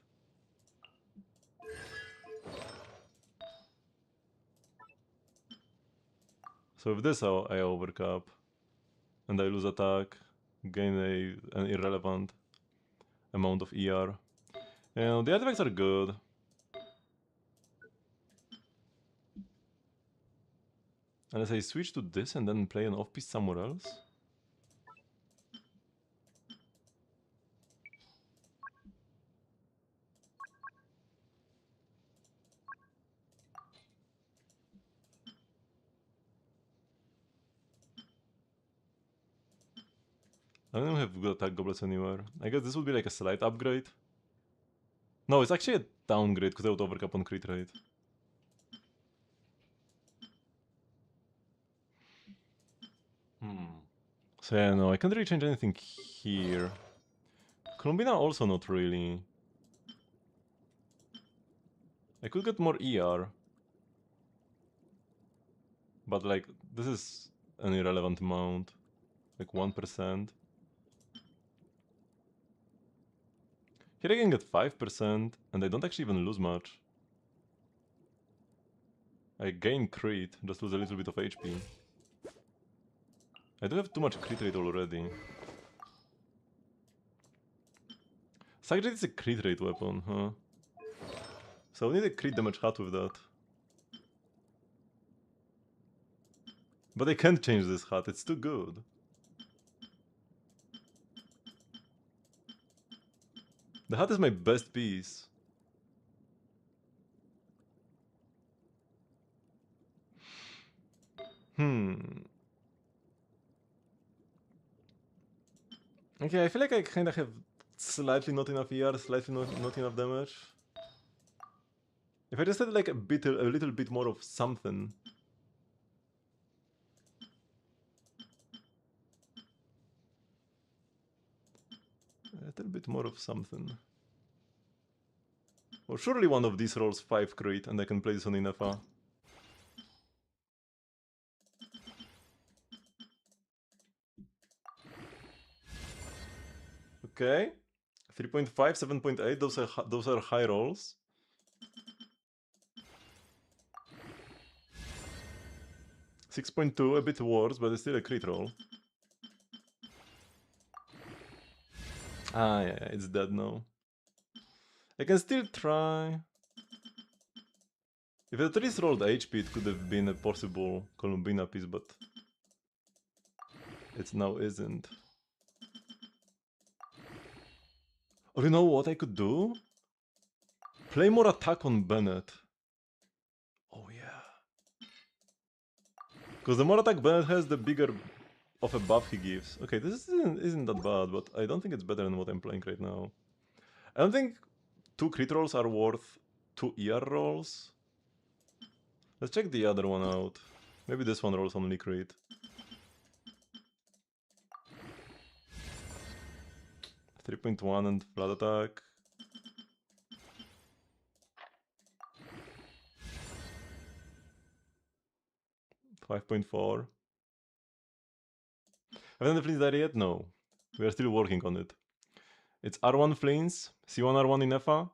So with this I overcap, and I lose attack, gain an irrelevant amount of ER. And the artifacts are good. Unless I switch to this and then play an off-piece somewhere else? I don't have good attack goblets anywhere. I guess this would be like a slight upgrade. No, it's actually a downgrade because I would overcap on crit rate. So yeah, no, I can't really change anything here. Columbina also not really. I could get more ER. But like, this is an irrelevant amount. Like 1%. Here I can get 5%, and I don't actually even lose much. I gain crit, just lose a little bit of HP. I do have too much crit rate already. Sackjet is a crit rate weapon, huh? So I need a crit damage hat with that. But I can't change this hat, it's too good. The hat is my best piece. Okay, I feel like I kinda have slightly not enough ER, slightly not enough damage. If I just had like a little bit more of something. A little bit more of something. Well, surely one of these rolls 5 crit and I can play this on Inefa. Okay. 3.5, 7.8, those are high rolls. 6.2, a bit worse, but it's still a crit roll. Ah, yeah, it's dead now. I can still try. If it at least rolled HP, it could have been a possible Columbina piece, but it now isn't. Oh, you know what I could do? Play more attack on Bennett. Oh yeah. Because the more attack Bennett has, the bigger of a buff he gives. Okay, this isn't that bad, but I don't think it's better than what I'm playing right now. I don't think 2 crit rolls are worth 2 ER rolls. Let's check the other one out. Maybe this one rolls only crit. 3.1 and flat attack. 5.4. Haven't the Flins died yet? No. We are still working on it. It's R1 Flins, C1 R1 in EFA,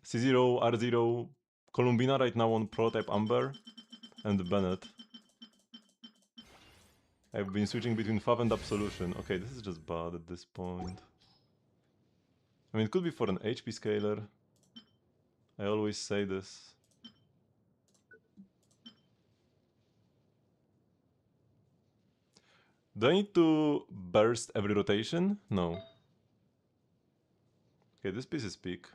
C0 R0 Columbina right now on prototype Amber, and Bennett. I've been switching between Fav and Absolution. Okay, this is just bad at this point. I mean, it could be for an HP scaler. I always say this. Do I need to burst every rotation? No. Okay, this piece is peak.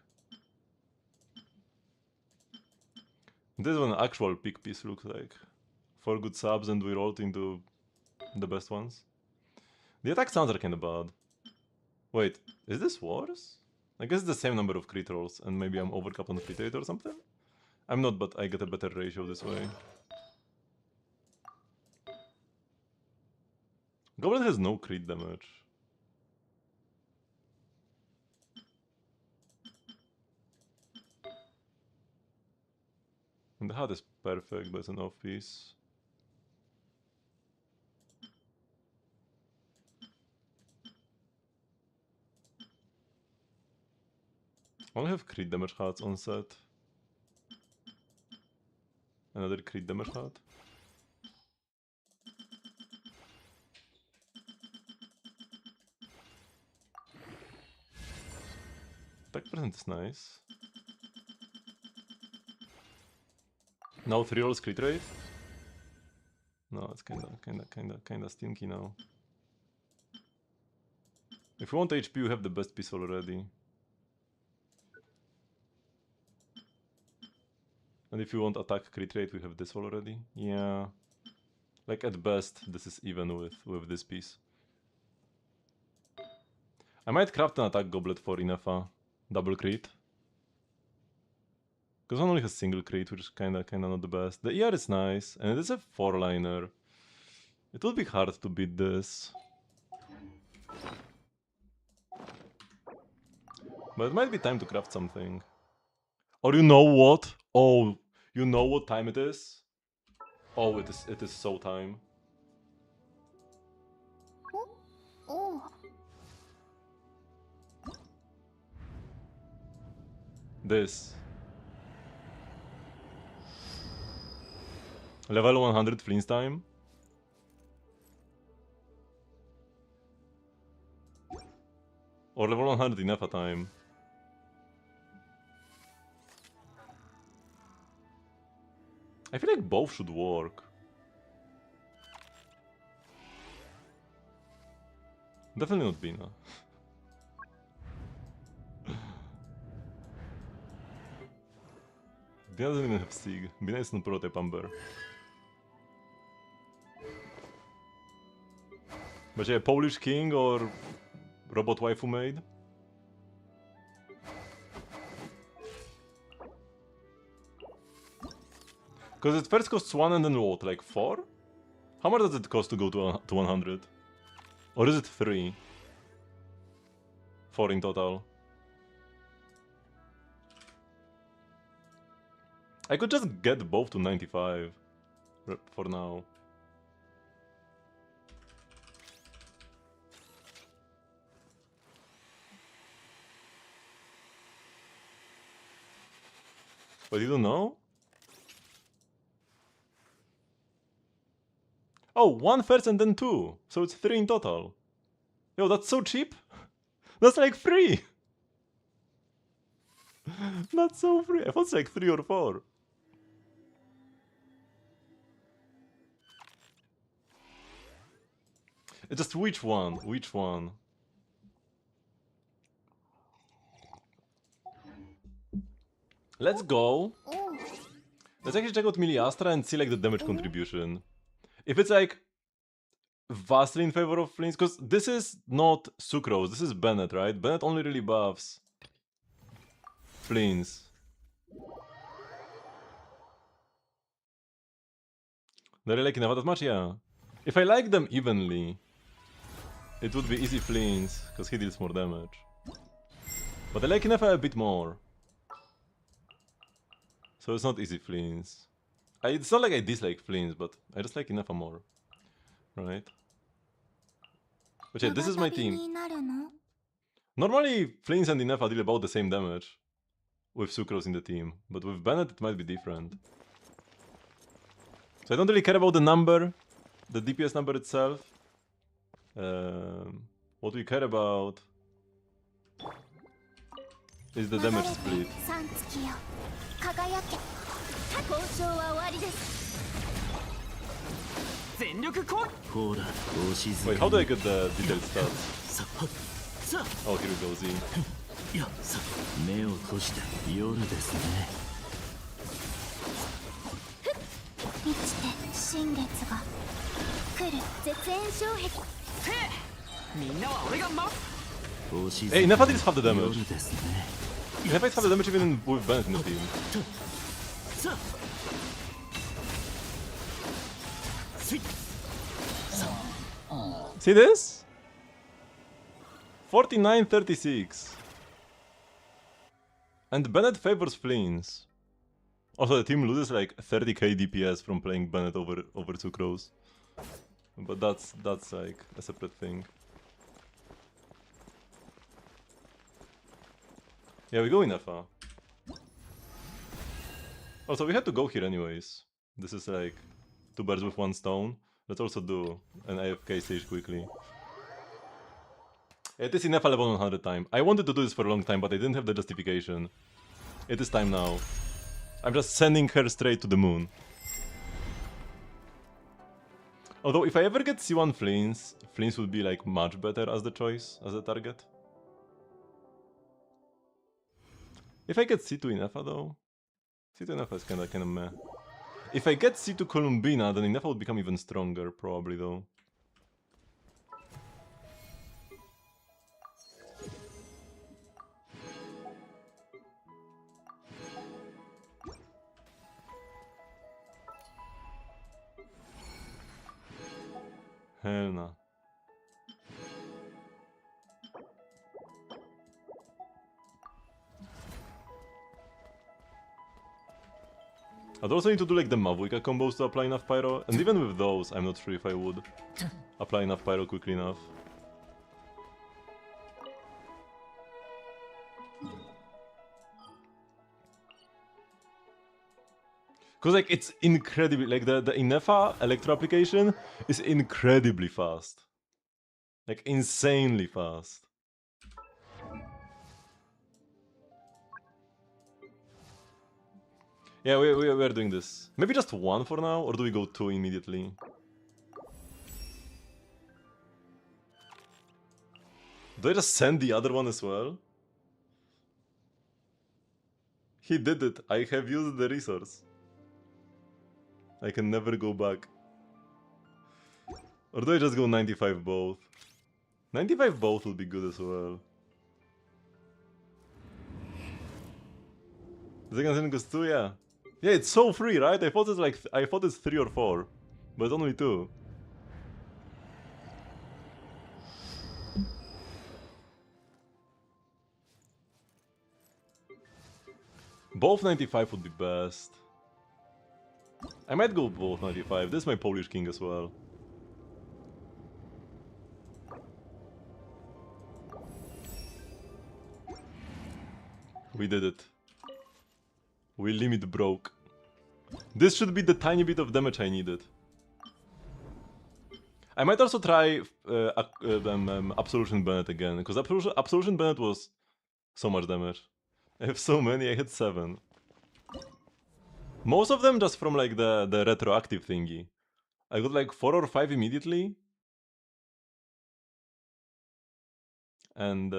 This is what an actual peak piece looks like. 4 good subs and we rolled into the best ones. The attack sounds are kinda bad. Wait, is this worse? I guess it's the same number of crit rolls and maybe I'm overcapped on crit rate or something? I'm not, but I get a better ratio this way. Goblin has no crit damage. And the hat is perfect, but it's an off piece. I only have crit damage hats on set. Another crit damage hat. Attack percent is nice. Now 3 rolls crit rate. No, it's kinda stinky now. If you want HP, you have the best piece already. And if you want attack crit rate, we have this already. Yeah. Like at best, this is even with this piece. I might craft an attack goblet for Inefa. Double crit. Because one only has single crit, which is kinda not the best. The ER is nice, and it is a 4-liner. It would be hard to beat this. But it might be time to craft something. Or you know what? Oh, you know what time it is? Oh, it is so time. This. Level 100 Flins time. Or level 100 Inefa time. I feel like both should work. Definitely not Bina. Bina doesn't even have Sig. Bina is not prototype Amber. But yeah, Polish king or robot waifu maid? Because it first costs 1 and then what, like 4? How much does it cost to go to 100? Or is it 3? 4 in total. I could just get both to 95 for now. But you don't know? Oh, 1 first and then 2. So it's 3 in total. Yo, that's so cheap. That's like free. That's so free. I thought it's like 3 or 4. It's just which one? Which one? Let's go. Let's actually check out Miliastra and see like the damage contribution. If it's like vastly in favor of Flins, because this is not Sucrose, this is Bennett, right? Bennett only really buffs Flins. Do I like Inefa that much? Yeah. If I like them evenly, it would be easy Flins, because he deals more damage. But I like Inefa a bit more. So it's not easy Flins. It's not like I dislike Flins, but I just like Inefa more. Right? But yeah, this is my team. Normally, Flins and Inefa deal about the same damage with Sucrose in the team, but with Bennett it might be different. So I don't really care about the number, the DPS number itself. What we care about is the damage split. Wait, how do I get the detailed stats? Oh, here we go, Z. Hey, Inefa did half the damage. Inefa is half the damage even with Bennett in the team. See this? 49-36. And Bennett favors Flins. Also, the team loses like 30k DPS from playing Bennett over Sucrose. But that's like a separate thing. Yeah, we go Inefa. Also, we had to go here anyways. This is like 2 birds with 1 stone. Let's also do an AFK stage quickly. It is Inefa level 100 time. I wanted to do this for a long time, but I didn't have the justification. It is time now. I'm just sending her straight to the moon. Although, if I ever get C1 Flins, Flins would be like much better as the choice, as the target. If I get C2 Inefa though, C2 Inefa is kinda meh. If I get C2 Columbina, then Inefa would become even stronger, probably though. Hell no. I'd also need to do like the Mavuika combos to apply enough pyro, and even with those, I'm not sure if I would apply enough pyro quickly enough. Cause like it's incredibly, like the Inefa Electro application is incredibly fast. Like insanely fast. Yeah, we're doing this. Maybe just one for now, or do we go two immediately? Do I just send the other one as well? He did it. I have used the resource. I can never go back. Or do I just go 95 both? 95 both would be good as well. Second goes 2, yeah. Yeah, it's so free, right? I thought it's like I thought it's 3 or 4, but it's only 2. Both 95 would be best. I might go both 95. This is my Polish king as well. We did it. We limit broke. This should be the tiny bit of damage I needed. I might also try Absolution Bennett again, because Absolution Bennett was so much damage. I have so many, I had 7. Most of them just from like the retroactive thingy. I got like 4 or 5 immediately. And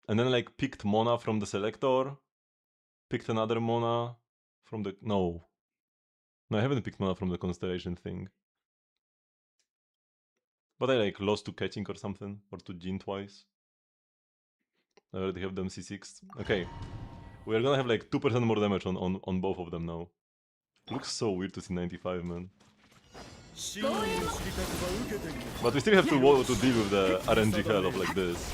then like picked Mona from the selector. Picked another Mona from the... No, I haven't picked Mona from the constellation thing. But I like lost to Catching or something, or to Jin twice. I already have them C6. Okay. We are gonna have like 2% more damage on both of them now. Looks so weird to see 95, man. But we still have to deal with the RNG hell of like this.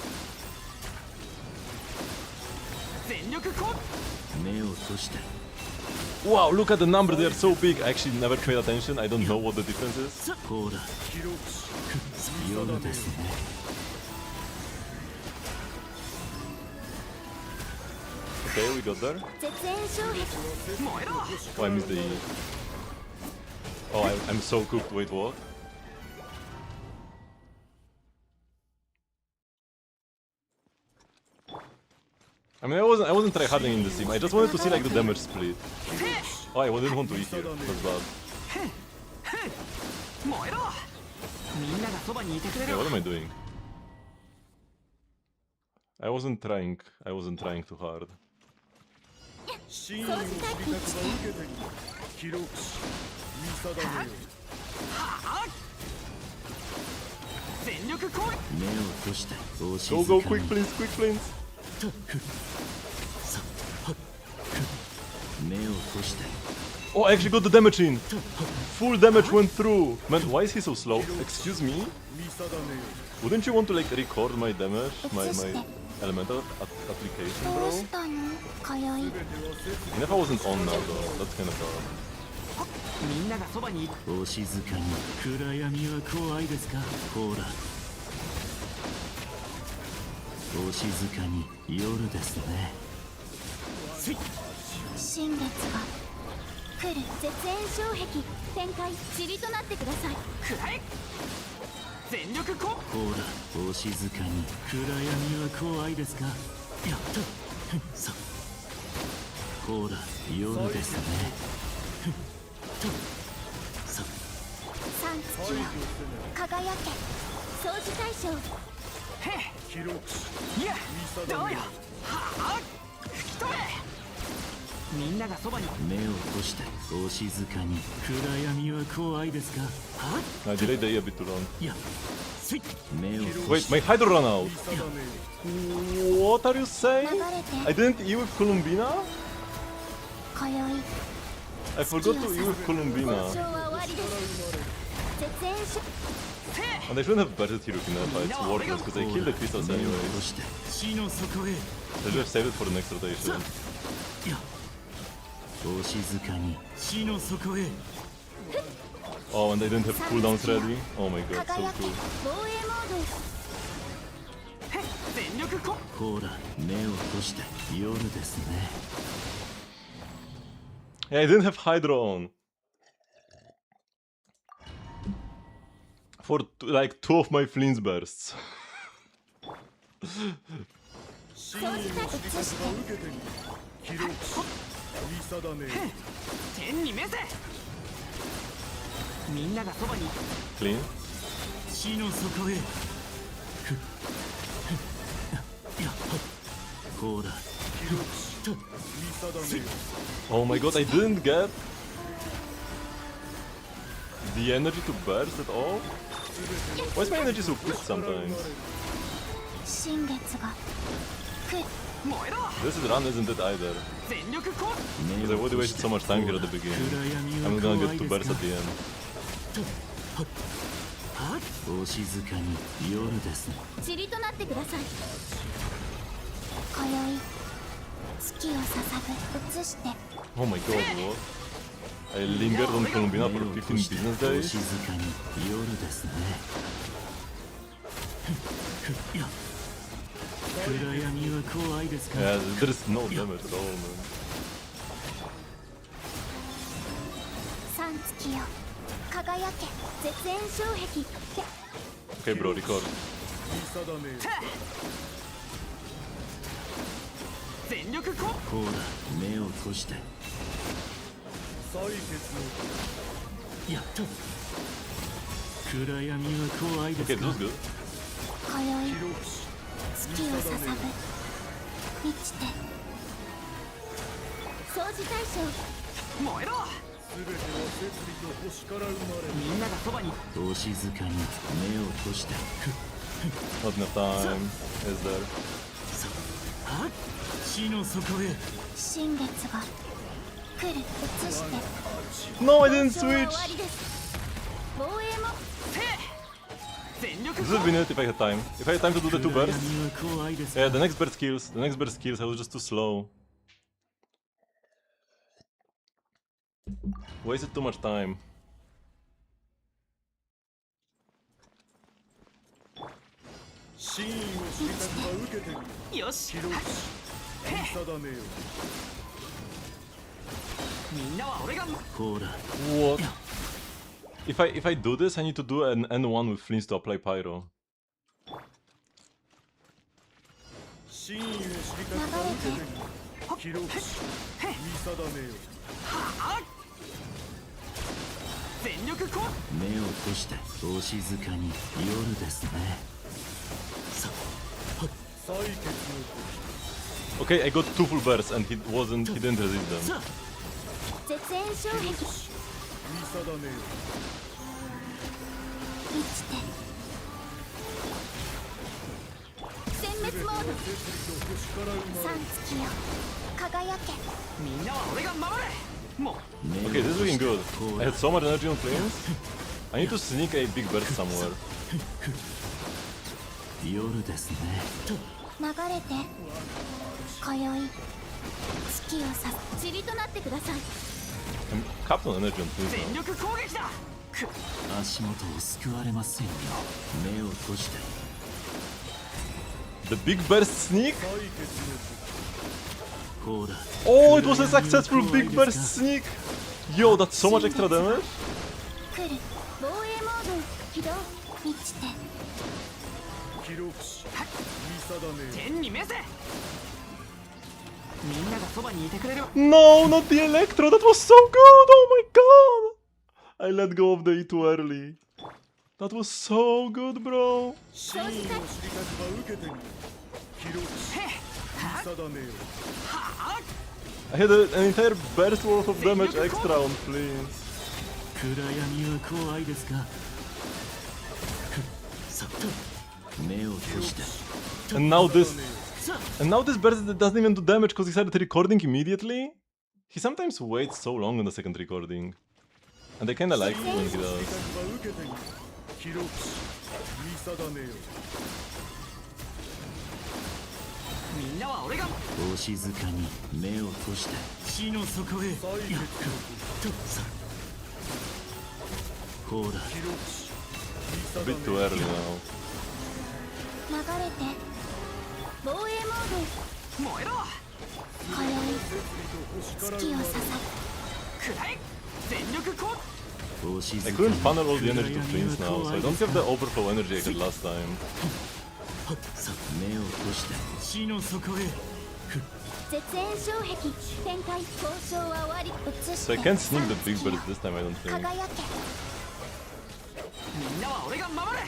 Wow, look at the numbers, they are so big. I actually never paid attention, I don't know what the difference is. Okay, we got there. Oh, I missed the E. Oh, I'm so cooked. Wait, what? I mean, I wasn't tryharding in this team. I just wanted to see like the damage split. Oh, I didn't want to eat here. That's bad. Okay, what am I doing? I wasn't trying too hard. Go, quick Flins. Oh, I actually got the damage in! Full damage went through! Man, why is he so slow? Excuse me? Wouldn't you want to like record my damage? My elemental application, bro? And if I wasn't on now though, that's kind of bad. I delayed the E a bit too long. Wait, my Hydro ran out! What are you saying? I didn't E with Columbina? I forgot to use Columbina. And I shouldn't have battled Hiruk in that fight, it's worthless because I killed the crystals anyways. I should have saved it for the next rotation. Oh, and I didn't have cooldowns ready? Oh my god, so cool. Yeah, I didn't have Hydra on. For like 2 of my Flins bursts. Clean. Oh my god, I didn't get the energy to burst at all? Why is my energy so quick sometimes? This is run, isn't it either? Because I already wasted so much time here at the beginning. I'm gonna get 2 bursts at the end. Oh my god, what? I lingered on Columbina for 15 business days? Yeah, there is no damage at all, man. Okay, bro, record. Okay, this was good. Not enough time, is there? No, I didn't switch! This would have been it if I had time. If I had time to do the 2 bursts. Yeah, the next burst kills. The next burst kills, I was just too slow. Wasted too much time. What? If I do this, I need to do an N1 with Flins to apply Pyro. Okay, I got 2 full bursts and he didn't resist them. Okay, this is looking good. I had so much energy on Flins. I need to sneak a big burst somewhere. I'm capped on energy on Flins now. The big burst sneak? Oh, it was a successful big burst sneak! Yo, that's so much extra damage! No, not the Electro! That was so good! Oh my god! I let go of the E too early. That was so good, bro! I had an entire burst worth of damage extra on Flins. And now this burst doesn't even do damage because he started recording immediately? He sometimes waits so long on the second recording. And I kinda like it when he does. みんなは俺がお静かに目を閉して死の底へやっとさほら A bit too early now. 流れて防衛モード燃えろ今宵月を捧ぐくらえ全力攻 I couldn't funnel all the energy to Flins now, so I don't have the overflow energy I had last time. 目を閉して死の底へ絶縁障壁展開交渉は終わり So I can't sneak the big birds this time, I don't think. 輝けみんなは俺が守れ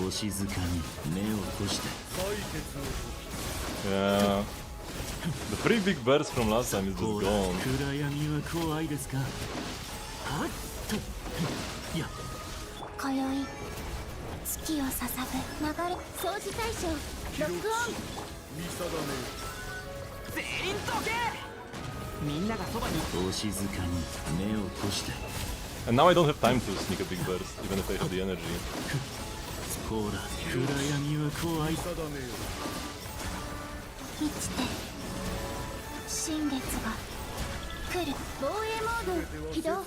お静かに目を閉して Yeah. The 3 big birds from last time is just gone. 暗闇は怖いですかはっといや今宵月を捧ぐ流れ掃除対象ロックオン全員どけみんながそばにお静かに目を閉して And now I don't have time to sneak a big burst, even if I have the energy. ほら暗闇は怖い満ちて新月が来る防衛モード起動燃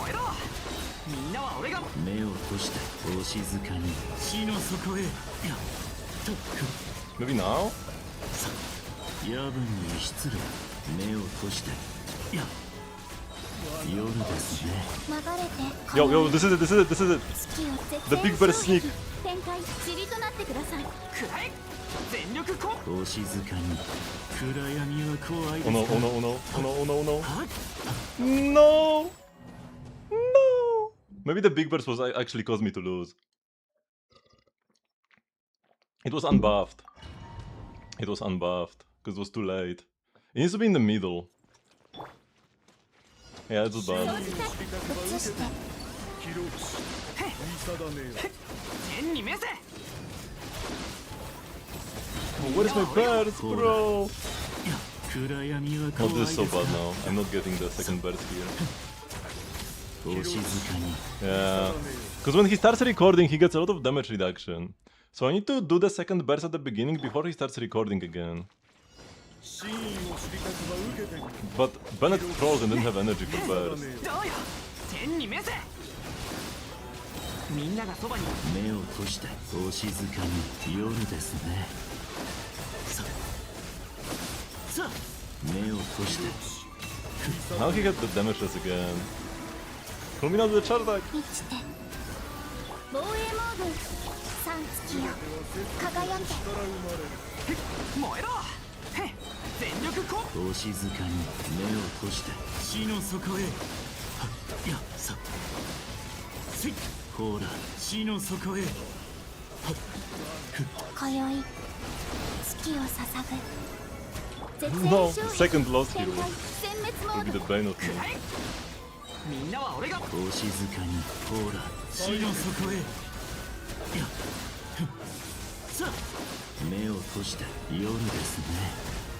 えろみんなは俺が目を閉してお静かに死の底へやっと Maybe now? さ夜分に失礼目を閉してや夜ですね流れて Yo, this is it. The big bird sneak. 展開塵となってくださいくらえ全力攻お静かに暗闇は怖いです Oh か no, oh no, oh no, oh no, oh no, oh no. No! No! Maybe the big burst was actually caused me to lose. It was unbuffed. It was unbuffed, because it was too late. It needs to be in the middle. Yeah, it was bad. 天に召せ Oh, where is my burst, bro? 暗闇は Oh, 怖い this で is す so bad now. I'm not getting the second burst here. お静かに Yeah. Because when he starts recording, he gets a lot of damage reduction. So I need to do the second burst at the beginning before he starts recording again. But Bennett froze and didn't have energy for burst. どうよ天に召せみんながそばに目を閉してお静かに夜ですねさあ目を閉して Now he got the damage less again. Pull me out the charge attack. 満ちて防衛モード三月よ輝け燃えろ全力攻お静かに目を閉して死の底へやさスイッほら死の底へ今宵月を捧ぐ No, second lost hero will be the bane of me. みんなは俺がお静かにほら死の底へやさあ目を閉して夜ですね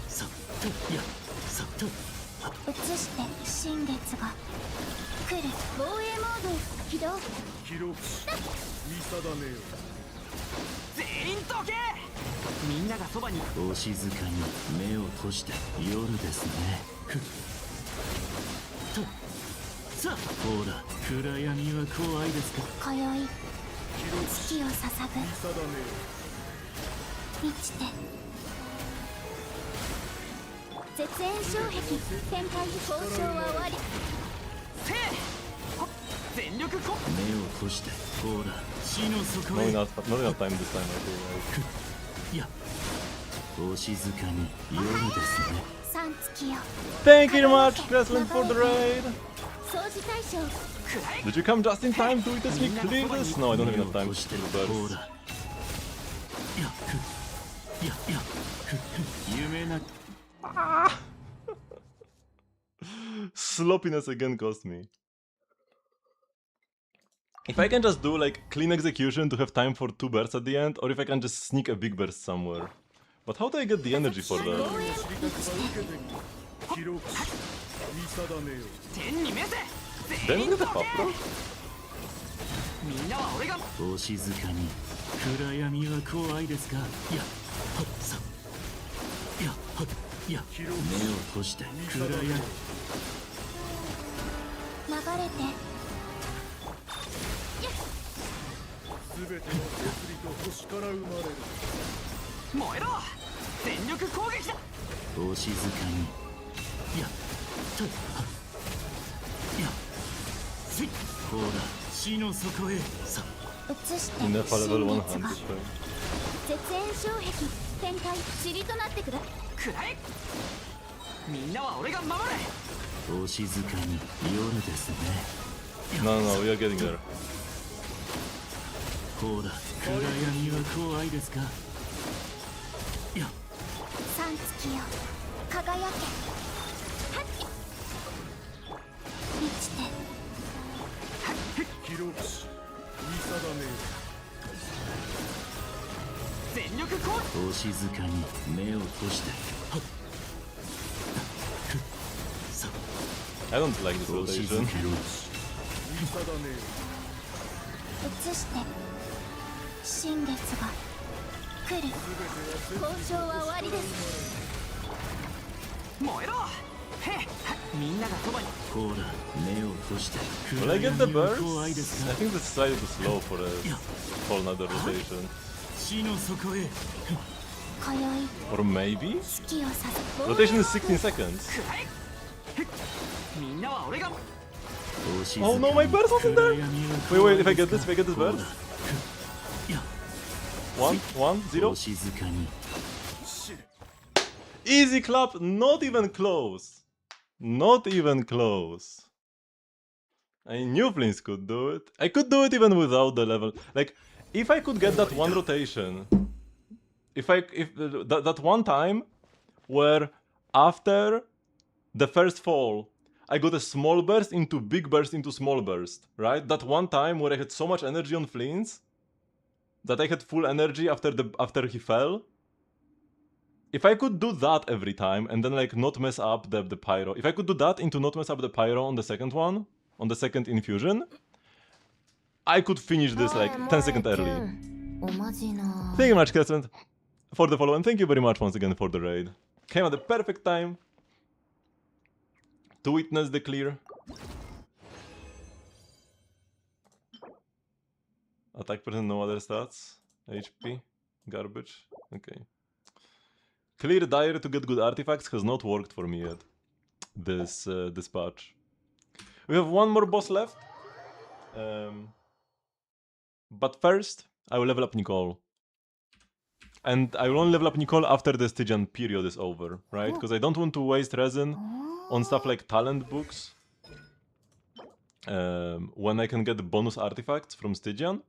さっとやさっと映して新月が来る防衛モード起動記録見定めよ全員どけみんながそばにお静かに目を閉して夜ですねとさあほら暗闇は怖いですか今宵月を捧ぐ満ちて絶縁障壁展開交渉は終わりせ全力こ目を閉してほら死の底 No へ enough time this time, I feel like. いやお静かに夜ですね三月よ Thank you very much, Grassland, for the raid! 掃除対象 Did you come just in time to witness me clear this? No, I don't have enough time to kill the ほ birds. らいや夢な Sloppiness again cost me. If I can just do like clean execution to have time for 2 bursts at the end, or if I can just sneak a big burst somewhere. But how do I get the energy for that? 天に召せ Then we get a pop, bro. みんなは俺がお静かに暗闇は怖いですか。いやはっさいやはっいや目を閉じて暗闇流れて全ての摂理と星から生まれる燃えろ全力攻撃だお静かにいやといやついほら死の底へさ移して Never level 100. 絶縁障壁展開塵となってくれくらえみんなは俺が守れお静かに夜ですね No, we are getting there. ほら暗闇は怖いですかいや三月よ輝けはっ満ちてはっ記録し見定め全力攻撃お静かに目を閉じてはっ I don't like this rotation. 移して新月が来る交渉は終わりです燃えろへみんながそばにほら目を閉じて Will I get the burst? I think this side is too slow for another rotation. 死の底へ Or maybe? Rotation is 16 seconds. Oh no, my burst wasn't there! Wait, if I get this burst? 1, 0? Easy clap, not even close. Not even close. I knew Flins could do it. I could do it even without the level. Like, if I could get that one rotation, that one time where after the first fall I got a small burst into big burst into small burst, right? That one time where I had so much energy on Flins that I had full energy after he fell. If I could do that every time and then like not mess up the pyro, if I could do that into not mess up the pyro on the second one, on the second infusion, I could finish this like 10 seconds early. Thank you much, Crescent, for the follow, and thank you very much once again for the raid. Came at the perfect time to witness the clear. Attack person, no other stats. HP, garbage. Okay. Clear dire to get good artifacts has not worked for me yet. This patch. We have one more boss left. But first, I will level up Nicole. And I will only level up Nicole after the Stygian period is over, right? Because I don't want to waste resin on stuff like talent books. When I can get the bonus artifacts from Stygian.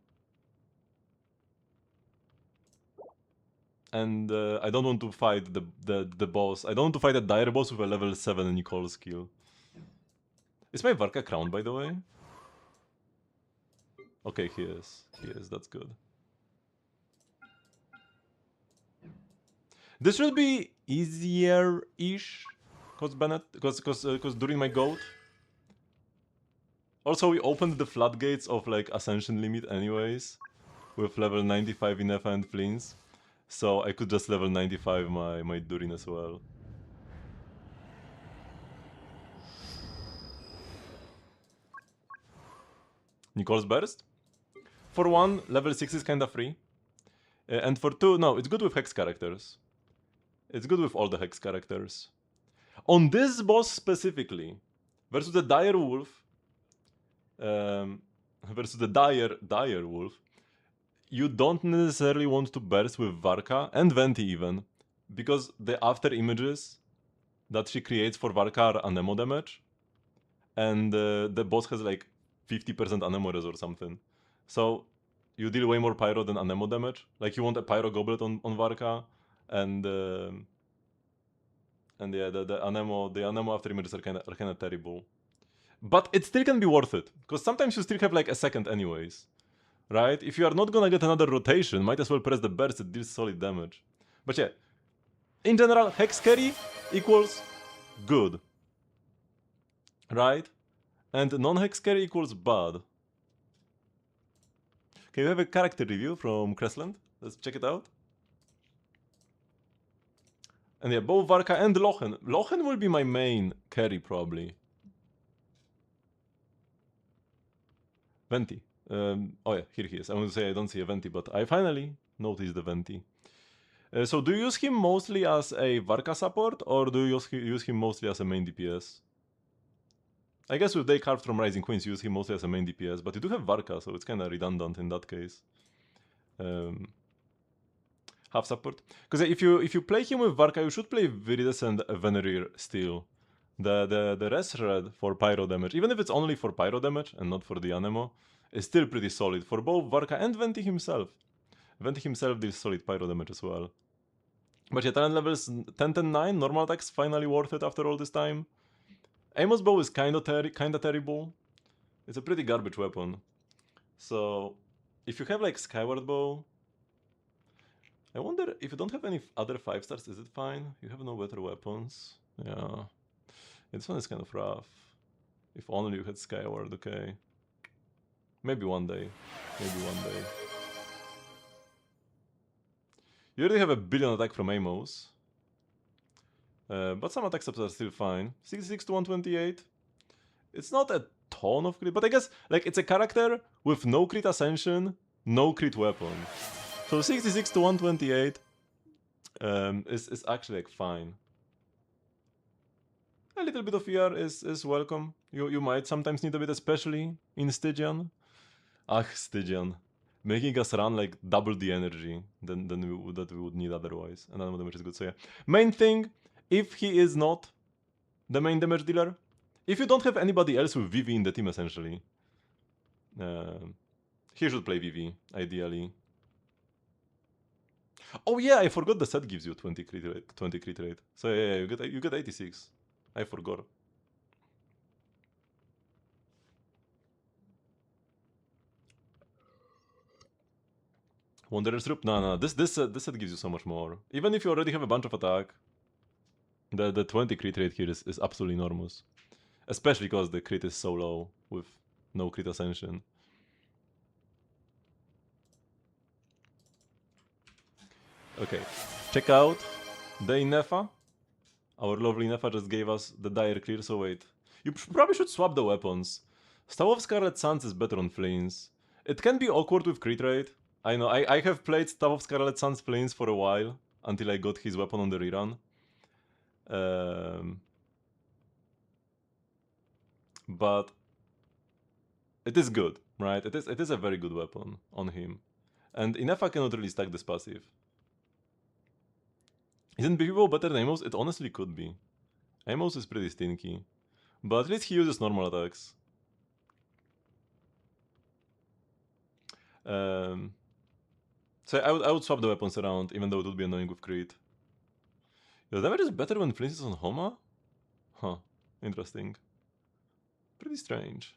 And I don't want to fight the boss. I don't want to fight a dire boss with a level 7 Nicole skill. Is my Varka crowned, by the way? Okay, he is. He is, that's good. This should be easier-ish, because during my goat. Also, we opened the floodgates of like Ascension limit anyways, with level 95 in F and Flins. So I could just level 95 my Durin as well. Nicole's Burst? For 1, level 6 is kinda free. And for 2, no, it's good with Hex characters. It's good with all the Hex characters. On this boss specifically, versus the Dire Wolf, versus the Dire Wolf, you don't necessarily want to burst with Varka, and Venti even, because the after images that she creates for Varka are Anemo damage, and the boss has like 50% Anemo res or something. So you deal way more Pyro than Anemo damage. Like you want a Pyro Goblet on Varka, and yeah, the Anemo after images are kinda terrible. But it still can be worth it, because sometimes you still have like a second anyways. Right? If you are not gonna get another rotation, might as well press the burst, it deals solid damage. But yeah, in general, Hex carry equals good. Right? And non-hex carry equals bad. Okay, we have a character review from Crestland. Let's check it out. And yeah, both Varka and Lochen. Lochen will be my main carry, probably. Venti. Oh yeah, here he is. I want to say I don't see a Venti, but I finally noticed the Venti. So do you use him mostly as a Varka support, or do you use him mostly as a main DPS? I guess with Day Carved from Rising Queens, you use him mostly as a main DPS, but you do have Varka, so it's kind of redundant in that case. Half support. Because if you play him with Varka, you should play Virides and Venerir still. The rest shred for pyro damage, even if it's only for pyro damage and not for the Anemo, is still pretty solid for both Varka and Venti himself. Venti himself deals solid pyro damage as well. But yeah, talent levels 10 and 9, normal attacks finally worth it after all this time. Amos bow is kinda terrible. It's a pretty garbage weapon. So if you have like Skyward Bow, I wonder if you don't have any other 5 stars, is it fine? You have no better weapons. Yeah. This one is kind of rough. If only you had Skyward, okay. Maybe one day. Maybe one day. You already have a billion attack from Amos. But some attack subs are still fine. 66 to 128. It's not a ton of crit, but I guess like it's a character with no crit ascension, no crit weapon. So 66 to 128 is actually like fine. A little bit of ER is welcome. You might sometimes need a bit, especially in Stygian. Ah, Stygian. Making us run like double the energy than we would need otherwise. And then damage is good, so yeah. Main thing, if he is not the main damage dealer, if you don't have anybody else with Vivi in the team essentially, he should play Vivi, ideally. Oh yeah, I forgot the set gives you 20 crit rate. So yeah, you get 86. I forgot. Wanderer's Roop? No, this set gives you so much more. Even if you already have a bunch of attack, the 20 crit rate here is absolutely enormous. Especially because the crit is so low with no crit ascension. Okay, check out the Nefa. Our lovely Nefa just gave us the dire clear, so wait. You probably should swap the weapons. Staff of Scarlet Suns is better on Flins. It can be awkward with crit rate. I know, I have played Staff of Scarlet Suns Flins for a while, until I got his weapon on the rerun. But it is good, right? It is a very good weapon on him. And Inefa cannot really stack this passive. Isn't Bibibo better than Amos? It honestly could be. Amos is pretty stinky. But at least he uses normal attacks. So I would swap the weapons around, even though it would be annoying with crit. The damage is better when Flins is on Homa? Huh. Interesting. Pretty strange.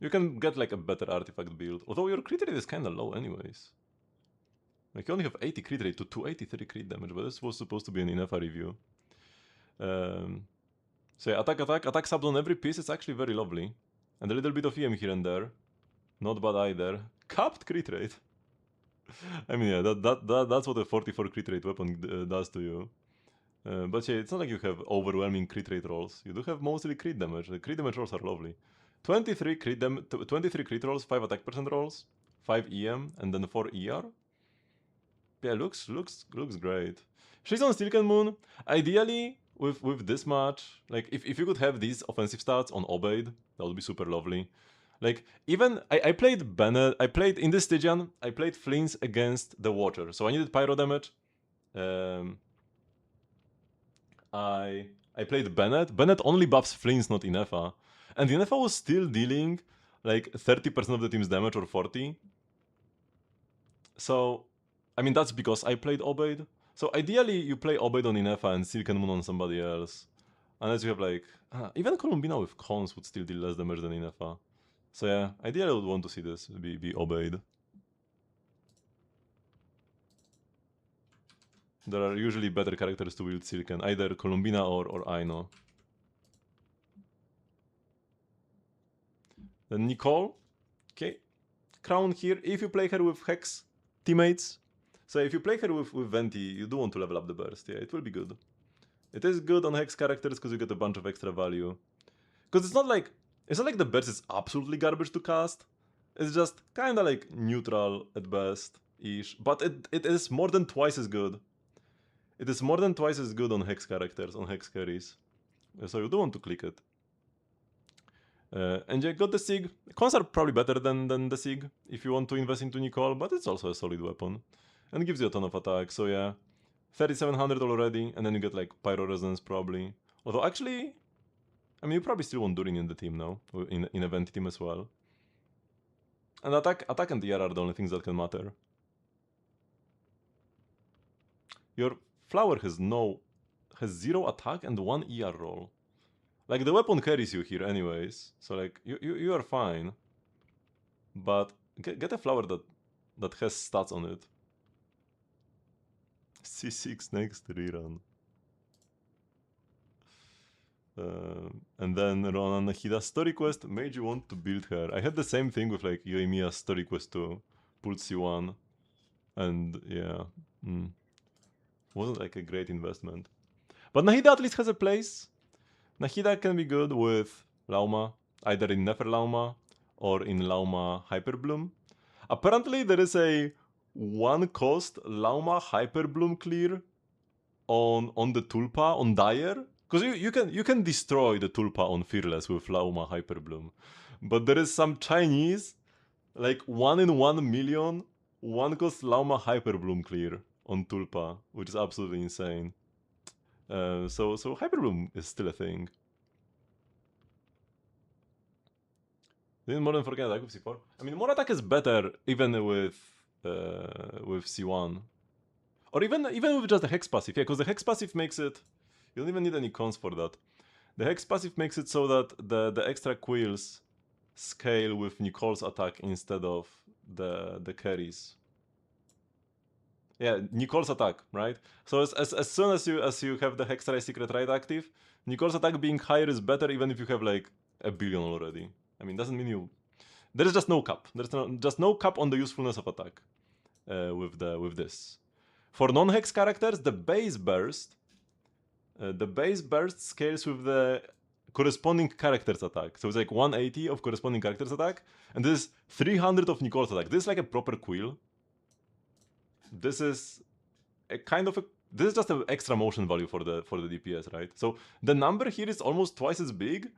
You can get like a better artifact build, although your crit rate is kinda low anyways. Like you only have 80 crit rate to 283 crit damage, but this was supposed to be an Inefa review. So yeah, attack subs on every piece, it's actually very lovely. And a little bit of EM here and there. Not bad either. Capped crit rate. I mean, yeah, that's what a 44 crit rate weapon does to you. But yeah, it's not like you have overwhelming crit rate rolls. You do have mostly crit damage. The crit damage rolls are lovely. 23 crit rolls, 5 attack percent rolls, 5 EM, and then 4 ER. Yeah, looks great. She's on Silken Moon. Ideally, with this much, like if you could have these offensive stats on Obeid, that would be super lovely. Like even I played Bennett. I played in this Stygian. I played Flins against the Watcher, so I needed pyro damage. I played Bennett. Bennett only buffs Flins, not Inefa, and Inefa was still dealing like 30% of the team's damage or 40. So, I mean that's because I played Obeid. So ideally you play Obeid on Inefa and Silken Moon on somebody else, unless you have like even Columbina with cons would still deal less damage than Inefa. So yeah, ideally I would want to see this be Obeid. There are usually better characters to wield Silken, either Columbina or Aino. Then Nicole, okay. Crown here, if you play her with Hex teammates, so if you play her with Venti, you do want to level up the burst, yeah, it will be good. It is good on Hex characters because you get a bunch of extra value. Because it's not like the burst is absolutely garbage to cast. It's just kinda like neutral at best-ish. But it is more than twice as good. It is more than twice as good on Hex characters, on Hex carries. So you do want to click it. And you got the Sig. Cons are probably better than the Sig if you want to invest into Nicole, but it's also a solid weapon. And gives you a ton of attack, so yeah. 3700 already, and then you get like Pyro Resonance probably. Although actually, I mean, you probably still want Durin in the team now, in a Venti team as well. And attack and ER are the only things that can matter. Your flower has 0 attack and 1 ER roll. Like, the weapon carries you here anyways, so like, you are fine. But get a flower that has stats on it. C6 next rerun. And then Ronan Nahida's story quest made you want to build her. I had the same thing with like Yoimiya's story quest too. Pulled C1. And yeah. Wasn't like a great investment. But Nahida at least has a place. Nahida can be good with Lauma, either in Nefer Lauma or in Lauma Hyperbloom. Apparently there is a 1-cost Lauma Hyperbloom clear on the Tulpa, on Dire. Because you can destroy the Tulpa on Fearless with Lauma Hyperbloom. But there is some Chinese, like 1 in 1 million, 1-cost Lauma Hyperbloom clear on Tulpa, which is absolutely insane. So Hyperbloom is still a thing. Didn't more than forget attack with C4. I mean, more attack is better even with C1, or even with just the Hex passive. Yeah, because the Hex passive makes it. You don't even need any cons for that. The Hex passive makes it so that the extra quills scale with Nicole's attack instead of the carries. Yeah, Nicole's attack, right? So as soon as you have the Hextray Secret Right active, Nicole's attack being higher is better even if you have like a billion already. I mean, doesn't mean you. There is just no cap. There's just no cap on the usefulness of attack with this. For non-hex characters, the base burst scales with the corresponding character's attack. So it's like 180 of corresponding character's attack, and this is 300 of Nicole's attack. This is like a proper quill. This is a kind of a. This is just an extra motion value for the DPS, right? So the number here is almost twice as big,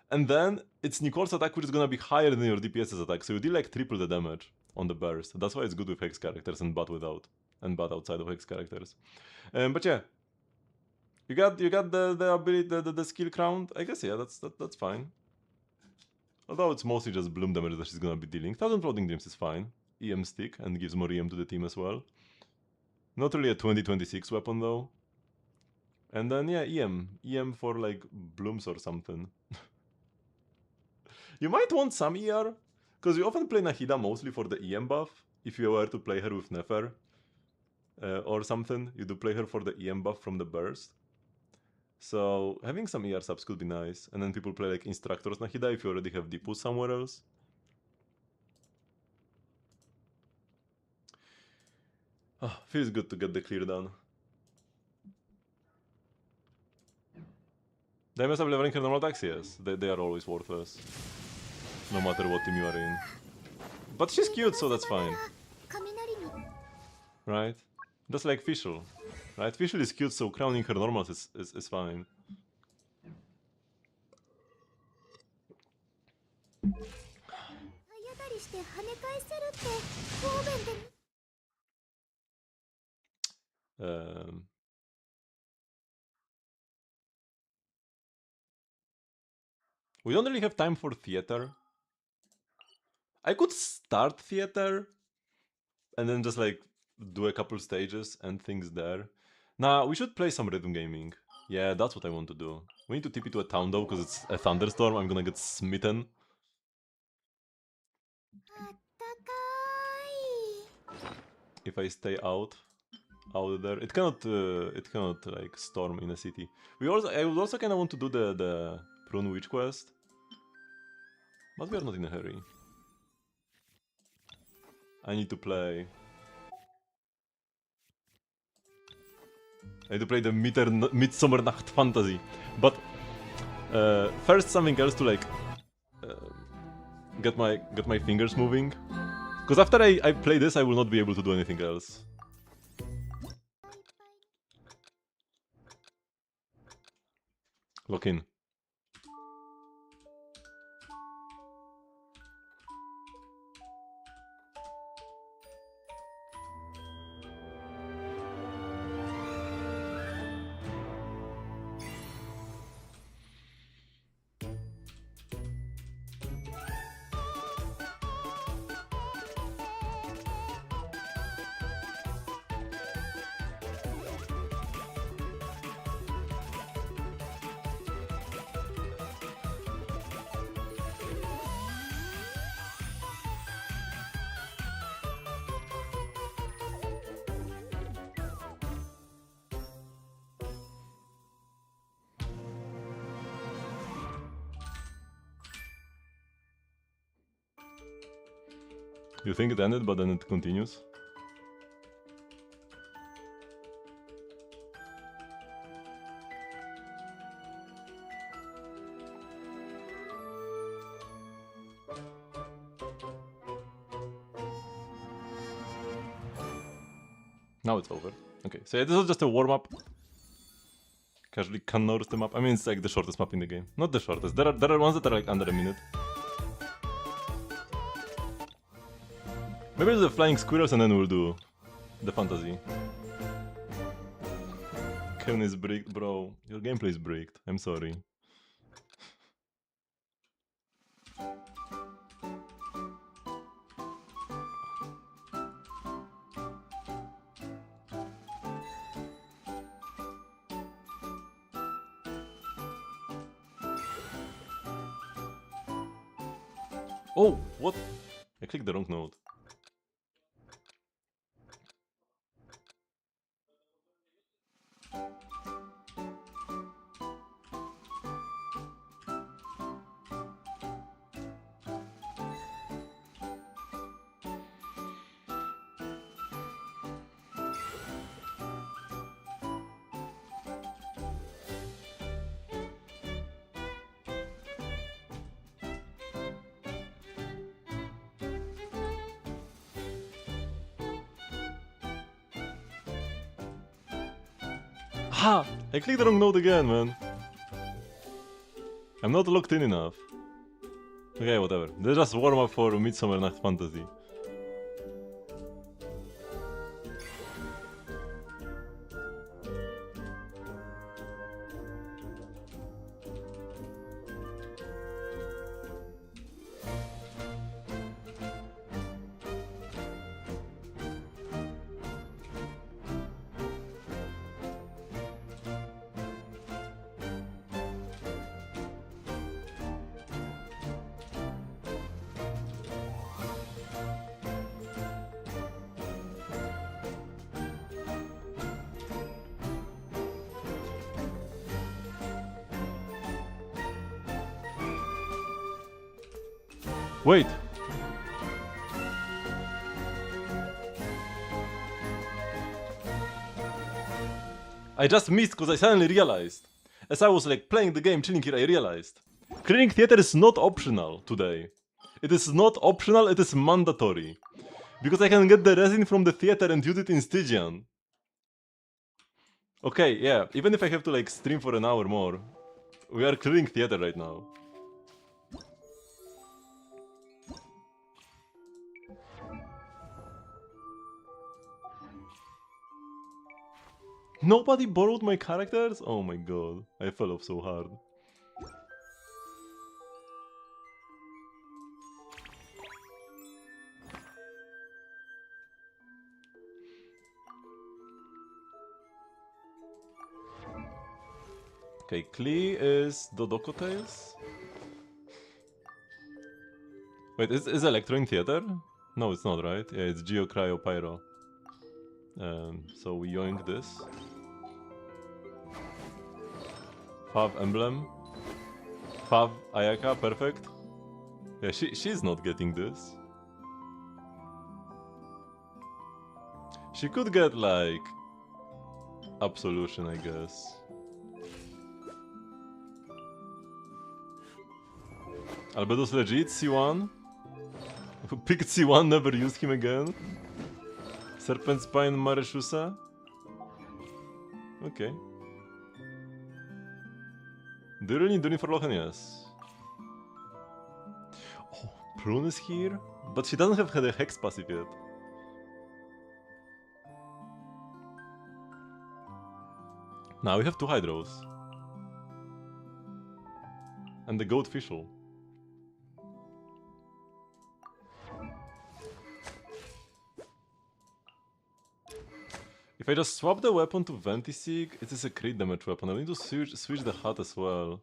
and then it's Nicole's attack which is gonna be higher than your DPS's attack, so you deal like triple the damage on the burst. That's why it's good with Hex characters and bad without, and bad outside of Hex characters. But yeah, you got the ability, the skill crown. I guess yeah, that's fine. Although it's mostly just bloom damage that she's gonna be dealing. 1000 floating dreams is fine. EM stick and gives more EM to the team as well. Not really a 2026 weapon though. And then yeah, EM for like blooms or something. You might want some ER, because you often play Nahida mostly for the EM buff. If you were to play her with Nefer or something, you do play her for the EM buff from the burst. So having some ER subs could be nice. And then people play like Instructors Nahida if you already have Deepu somewhere else. Oh, feels good to get the clear done. The MSW leveling her normal attacks, yes. They are always worthless. No matter what team you are in. But she's cute, so that's fine. Right? Just like Fischl. Right? Fischl is cute, so crowning her normals is fine. We don't really have time for theater. I could start theater and then just like do a couple stages and things there. Nah, we should play some rhythm gaming. Yeah, that's what I want to do. We need to TP to a town though, because it's a thunderstorm. I'm gonna get smitten. If I stay out. out there. It cannot like storm in a city. I would also kind of want to do the Prune Witch quest, but we are not in a hurry. I need to play. I need to play the Midsummer Nacht Fantasy, but first something else to like get my fingers moving. Because after I play this, I will not be able to do anything else. Lock in. You think it ended, but then it continues? Now it's over. Okay, so yeah, this was just a warm-up. Casually cannot the map. I mean, it's like the shortest map in the game. Not the shortest. There are ones that are like under a minute. Maybe the flying squirrels and then we'll do the fantasy. Kevin is bricked, bro. Your gameplay is bricked. I'm sorry. Oh, what? I clicked the wrong node. Ha! I clicked the wrong node again, man. I'm not locked in enough. Okay, whatever. They just warm up for Midsummer Night Fantasy. Wait! I just missed because I suddenly realized. As I was like playing the game, chilling here, I realized. Clearing theater is not optional today. It is not optional, it is mandatory. Because I can get the resin from the theater and use it in Stygian. Okay, yeah, even if I have to like stream for an hour more, we are clearing theater right now. Nobody borrowed my characters? Oh my god, I fell off so hard. Okay, Klee is Dodoko Tales? Wait, is Electro in theater? No, it's not, right? Yeah, it's Geo Cryo Pyro. So we yoink this. Fav emblem. Fav Ayaka, perfect. Yeah, she's not getting this. She could get like Absolution, I guess. Albedo's legit, C1. Who picked C1, never used him again. Serpent Spine Mareshusa. Okay. Do you really need Durin for Lochen? Yes. Oh, Prune is here? But she doesn't have the Hex passive yet. Now we have 2 Hydros. And the Goat Fischl. If I just swap the weapon to Ventisig, it is a crit damage weapon. I need to switch the hat as well.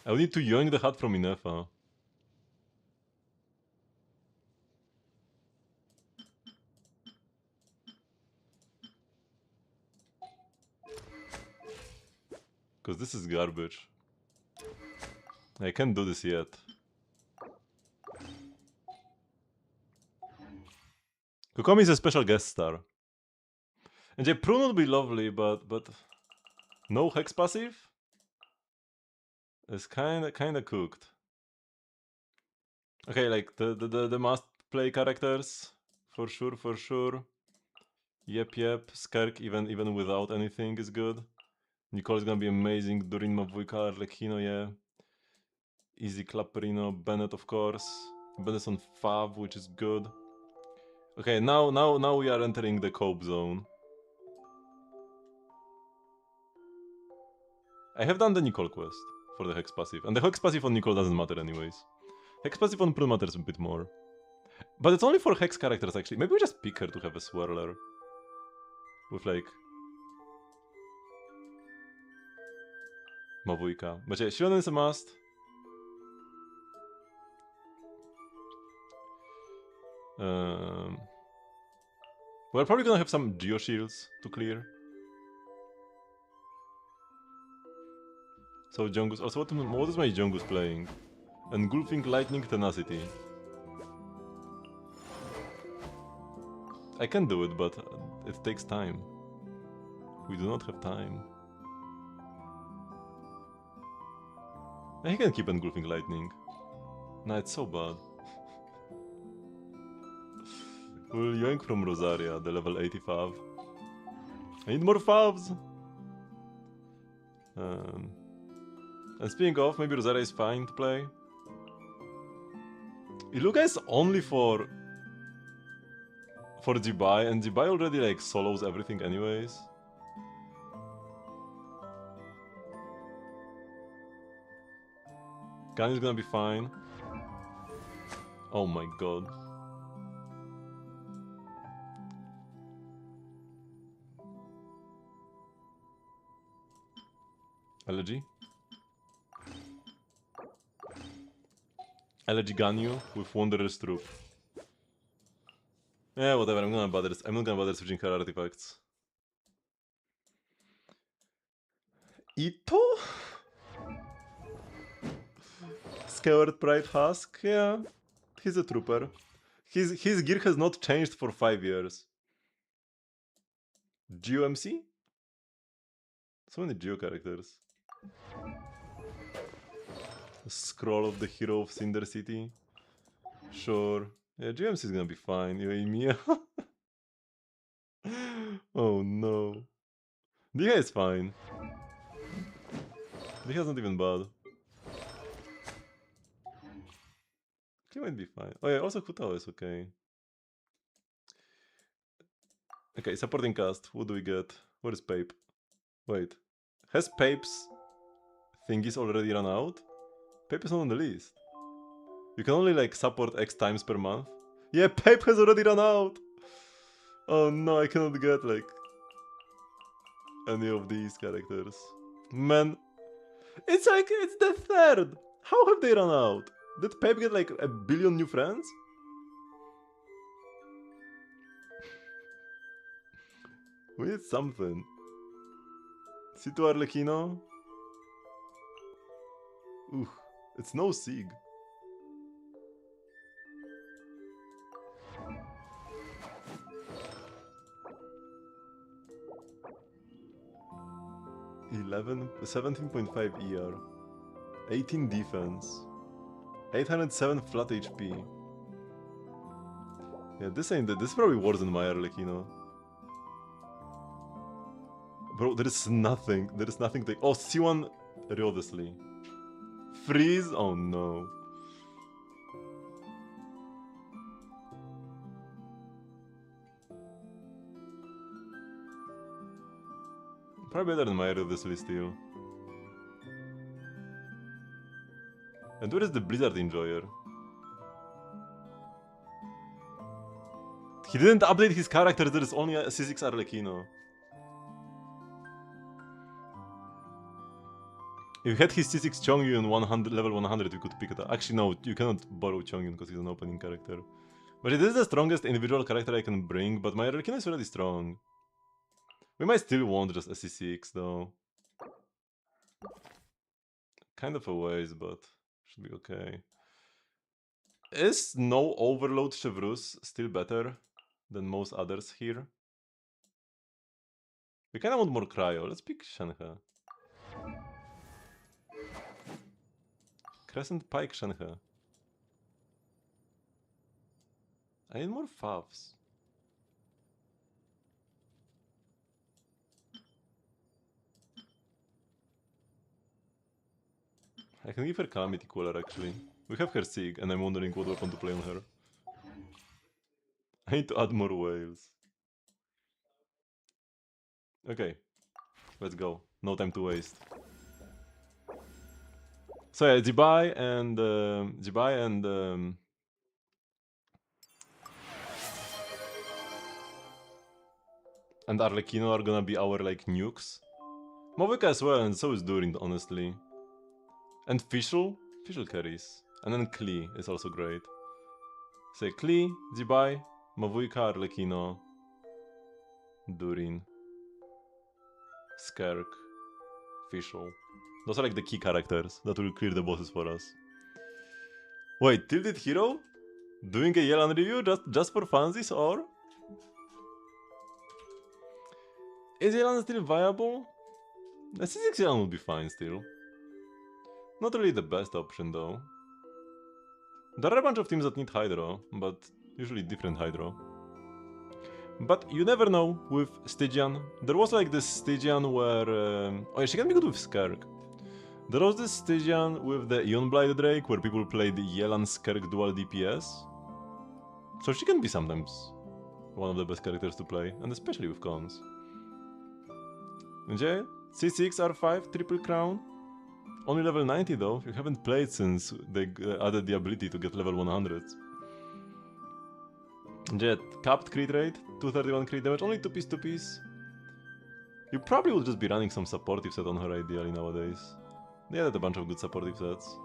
I will need to yoink the hat from Inefa. Because this is garbage. I can't do this yet. Kokomi is a special guest star. And yeah, Prune would be lovely, but no Hex passive? It's kinda cooked. Okay, like the must play characters. For sure. Yep. Skirk even without anything is good. Nicole is gonna be amazing. Durin Mavujka, Arlecchino, yeah. Easy Clapperino, Bennett of course. Bennett's on Fav, which is good. Okay, now we are entering the cope zone. I have done the Nicole quest for the Hex passive, and the Hex passive on Nicole doesn't matter anyways. Hex passive on Prune matters a bit more. But it's only for Hex characters actually. Maybe we just pick her to have a swirler. With like... Mavujka. But yeah, Shion is a must. We're probably gonna have some Geo Shields to clear. So Jongus... Also, what is my Jongus playing? Engulfing Lightning Tenacity. I can do it, but it takes time. We do not have time. I can keep Engulfing Lightning. Nah, it's so bad. We'll yoink from Rosaria, the level 85. I need more favs! And speaking of, maybe Rosaria is fine to play. Iluka is only for Jibai, and Jibai already like solos everything anyways. Gun is gonna be fine. Oh my god. Elegy? Elegy Ganyu with Wanderer's Troop. Yeah, whatever, I'm not gonna bother switching her artifacts. Ito? Skewered Pride Husk? Yeah, he's a trooper. His gear has not changed for 5 years. GeoMC? So many Geo characters. Scroll of the Hero of Cinder City. Sure. Yeah, GeoMC is gonna be fine. Mia. Oh no. Diha is fine. Diha's not even bad. He might be fine. Oh yeah, also Kutao is okay. Okay, supporting cast. What do we get? Where is Pape? Wait. Has Pape's thingies already run out? Pape is not on the list. You can only like support X times per month. Yeah, Pape has already run out! Oh no, I cannot get like any of these characters. Man. It's like, it's the third! How have they run out? Did Pape get like a billion new friends? We need something. C2 Arlecchino? Ooh, it's no Sig. $11, 17.5 ER, 18 defense, 807 flat HP. Yeah, this ain't it. This is probably worse than my Arlecchino. Bro, there is nothing. There is nothing to... Oh, C1 Riodesly. Freeze? Oh no. Probably better than my Riodesly still. And where is the Blizzard Enjoyer? He didn't update his character, there is only a C6 Arlecchino. If you had his C6 Chongyun 100, level 100, you could pick it up. Actually, no, you cannot borrow Chongyun because he's an opening character. But this is the strongest individual character I can bring, but my Arlecchino is already strong. We might still want just a C6 though. Kind of a waste, but should be okay. Is no Overload Chevrus still better than most others here? We kinda want more Cryo. Let's pick Shenhe. Crescent Pike Shenhe. I need more Favs. I can give her Calamity Cooler actually. We have her Sig and I'm wondering what weapon to play on her. I need to add more whales. Okay, let's go. No time to waste. So yeah, Jibai and Arlecchino are gonna be our like nukes. Movica as well, and so is Durin, honestly. And Fischl carries. And then Klee is also great. Say Klee, Jibai, Mavuika, Arlecchino, Durin, Skerk, Fischl. Those are like the key characters that will clear the bosses for us. Wait, Tilted Hero? Doing a Yelan review just for funsies or? Is Yelan still viable? The C6 Yelan will be fine still. Not really the best option though. There are a bunch of teams that need Hydro, but usually different Hydro. But you never know with Stygian. There was like this Stygian where... oh yeah, she can be good with Skerk. There was this Stygian with the Ion Blight Drake where people played Yelan Skerk dual DPS. So she can be sometimes one of the best characters to play, and especially with cons. Okay, C6, R5, Triple Crown. Only level 90 though, you haven't played since they added the ability to get level 100. Jet, capped crit rate, 231 crit damage, only 2-piece. You probably would just be running some supportive set on her ideally nowadays. They added a bunch of good supportive sets.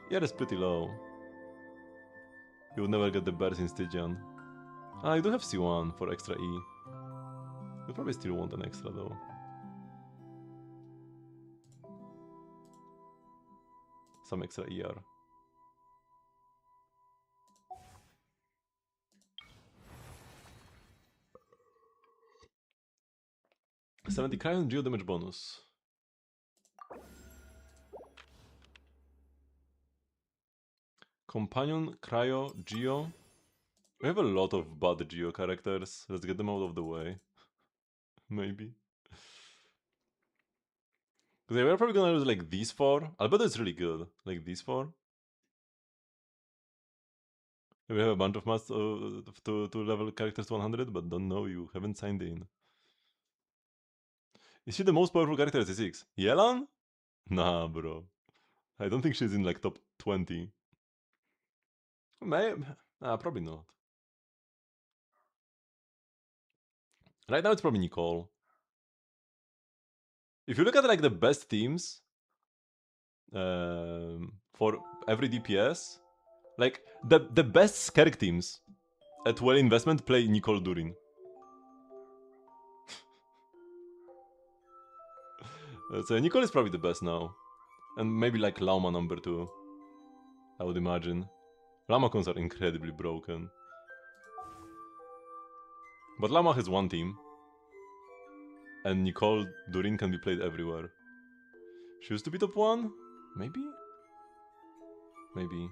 Yeah, it's pretty low. You would never get the burst in Stygian. Ah, you do have C1 for extra E. You probably still want an extra though. Some extra ER. $70 cryo geo damage bonus. Companion, cryo, geo. We have a lot of bad geo characters. Let's get them out of the way. Maybe. Because we're probably gonna use like these four. Albedo is really good. Like these four. We have a bunch of mass to level characters to 100, but don't know you haven't signed in. Is she the most powerful character at C6? Yelan? Nah, bro. I don't think she's in like top 20. Maybe. Nah, probably not. Right now it's probably Nicole. If you look at like the best teams for every DPS, like the best Skerk teams at well investment play Nicole Durin. So Nicole is probably the best now. And maybe like Lauma number 2. I would imagine. Llama cons are incredibly broken. But Llama has one team. And Nicole Durin can be played everywhere. She used to be top 1? Maybe? Maybe.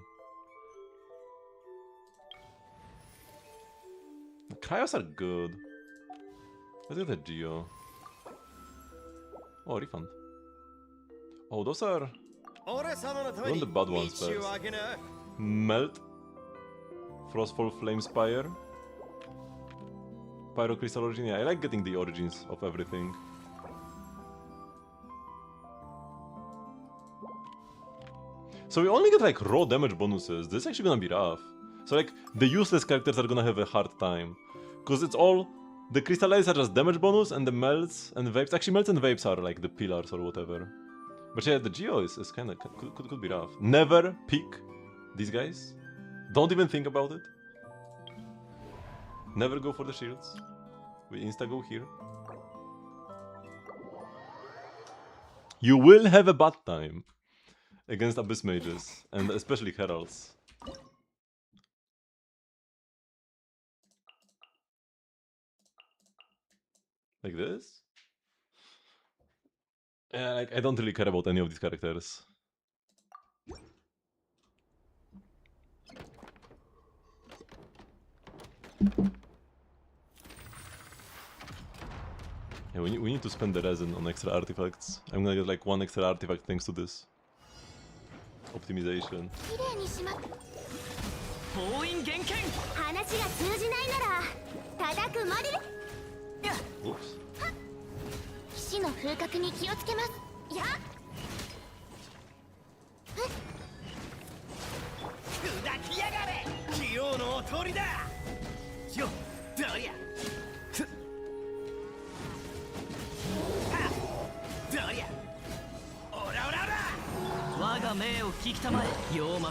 The Cryos are good. Let's get a Geo. Oh, refund. Oh, those are... Run the bad ones first. Melt. Frostfall Flamespire. Pyro Crystal Origin. Yeah, I like getting the origins of everything. So we only get like raw damage bonuses. This is actually gonna be rough. So like, the useless characters are gonna have a hard time. Because it's all... The Crystallize are just damage bonus, and the Melts and Vapes... Actually, Melts and Vapes are like the pillars or whatever. But yeah, the Geo is kinda... Could be rough. Never pick these guys. Don't even think about it. Never go for the shields. We insta go here. You will have a bad time against Abyss Mages, and especially Heralds. Like this? Yeah, like, I don't really care about any of these characters. Yeah, we need to spend the resin on extra artifacts. I'm gonna get like 1 extra artifact thanks to this optimization. Oops.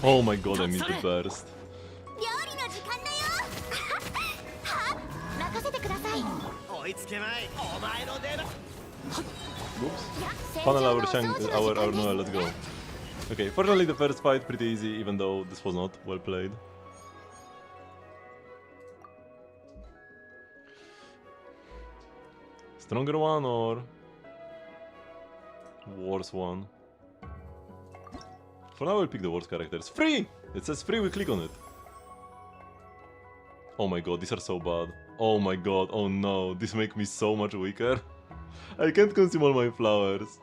Oh my god, I missed the burst. Oops. Funnel our Noel, let's go. Okay, fortunately the first fight pretty easy, even though this was not well played. Stronger one or worse one? For now, we'll pick the worst characters. Free! It says free, we click on it. Oh my god, these are so bad. Oh my god, oh no, these make me so much weaker. I can't consume all my flowers.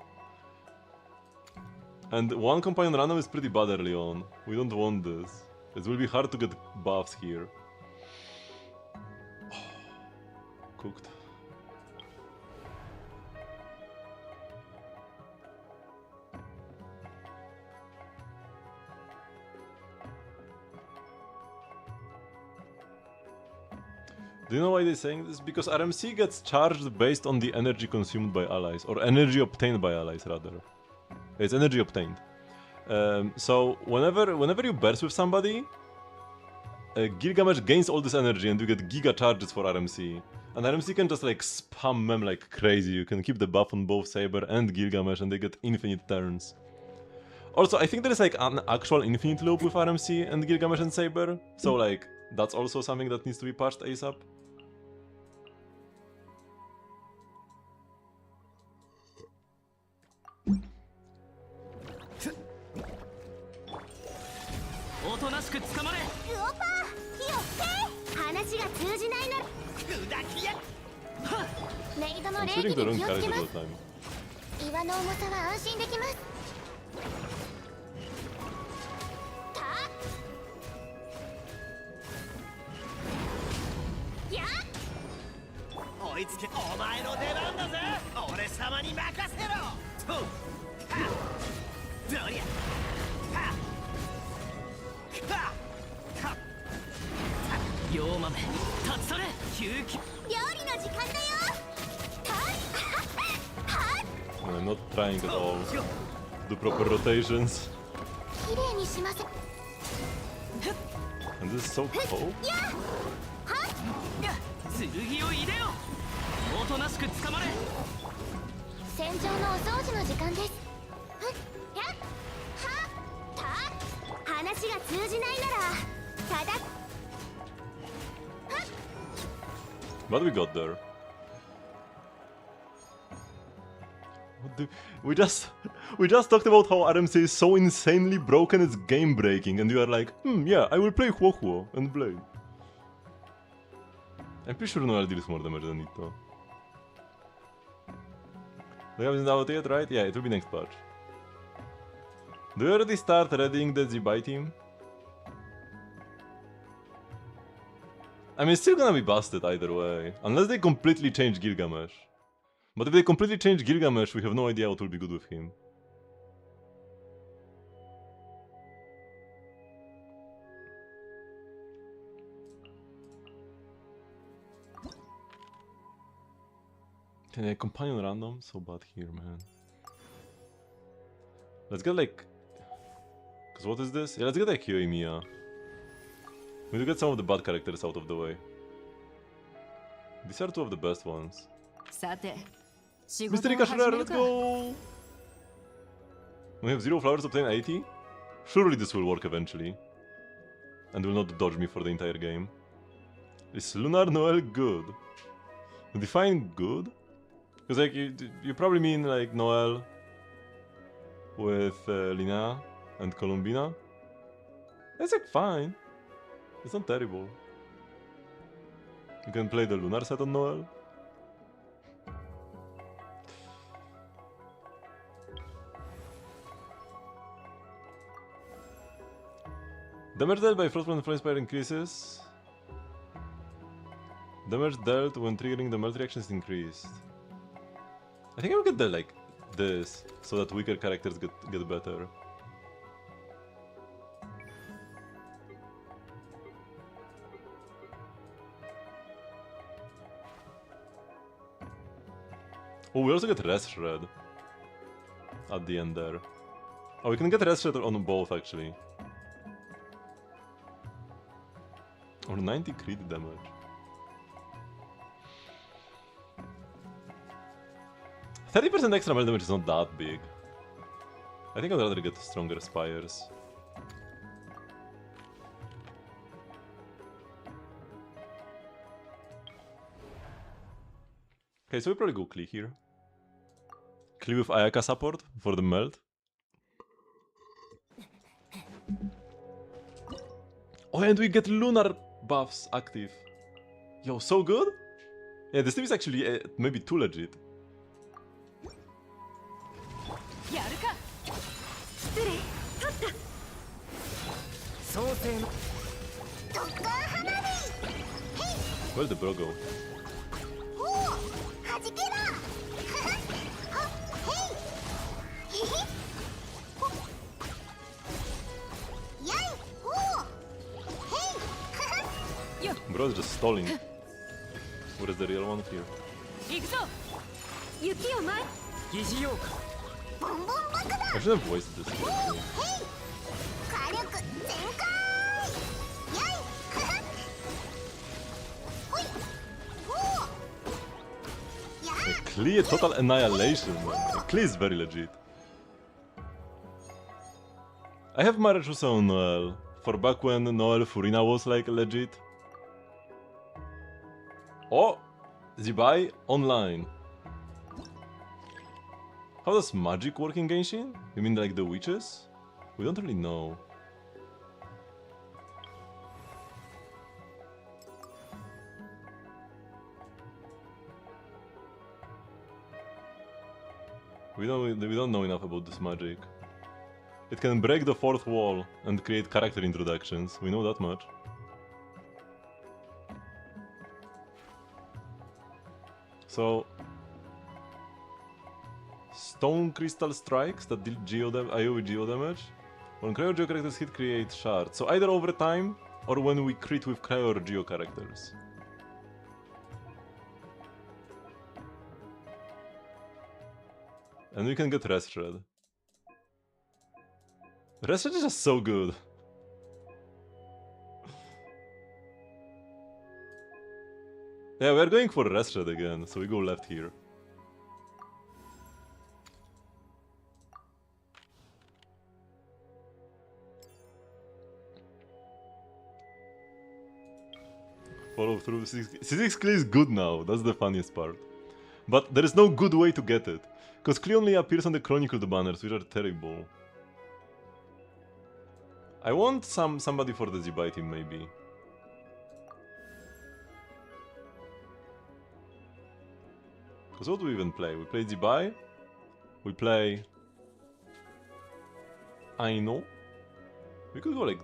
And 1 companion random is pretty bad early on. We don't want this. It will be hard to get buffs here. Cooked. Do you know why they're saying this? Because RMC gets charged based on the energy consumed by allies, or energy obtained by allies, rather. It's energy obtained. So whenever you burst with somebody, Gilgamesh gains all this energy and you get giga charges for RMC. And RMC can just like spam them like crazy. You can keep the buff on both Saber and Gilgamesh and they get infinite turns. Also, I think there is like an actual infinite loop with RMC and Gilgamesh and Saber. So like, that's also something that needs to be patched ASAP. I'm shooting the wrong character all the time. I'm not trying at all to do proper rotations. And this is so cold. 戦場のお掃除の時間です。やっはた話が通じないならただ But we got there. We just talked about how RMC is so insanely broken it's game breaking, and you are like, yeah, I will play Huohuo and play. I'm pretty sure Noel deals more damage than it though. The game isn't out yet, right? Yeah, it will be next patch. Do you already start readying the Zibai team? I mean, it's still gonna be busted either way, unless they completely change Gilgamesh. But if they completely change Gilgamesh, we have no idea what will be good with him. Can I companion random? So bad here, man. Let's get like... Cause what is this? Yeah, let's get like Yoimiya. We need to get some of the bad characters out of the way. These are two of the best ones. Mystery Kashira, let's go! We have 0 flowers, obtain 80? Surely this will work eventually. And will not dodge me for the entire game. Is Lunar Noel good? Define good? Because like, you probably mean like Noel with Lina and Columbina. That's like fine. It's not terrible. You can play the Lunar set on Noel. Damage dealt by Frostbrand and Flame increases. Damage dealt when triggering the melt reaction is increased. I think I will get the like this so that weaker characters get better. Oh, we also get Rest Shred at the end there. Oh, we can get Rest Shred on both actually. Or 90 crit damage. %30 extra melt damage is not that big. I think I'd rather get stronger spires. Okay, so we probably go Klee here. Klee with Ayaka support for the melt. Oh, and we get Lunar buffs active. Yo, so good? Yeah, this team is actually maybe too legit. Where'd the bro go? Bro's just stalling. What is the real one here? I should have voiced this here. Klee total annihilation, man. Klee is very legit. I have Marichusa on Noel, for back when Noel Furina was like legit. Oh! Zibai online. How does magic work in Genshin? You mean like the witches? We don't really know. We don't know enough about this magic. It can break the fourth wall and create character introductions. We know that much. So, Stone Crystal Strikes that deal AoE Geo damage. When Cryo or Geo characters hit, create shards. So either over time, or when we crit with Cryo or Geo characters. And we can get Rest Shred. Rest Shred is just so good. Yeah, we are going for Rest Shred again, so we go left here. Follow through. Physics Klee is good now, that's the funniest part. But there is no good way to get it. Because Klee only appears on the Chronicled banners, which are terrible. I want somebody for the Zibai team, maybe. Because what do we even play? We play Zibai. We play... Aino. We could go like...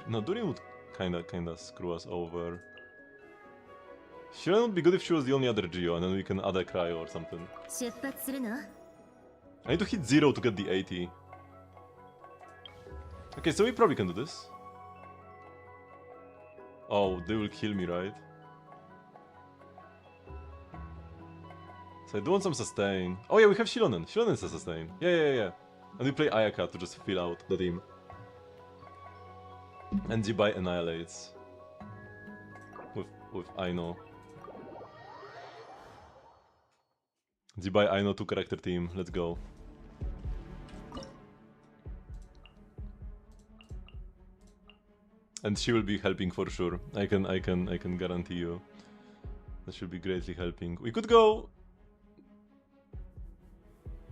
No, Durin would kinda screw us over. Shiren would be good if she was the only other Geo, and then we can add a Cryo or something. I need to hit 0 to get the 80. Okay, so we probably can do this. Oh, they will kill me, right? So I do want some sustain. Oh yeah, we have Shilonen. Shilonen is a sustain. Yeah. And we play Ayaka to just fill out the team. And Zibai annihilates. With Aino. Zibai Aino 2 character team. Let's go. And she will be helping for sure. I can guarantee you. That should be greatly helping. We could go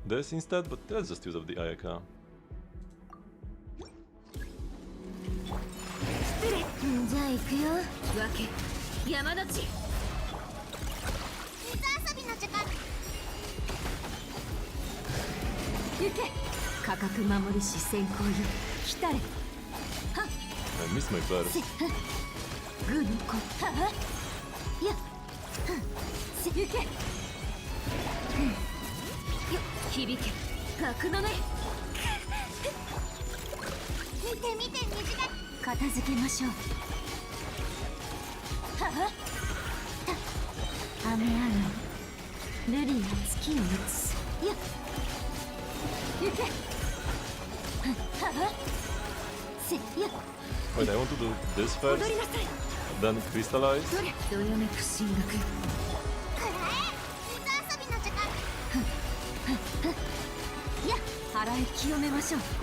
this instead, but let's just use up the Ayaka. I missed my burst. Wait, I want to do this first, then crystallize.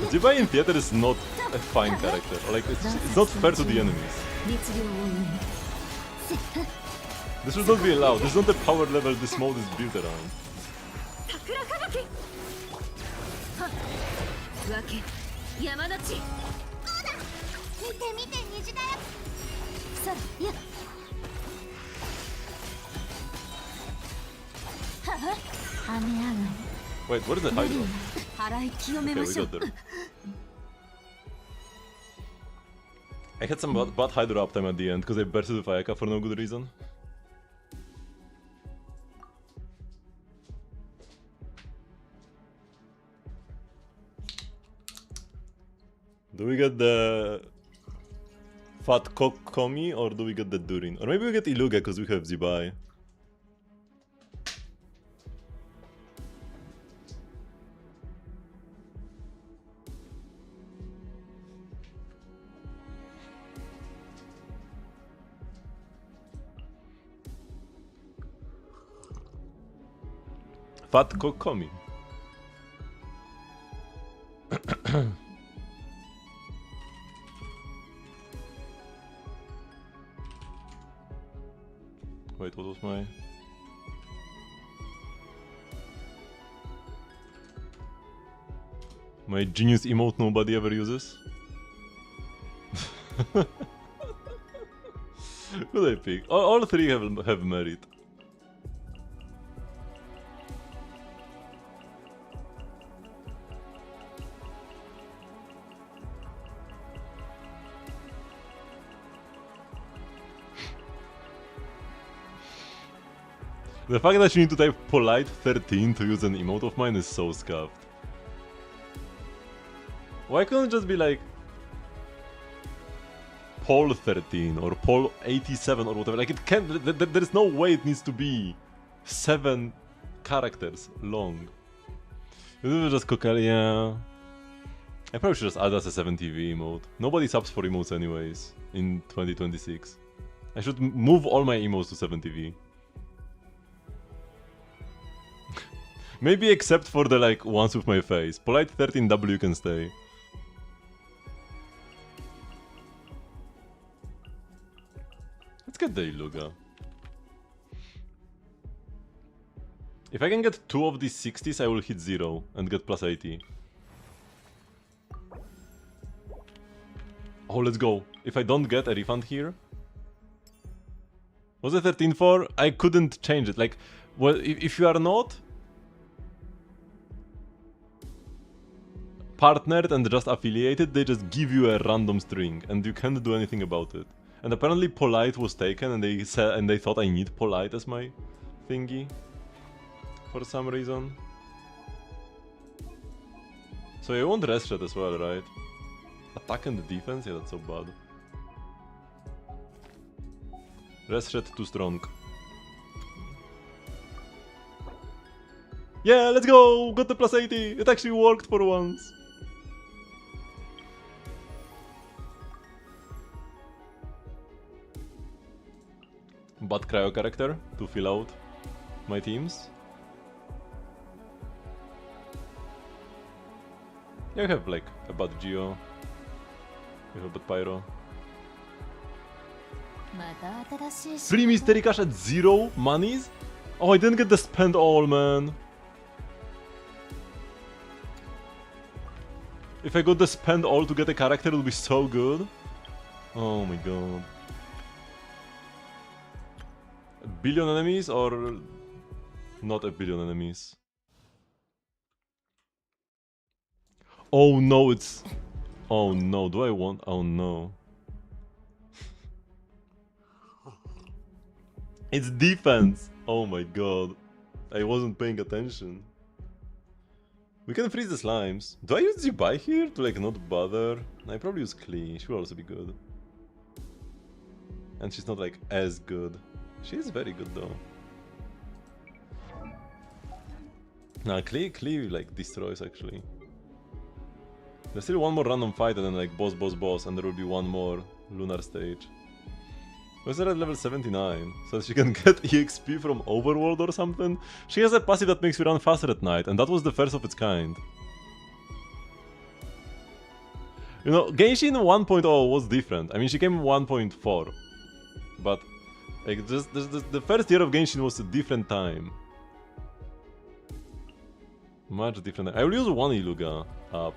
Zibai in theater is not a fine character, like it's not fair to the enemies. This should not be allowed, this is not the power level this mode is built around. Wait, what is the Hydro? Okay, we got there. I had some bad Hydro uptime at the end because I bursted with Ayaka for no good reason. Do we get the Fat Kokomi or do we get the Durin? Or maybe we get Iluga because we have Zibai. Fat Kokomi. Wait, what was my... My genius emote nobody ever uses? Who did I pick? All three have merit. The fact that you need to type polite 13 to use an emote of mine is so scuffed. Why couldn't it just be like Paul 13 or Paul 87 or whatever? Like it can't, there is no way it needs to be 7 characters long. It was just Cocalia. I probably should just add as a 7TV emote. Nobody subs for emotes anyways in 2026. I should move all my emotes to 7TV. Maybe except for the like ones with my face. Polite 13W can stay. get the Iluga. If I can get 2 of these 60s, I will hit 0 and get plus 80. Oh, let's go. If I don't get a refund here... Was it 13-4? I couldn't change it. Like, well, if you are not partnered and just affiliated, they just give you a random string and you can't do anything about it. And apparently polite was taken and they said, and they thought I need polite as my thingy for some reason. So you want rest shot as well, right? Attack and defense? Yeah, that's so bad. Rest shot too strong. Yeah, let's go! Got the plus 80! It actually worked for once! Bad cryo character to fill out my teams. Yeah, I have like a bad Geo. We have a bad Pyro. 3 mystery cash at 0 monies? Oh, I didn't get the spend all, man. If I got the spend all to get a character, it would be so good. Oh my god. A billion enemies or not a billion enemies? Oh no, it's... Oh no, do I want... Oh no. It's defense! Oh my god. I wasn't paying attention. We can freeze the slimes. Do I use Zibai here to like not bother? I probably use Klee. She will also be good. And she's not like as good. She is very good though. Nah, Klee like destroys actually. There's still one more random fight and then like boss and there will be one more lunar stage. Was that at level 79? So she can get EXP from Overworld or something? She has a passive that makes you run faster at night, and that was the first of its kind. You know, Genshin 1.0 was different. I mean, she came in 1.4. But, like, just the first year of Genshin was a different time. Much different. I will use one Iluga up.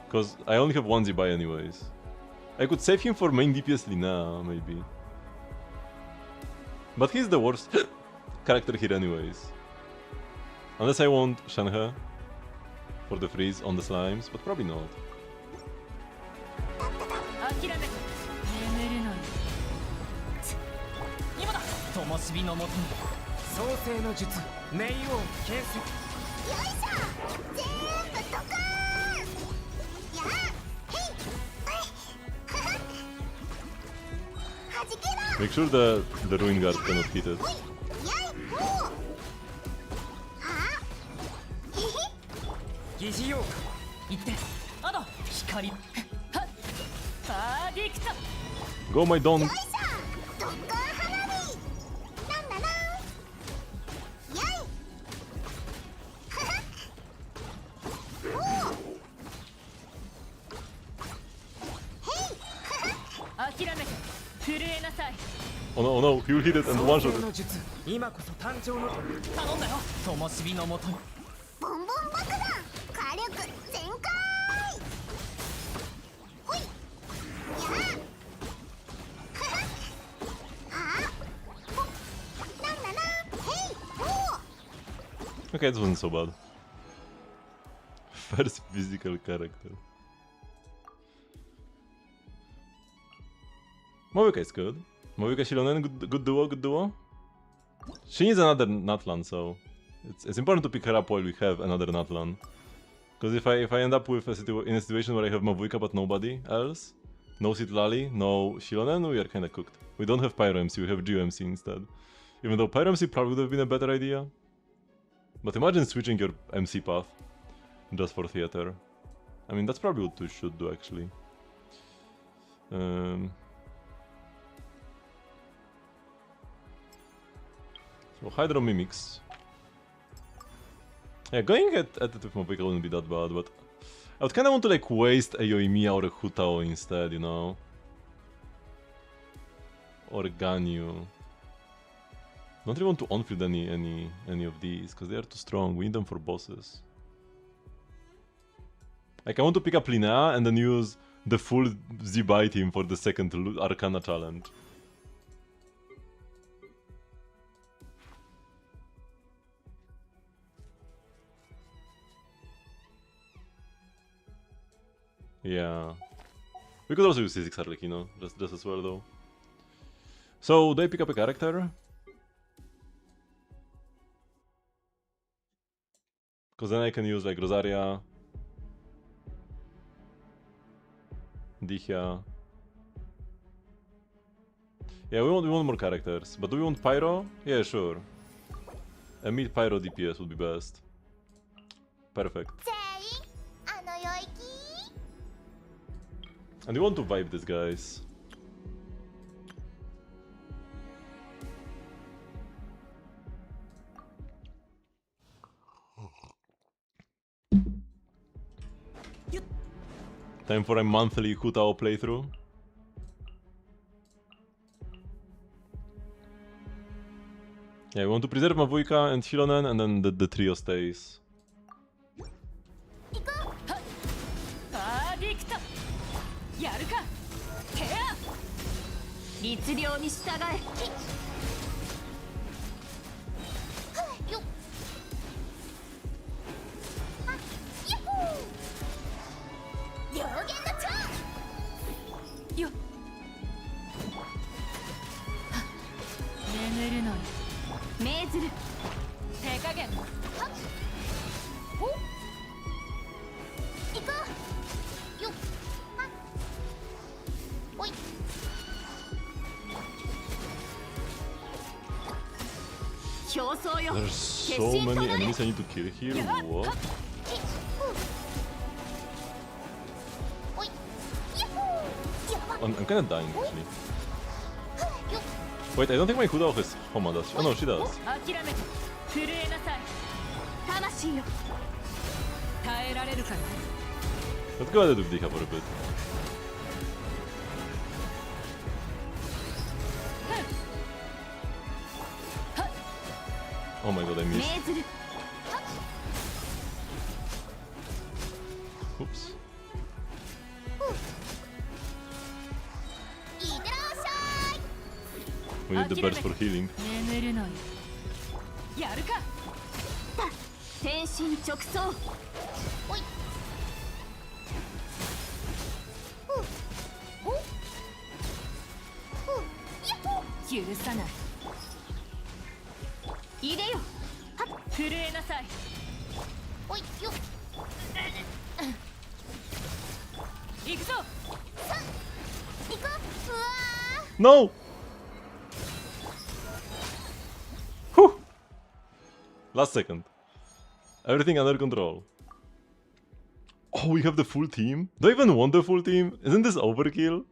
Because I only have one Zibai anyways. I could save him for main DPS Lina, maybe. But he's the worst character here anyways. Unless I want Shenhe for the freeze on the slimes, but probably not. Make sure the Ruin Guard cannot hit it. Go my Don! Oh no, oh no, he will hit it and one-shot it. Okay, this wasn't so bad. First physical character. Moika is good. Moika Shilonen, good duo. She needs another Natlan, so it's important to pick her up while we have another Natlan. Because if I end up with in a situation where I have Mavuika but nobody else, no Citlali, no Shilonen, we are kinda cooked. We don't have Pyro MC, we have Geo MC instead. Even though Pyro MC probably would have been a better idea. But imagine switching your MC path just for theater. I mean, that's probably what we should do actually. So Hydro Mimics. Yeah, going at it with Mavuika wouldn't be that bad, but I would kinda want to like waste a Yoimiya or a Hutao instead, you know? or Ganyu. Don't really want to on-field any of these, because they are too strong. We need them for bosses. Like, I want to pick up Linnea and then use the full Zibai team for the second Arcana challenge. Yeah. We could also use C6 Arlecchino, just as well though. So, do I pick up a character? Because then I can use like Rosaria, Dihya. Yeah, we want more characters. But do we want Pyro? Yeah, sure. A mid Pyro DPS would be best. Perfect. And we want to vibe these guys. Time for a monthly Hutao playthrough. Yeah, we want to preserve Mavuika and Hilonen, and then the trio stays. There's so many enemies I need to kill here. What? I'm kinda dying actually. Wait, I don't think my Hutao has Homa, does she? Oh no, she does. Let's go ahead with Dihya for a bit. Oh my god, I missed. Oops. We need the burst for healing. No! Whew! Last second. Everything under control. Oh, we have the full team? Do I even want the full team? Isn't this overkill?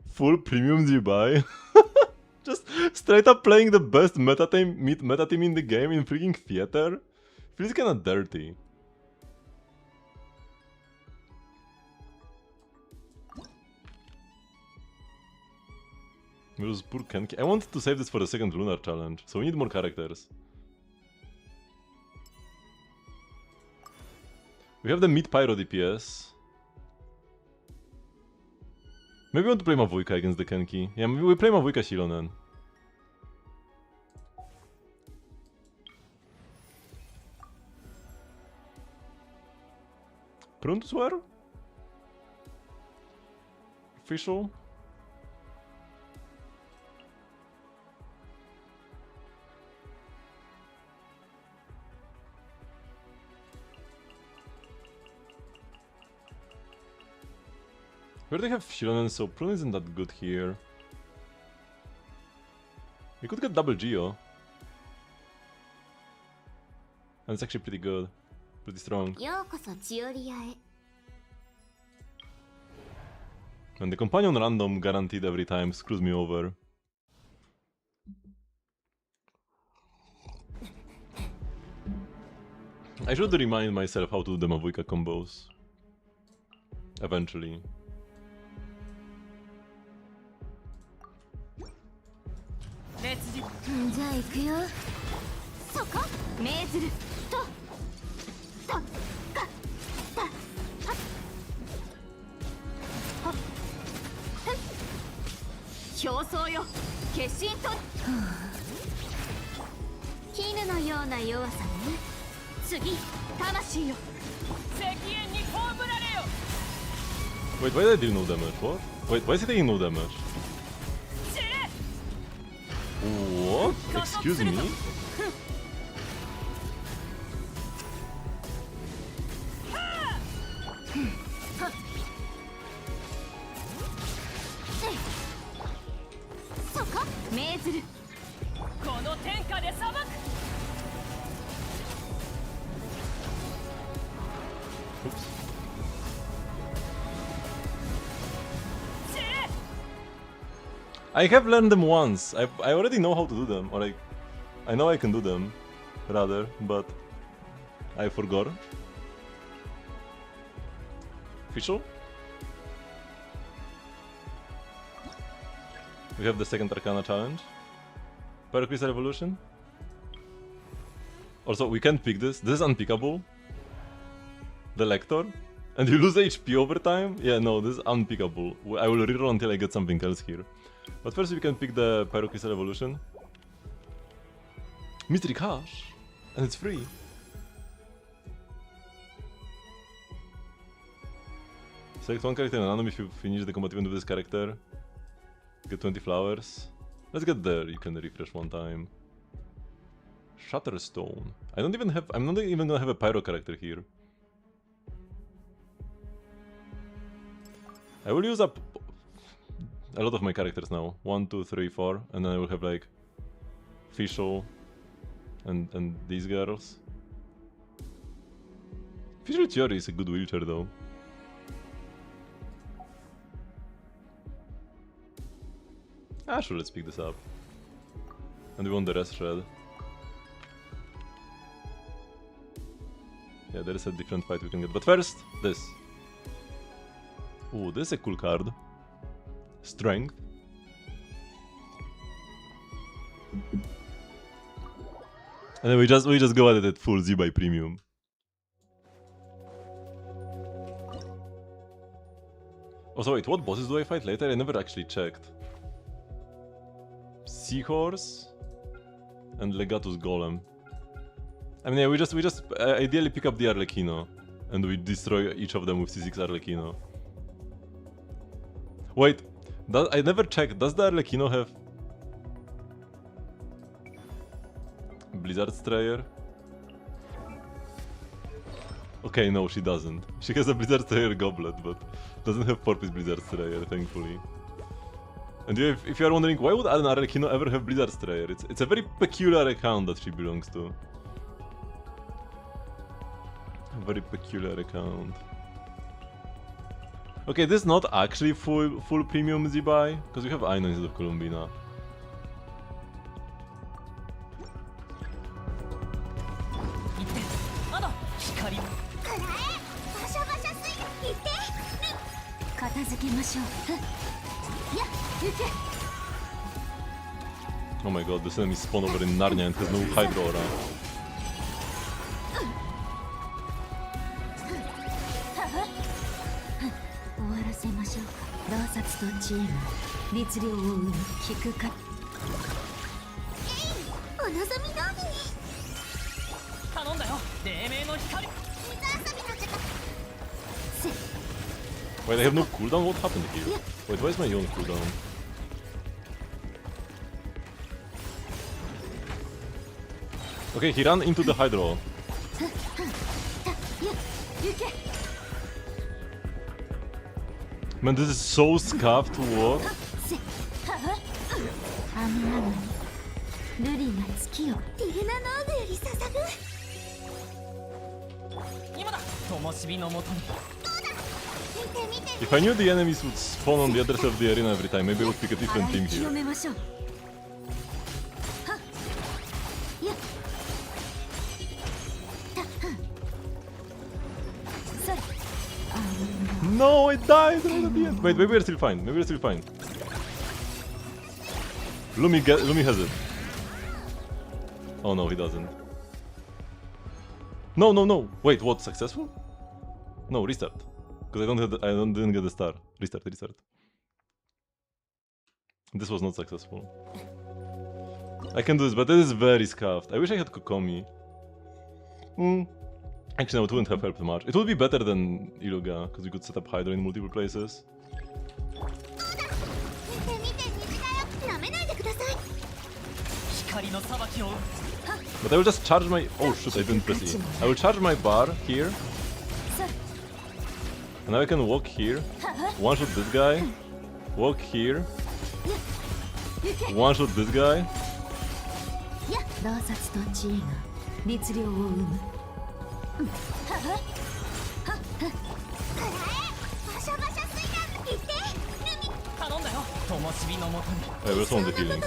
Full premium Zibai? Just straight up playing the best meta team in the game in freaking theater? Feels kinda dirty. It was poor Kenki. I wanted to save this for the second Lunar challenge, so we need more characters. We have the mid Pyro DPS. Maybe we want to play Mavuika against the Kenki. Yeah, maybe we play Mavuika Hilonen. Prone to swear? Official? Where do they have Hilonen, so Prune isn't that good here. We could get double Geo. And it's actually pretty good. Pretty strong. And the companion random guaranteed every time screws me over. I should remind myself how to do the Mavuika combos. Eventually. じゃあ行くよ。そこ命ずるととかたはは表層よ決心と絹のような弱さね。次魂よ石煙に葬られよ。 Wait, why did I deal no damage? What? Wait, why is he taking no damage? What? Excuse me? Oops. I have learned them once. I already know how to do them, or like, I know I can do them, rather, but I forgot. Official? We have the second Arcana challenge. Pyrocrystal Evolution. Also, we can't pick this. This is unpickable. The Lector. And you lose HP over time? Yeah, no, this is unpickable. I will reroll until I get something else here. But first we can pick the Pyrocrystal Evolution. Mystery Cash! And it's free. Select one character and random if you finish the combat event with this character. Get 20 flowers. Let's get there, you can refresh one time. Shatterstone. I'm not even gonna have a Pyro character here. I will use up a lot of my characters now. 1, 2, 3, 4, and then I will have like Fischl and these girls. Fischl Theory is a good wheelchair though. Ah, sure, let's pick this up. And we want the rest shred. Yeah, there is a different fight we can get. But first, this. Ooh, this is a cool card. Strength. And then we just go at it at full Z by premium. Also wait, what bosses do I fight later? I never actually checked. Seahorse and Legatus Golem. I mean, yeah, we just ideally pick up the Arlecchino and we destroy each of them with C6 Arlecchino. Wait, I never checked. Does the Arlecchino have Blizzard Strayer? Okay, no, she doesn't. She has a Blizzard Strayer goblet, but doesn't have 4-piece Blizzard Strayer, thankfully. And if you are wondering, why would an Arlecchino ever have Blizzard Strayer? It's a very peculiar account that she belongs to. A very peculiar account. Okay, this is not actually full premium Z-Buy, because we have Aino instead of Columbina. Oh my god, this enemy spawned over in Narnia and has no Hydro aura. Wait, I have no cooldown? What happened here? Wait, why is my own cooldown? Okay, he ran into the Hydro. Man, this is so scuffed to walk. If I knew the enemies would spawn on the other side of the arena every time, maybe I would pick a different team here. No, I died right at the end. Wait, maybe we're still fine. Maybe we're still fine. Lumi has it. Oh no, he doesn't. No. Wait, what? Successful? No, restart. Because didn't get the star. Restart. This was not successful. I can do this, but it is very scuffed. I wish I had Kokomi. Actually, no, it wouldn't have helped much. It would be better than Iluga, because you could set up Hydra in multiple places. But I will just charge my... Oh shoot, I didn't press E. I will charge my bar here. And now I can walk here. One-shot this guy. Walk here. One-shot this guy. I will summon the healing.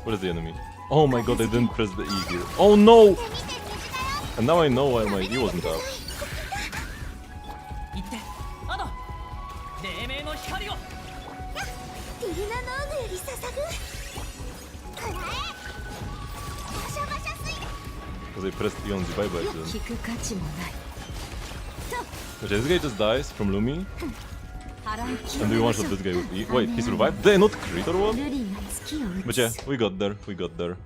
What is the enemy? Oh my god, I didn't press the E here. Oh no! And now I know why my E wasn't up. Because I pressed E on the bye by accident. Okay, this guy just dies from Lumi. And we one-shot this guy with E. Wait, he survived? Did I not crit or what? But yeah, we got there.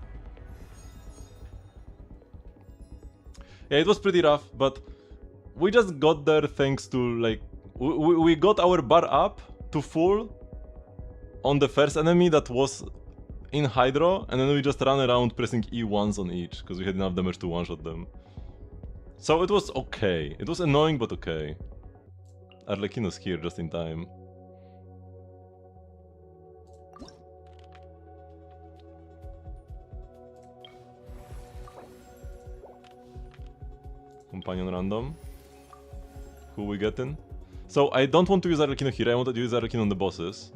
Yeah, it was pretty rough, but we just got there thanks to, like... We got our bar up to full on the first enemy that was in Hydro, and then we just ran around pressing E once on each, because we had enough damage to one-shot them. So it was okay. It was annoying, but okay. Arlecchino's here just in time. Companion random. Who we getting? So I don't want to use Arlecchino here, I wanted to use Arlecchino on the bosses.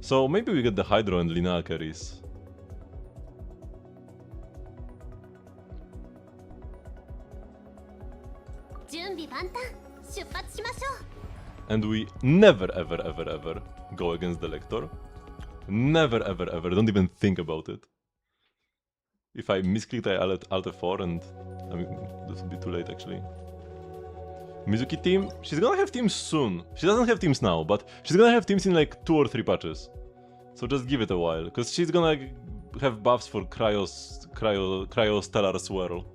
So maybe we get the Hydro and Linnea carries. And we never ever go against the Lector. Never ever, don't even think about it. If I misclicked, I Alt F4 and... I mean, this would be too late actually. Mizuki team? She's gonna have teams soon. She doesn't have teams now, but she's gonna have teams in like 2 or 3 patches. So just give it a while, because she's gonna have buffs for Cryo Stellar Swirl.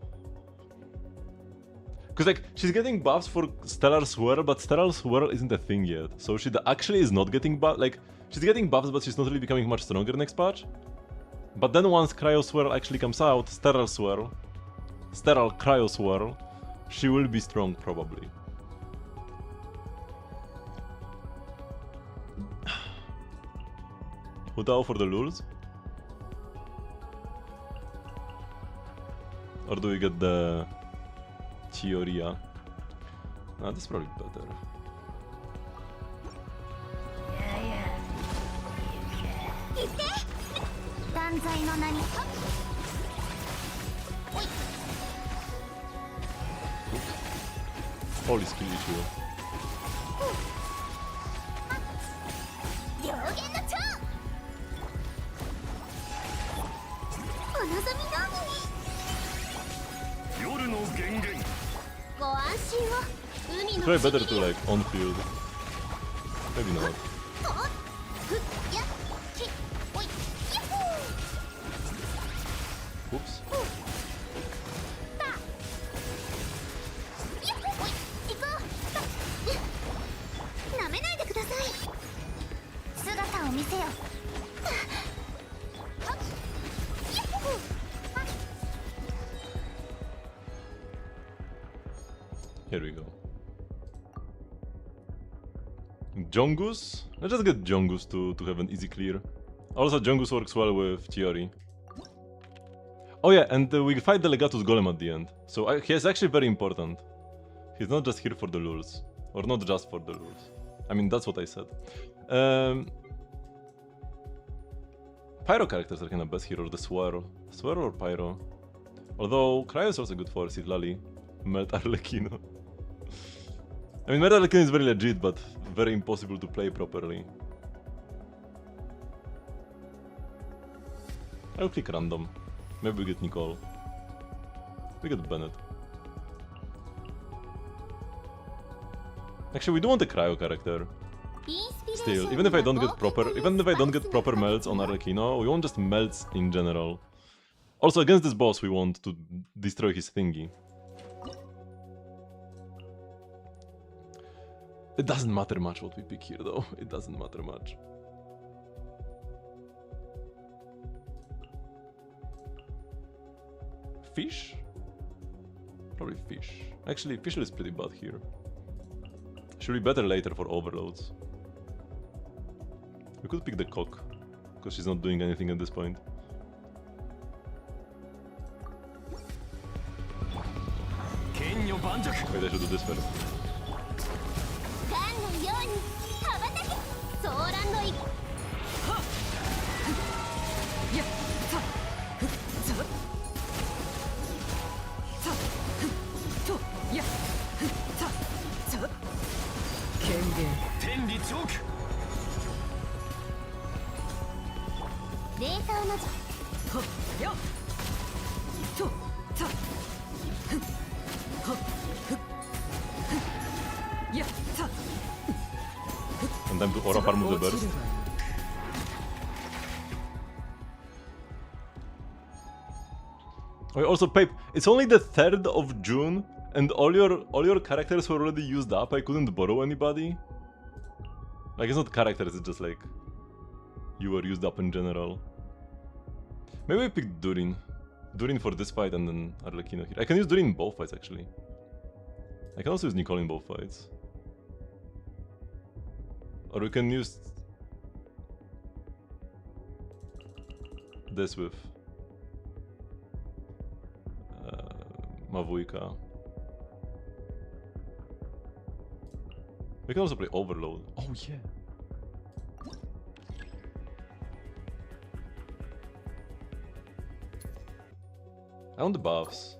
Because like, she's getting buffs for Stellar Swirl, but Stellar Swirl isn't a thing yet. So she actually is not getting buffs, like, she's getting buffs, but she's not really becoming much stronger next patch. But then once Cryo Swirl actually comes out, Sterile Cryo Swirl, she will be strong probably. Hutao for the lures? Or do we get the... Theoria? Ah, this is probably better. Holy skill issue. It's probably better to like on field. Maybe not. Oops. Here we go. Jongus? Let's just get Jongus to have an easy clear. Also, Jongus works well with Chiori. Oh yeah, and we fight the Legatus Golem at the end. So he is actually very important. He's not just here for the lulz. Or not just for the lulz. I mean, that's what I said. Pyro characters are kind of best here, or the Swirl. Swirl or Pyro? Although, Cryo is also good for Citlali. Melt Arlecchino. I mean, Melt Arlecchino is very legit, but very impossible to play properly. I'll click random. Maybe we get Nicole. We get Bennett. Actually, we do want a Cryo character. Still, even if I don't get proper melts on Arlecchino, we want just melts in general. Also, against this boss, we want to destroy his thingy. It doesn't matter much what we pick here, though. It doesn't matter much. Fish? Probably fish. Actually, Fischl is pretty bad here. Should be better later for overloads. We could pick the cock, because she's not doing anything at this point. Wait, I should do this first. And time to aura farm the burst. Oh, also, Pape, it's only the 3rd of June, and all your characters were already used up. I couldn't borrow anybody. Like, it's not characters, it's just like you were used up in general. Maybe I pick Durin. Durin for this fight and then Arlecchino here. I can use Durin in both fights, actually. I can also use Nicole in both fights. Or we can use this with Mavujka. We can also play Overload. Oh yeah. I want the buffs.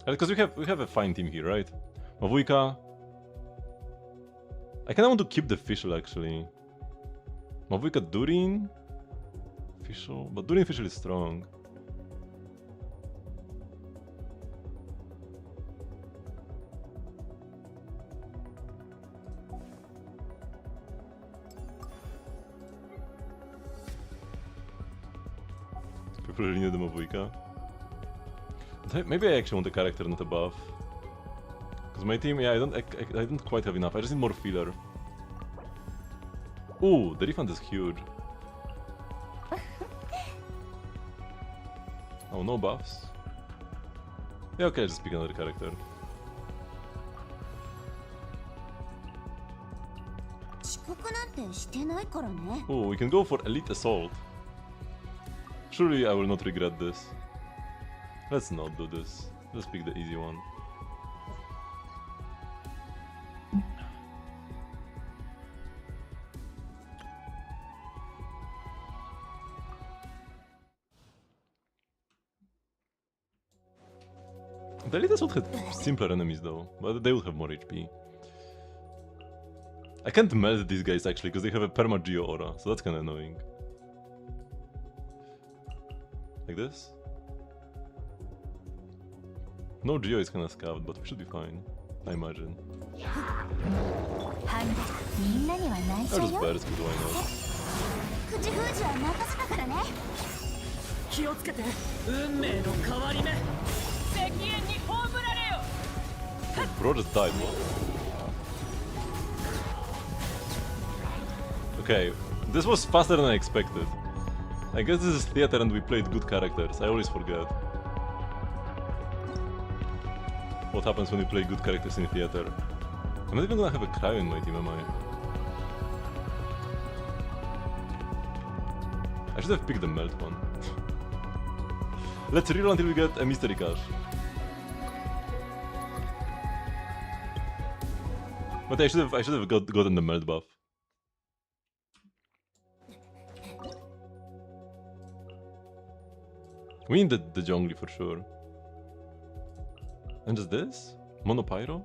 Because we have a fine team here, right? Mavujka. I kinda want to keep the Fischl actually. Mavujka, Durin, Fischl, but Durin Fischl is strong. People really need the Mavujka. Maybe I actually want a character, not a buff. Because my team, yeah, I don't quite have enough. I just need more filler. Ooh, the refund is huge. Oh, no buffs. Yeah, okay, I'll just pick another character. Oh, we can go for Elite Assault. Surely I will not regret this. Let's not do this. Let's pick the easy one. The Elite Assault had simpler enemies though, but they would have more HP. I can't melt these guys actually because they have a perma Geo aura, so that's kinda annoying. Like this? No Geo is kinda scabbed, but we should be fine, I imagine. I'll just burst, because why not? Bro just died, what? Okay, this was faster than I expected. I guess this is theater and we played good characters, I always forget. What happens when you play good characters in theater? I'm not even gonna have a Cryo in my team, am I? I should have picked the Melt one. Let's reroll until we get a Mystery Cache. But I should have gotten the melt buff. We need the jungly for sure. And just this? Monopyro?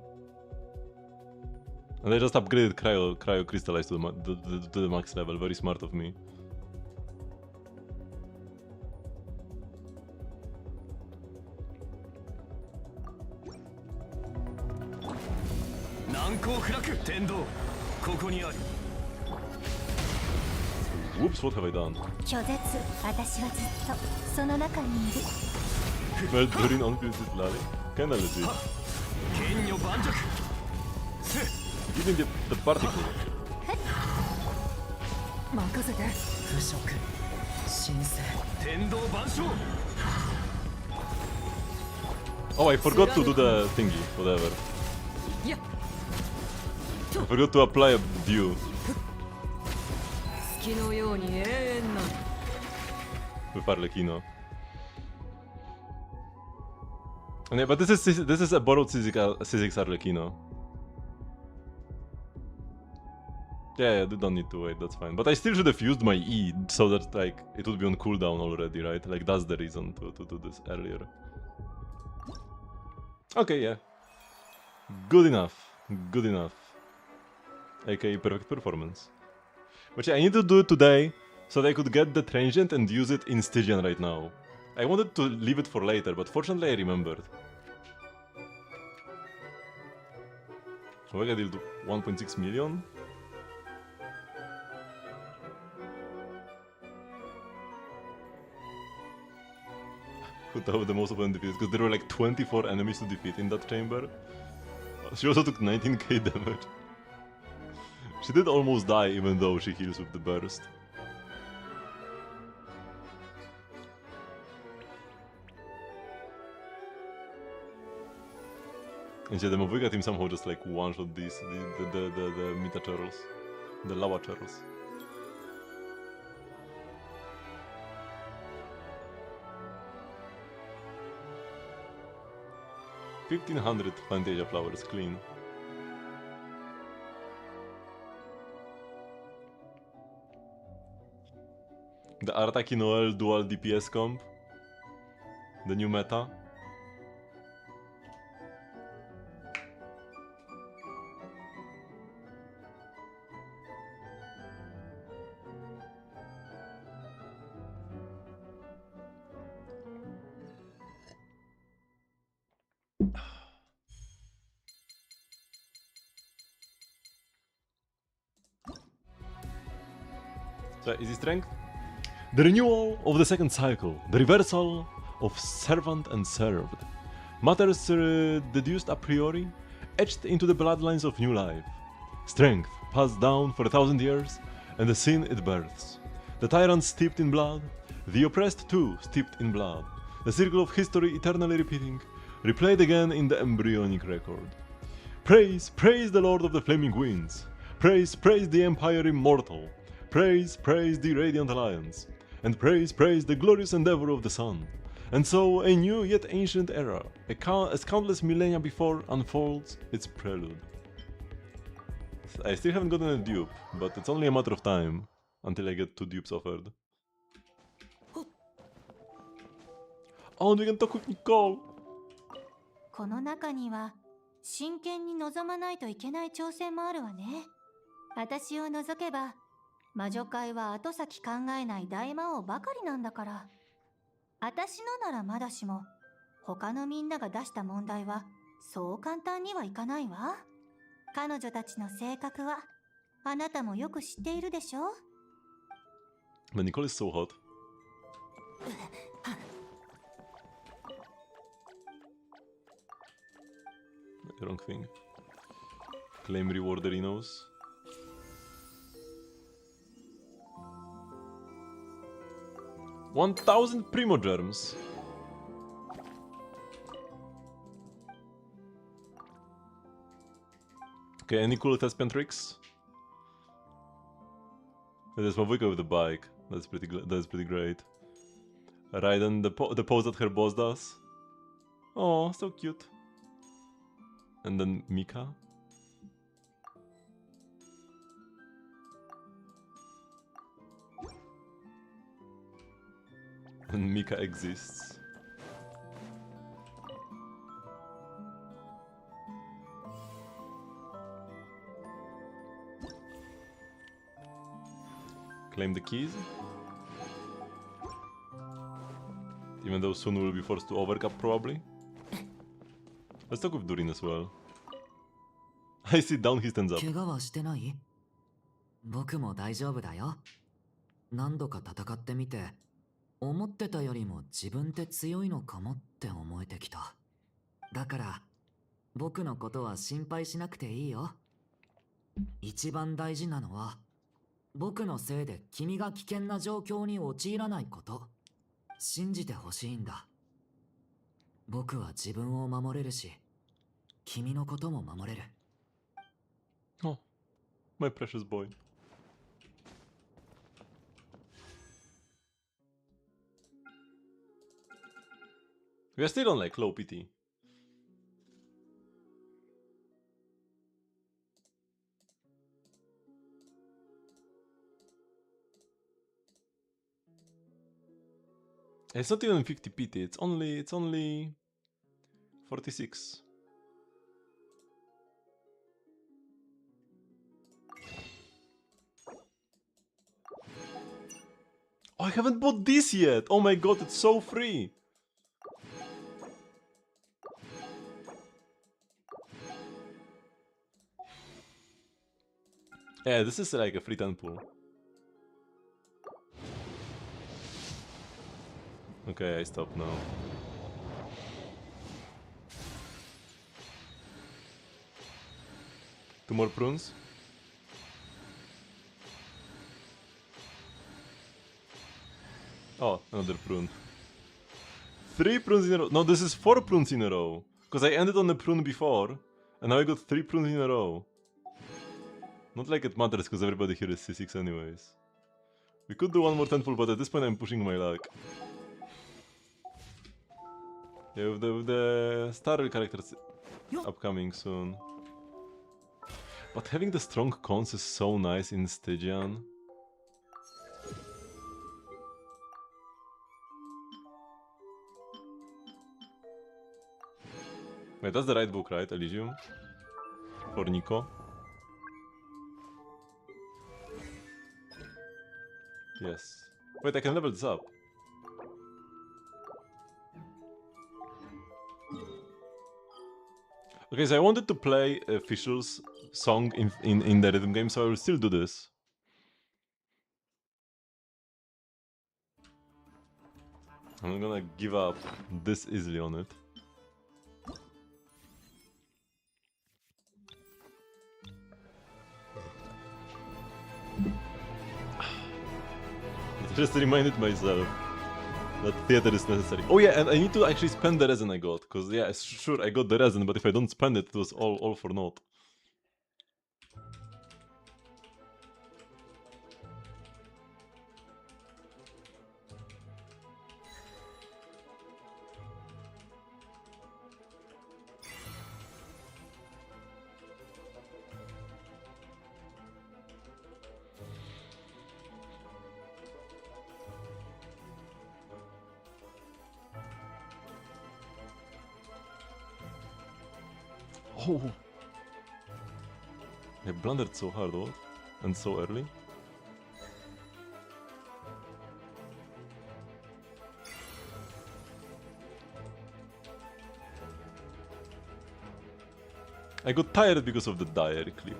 And I just upgraded cryo crystallize to the max level. Very smart of me. Whoops, what have I done? Well, during unfused Lally? Kinda legit. You didn't get the particle. Oh, I forgot to do the thingy, whatever. I forgot to apply a dew. With Arlecchino. And yeah, but this is a borrowed Sizzix Arlecchino. Yeah, they don't need to wait, that's fine. But I still should have used my E so that like it would be on cooldown already, right? Like that's the reason to do this earlier. Okay, yeah. Good enough. Good enough. AKA perfect performance. But yeah, I need to do it today so that I could get the transient and use it in Stygian right now. I wanted to leave it for later, but fortunately I remembered. So I deal to 1.6 million. Could have the most of them defeated, because there were like 24 enemies to defeat in that chamber. She also took 19k damage. She did almost die even though she heals with the burst. And yeah, the Moviga team somehow just like one-shot these, the Mita Churls. The Lava Churls. $1,500 Fantasia flowers clean. The Artaki Noel dual DPS comp. The new meta. So, easy strength? The renewal of the second cycle, the reversal of servant and served. Matters deduced a priori, etched into the bloodlines of new life. Strength passed down for 1,000 years, and the sin it births. The tyrant steeped in blood, the oppressed too steeped in blood. The circle of history eternally repeating, replayed again in the embryonic record. Praise, praise the Lord of the Flaming Winds. Praise, praise the Empire Immortal. Praise, praise the Radiant Alliance. And praise, praise the glorious endeavor of the sun. And so a new yet ancient era, as countless millennia before, unfolds its prelude. I still haven't gotten a dupe, but it's only a matter of time until I get 2 dupes offered. Oh, and we can talk with Nicole! この中には真剣に臨まないといけない挑戦もあるわね。私を除けば魔女界は後先考えない大魔王ばかりなんだから。私のならまだしも、他のみんなが出した問題はそう簡単にはいかないわ。彼女たちの性格はあなたもよく知っているでしょ。But Nicole is so hot. Wrong thing. Claim reward arenas. $1,000 Primogerms. Okay, any cool Thespian tricks? There's Mavuika with the bike. That's pretty great. Raiden, the pose that her boss does. Oh, so cute. And then Mika. And Mika exists. Claim the keys. Even though soon we'll be forced to overcap, probably. Let's talk with Durin as well. I sit down, he stands up. 怪我はしてない？僕も大丈夫だよ。何度か戦ってみて、思ってたよりも自分って強いのかもって思えてきた。だから、僕のことは心配しなくていいよ。一番大事なのは、僕のせいで君が危険な状況に陥らないこと。信じてほしいんだ。僕は自分を守れるし、君のことも守れる。Oh, my precious boy. We are still on like low PT. It's not even 50 PT, it's only 46. Oh, I haven't bought this yet! Oh my god, it's so free! Yeah, this is like a free temple. Okay, I stop now. Two more prunes? Oh, another prune. 3 prunes in a row. No, this is 4 prunes in a row. Because I ended on a prune before, and now I got 3 prunes in a row. Not like it matters, because everybody here is C6 anyways. We could do one more tentful, but at this point I'm pushing my luck. Yeah, with the star characters upcoming soon. But having the strong cons is so nice in Stygian. Wait, that's the right book, right? Elysium? For Nico? Yes. Wait, I can level this up. Okay, so I wanted to play Fischl's song in the rhythm game, so I will still do this. I'm not gonna give up this easily on it. I just reminded myself that theater is necessary. Oh yeah, and I need to actually spend the resin I got, because yeah, sure I got the resin, but if I don't spend it, it was all for naught. Oh! I blundered so hard, what? And so early? I got tired because of the diary clear.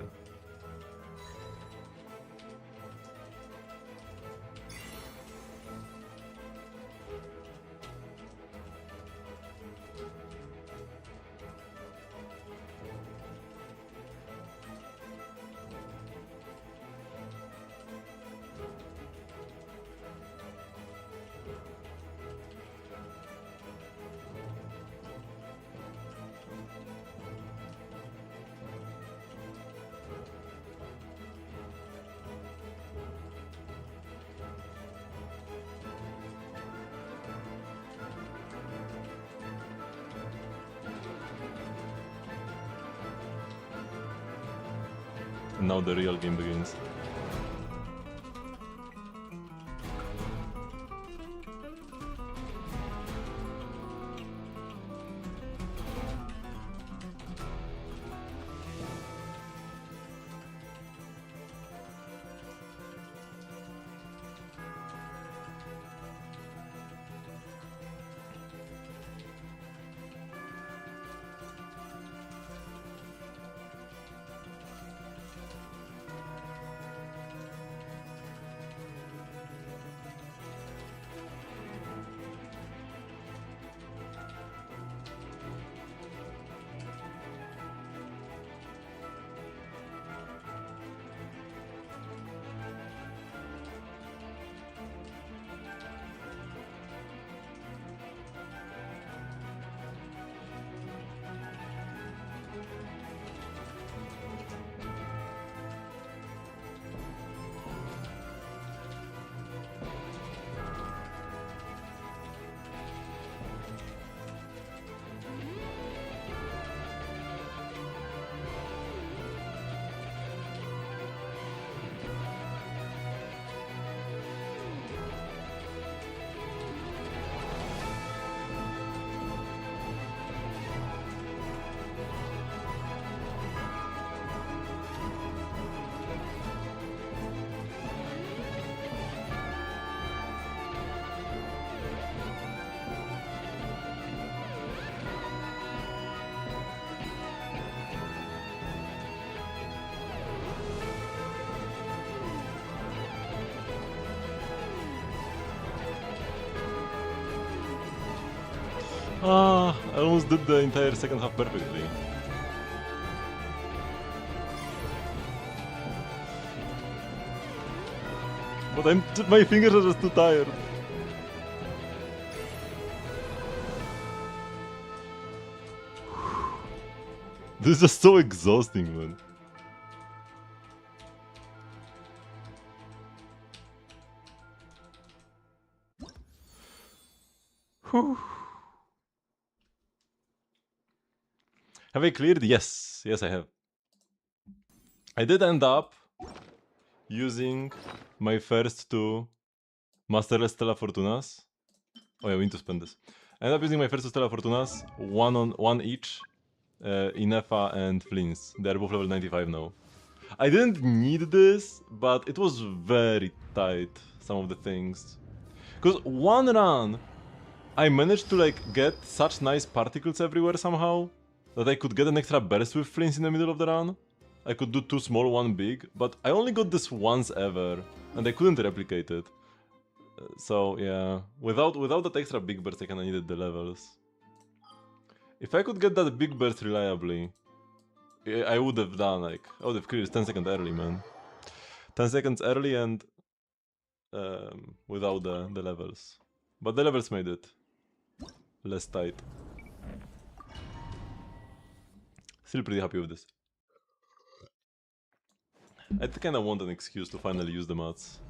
And now the real game begins. Ah, I almost did the entire second half perfectly. But my fingers are just too tired. This is just so exhausting, man. Whew. Have I cleared? Yes. Yes, I have. I did end up using my first two Masterless Stella Fortunas. Oh yeah, we need to spend this. I ended up using my first two Stella Fortunas, one each. Inefa and Flins. They're both level 95 now. I didn't need this, but it was very tight, some of the things. Because one run, I managed to like get such nice particles everywhere somehow that I could get an extra burst with Flins in the middle of the run. I could do two small, one big, but I only got this once ever, and I couldn't replicate it. So yeah, without that extra big burst, I kinda needed the levels. If I could get that big burst reliably, I would have done like, I would have cleared 10 seconds early, man. 10 seconds early and without the levels. But the levels made it less tight. Still pretty happy with this. I kinda want an excuse to finally use the mats.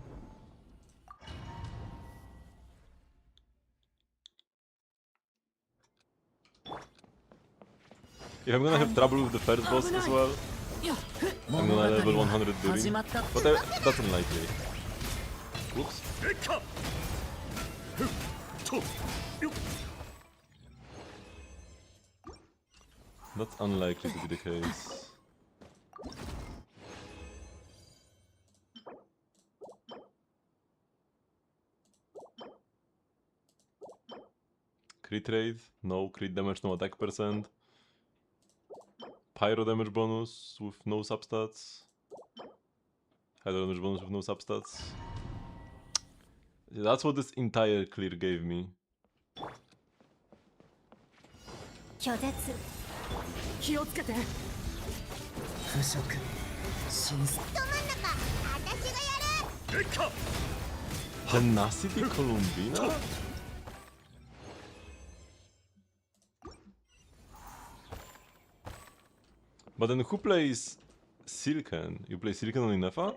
If I'm gonna have trouble with the first boss as well, I'm gonna level 100 during, but that's unlikely. Whoops. That's unlikely to be the case. Crit rate, no. Crit damage, no attack percent. Pyro damage bonus with no substats. Hydro damage bonus with no substats. That's what this entire clear gave me. Tenacity Columbina? But then who plays Silken? You play Silken on Inefa?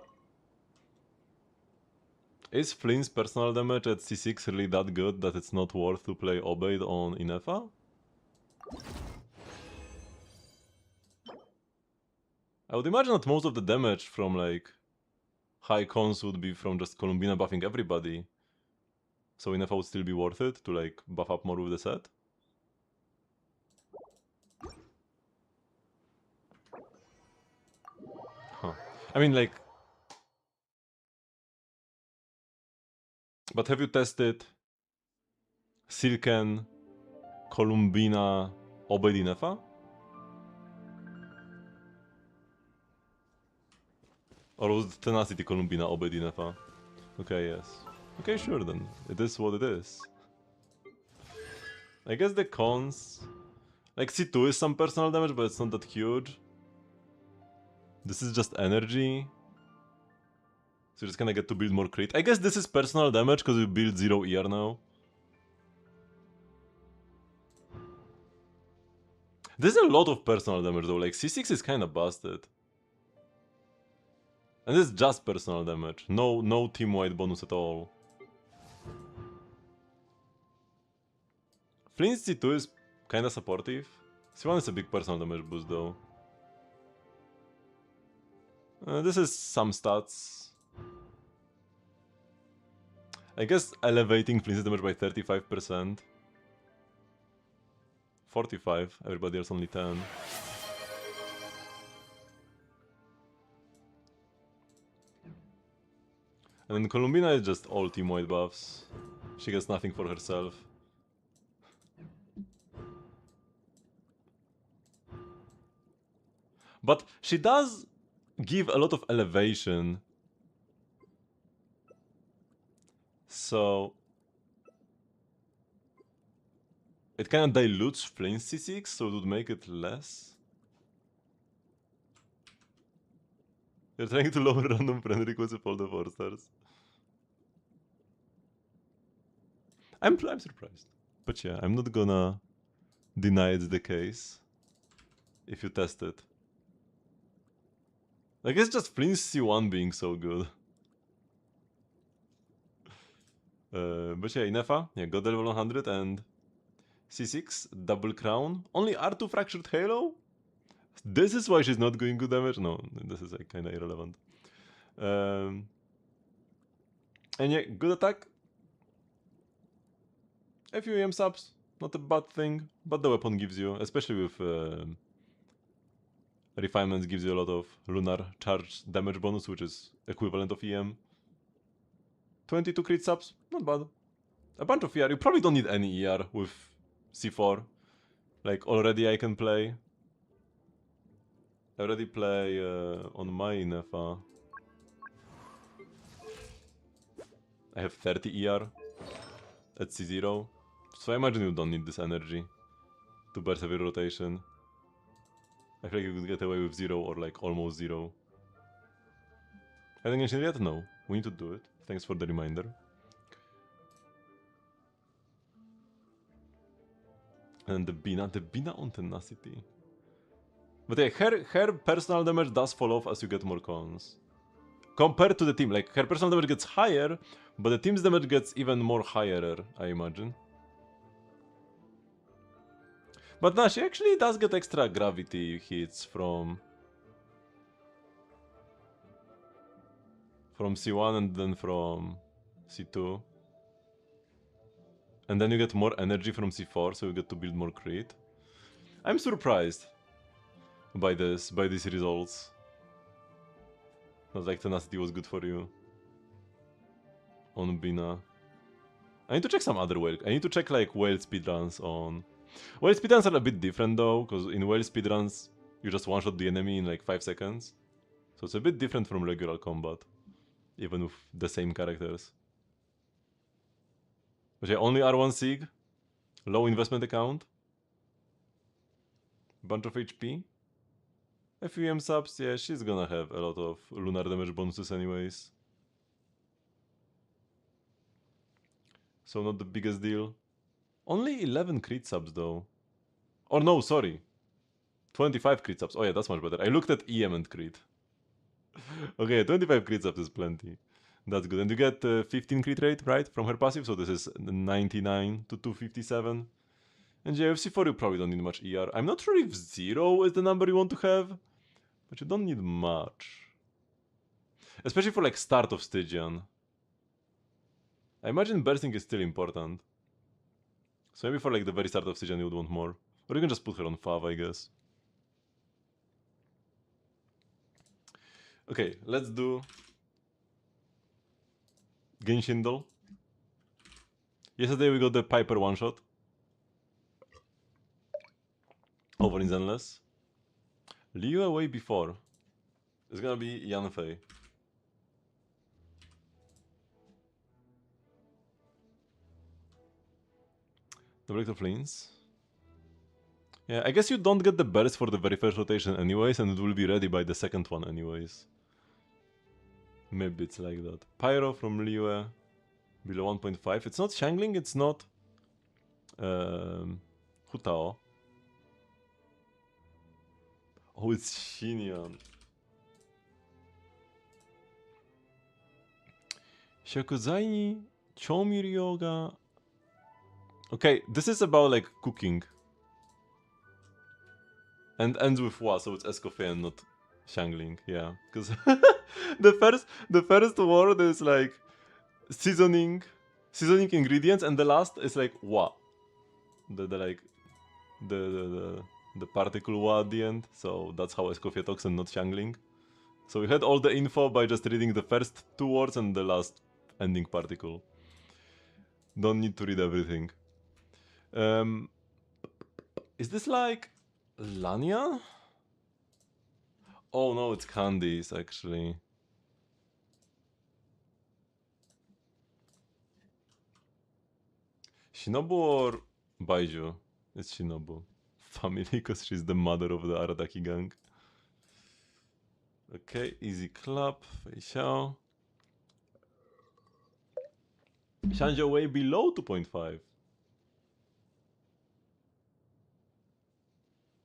Is Flynn's personal damage at C6 really that good that it's not worth to play Obeyed on Inefa? I would imagine that most of the damage from like high cons would be from just Columbina buffing everybody. So Inefa would still be worth it to like buff up more with the set. Huh. I mean like... But have you tested Silken, Columbina, Obeyed Inefa? Or was it Tenacity Columbina Obeyed Inefa? Okay, yes. Okay, sure then. It is what it is. I guess the cons... Like C2 is some personal damage, but it's not that huge. This is just energy. So you're just gonna get to build more crit. I guess this is personal damage because you build 0 ER now. There's a lot of personal damage though, like C6 is kinda busted. And this is just personal damage, no team-wide bonus at all. Flint's C2 is kinda supportive. C1 is a big personal damage boost though. This is some stats. I guess elevating Flint's damage by 35%. 45, everybody else only 10. And then Columbina is just all team-wide buffs. She gets nothing for herself. But she does give a lot of elevation. So... It kind of dilutes Flins C6, so it would make it less. You're trying to lower random friend requests with all the 4 stars. I'm surprised. But yeah, I'm not gonna deny it's the case. If you test it. Like, it's just Flins C1 being so good. But yeah, Inefa, yeah, got the level 100 and C6, double crown. Only R2 fractured halo? This is why she's not doing good damage? No, this is like kinda irrelevant. And yeah, good attack. A few EM subs, not a bad thing, but the weapon gives you, especially with refinements, gives you a lot of lunar charge damage bonus, which is equivalent of EM. 22 crit subs, not bad. A bunch of ER, you probably don't need any ER with C4. Like, already I can play. I already play on my Inefa. I have 30 ER at C0. So I imagine you don't need this energy to persevere rotation. I feel like you could get away with 0 or like almost 0. I think Genshin yet? No. We need to do it. Thanks for the reminder. And the Bina on tenacity. But yeah, her personal damage does fall off as you get more cons. Compared to the team, like her personal damage gets higher, but the team's damage gets even more higher, I imagine. But no, she actually does get extra gravity hits from C1 and then from C2. And then you get more energy from C4, so you get to build more crit. I'm surprised by these results. Not like tenacity was good for you. On Bina. I need to check some other whale. I need to check like whale speedruns on... Whale speedruns are a bit different though, because in whale speedruns you just one-shot the enemy in like 5 seconds. So it's a bit different from regular combat. Even with the same characters. But yeah, only R1 Sig. Low investment account. Bunch of HP. A few EM subs, yeah, she's gonna have a lot of lunar damage bonuses anyways. So not the biggest deal. Only 11 crit subs though. Or no, sorry. 25 crit subs. Oh yeah, that's much better. I looked at EM and crit. Okay, 25 crit subs is plenty. That's good. And you get 15 crit rate, right? From her passive, so this is 99 to 257. And yeah, with C4 you probably don't need much ER. I'm not sure if 0 is the number you want to have. But you don't need much. Especially for like start of Stygian. I imagine bursting is still important. So maybe for like the very start of Stygian you would want more. Or you can just put her on Fav, I guess. Okay, let's do Genshin Doll. Yesterday we got the Piper one-shot. Over in Zenless. Liu away before. It's gonna be Yanfei. The Break of Flins. Yeah, I guess you don't get the burst for the very first rotation anyways, and it will be ready by the second one anyways. Maybe it's like that. Pyro from Liu. Below 1.5. It's not Shangling, it's not... Hutao. Oh, it's Xinyan. Shakuzaini, Chomir Yoga. Okay, this is about like cooking. And ends with Wa, so it's Escoffier and not Shangling, yeah. Because the first word is like seasoning ingredients, and the last is like Wa. The particle Wa at the end, so that's how Escoffier talks and not Shangling. So we had all the info by just reading the first 2 words and the last ending particle. Don't need to read everything. Is this like Lanya? Oh no, it's Candice actually. Shinobu or Baiju? It's Shinobu. Family, because she's the mother of the Arataki gang. Okay, easy clap. Fei Xiao. Shanzhou way below 2.5.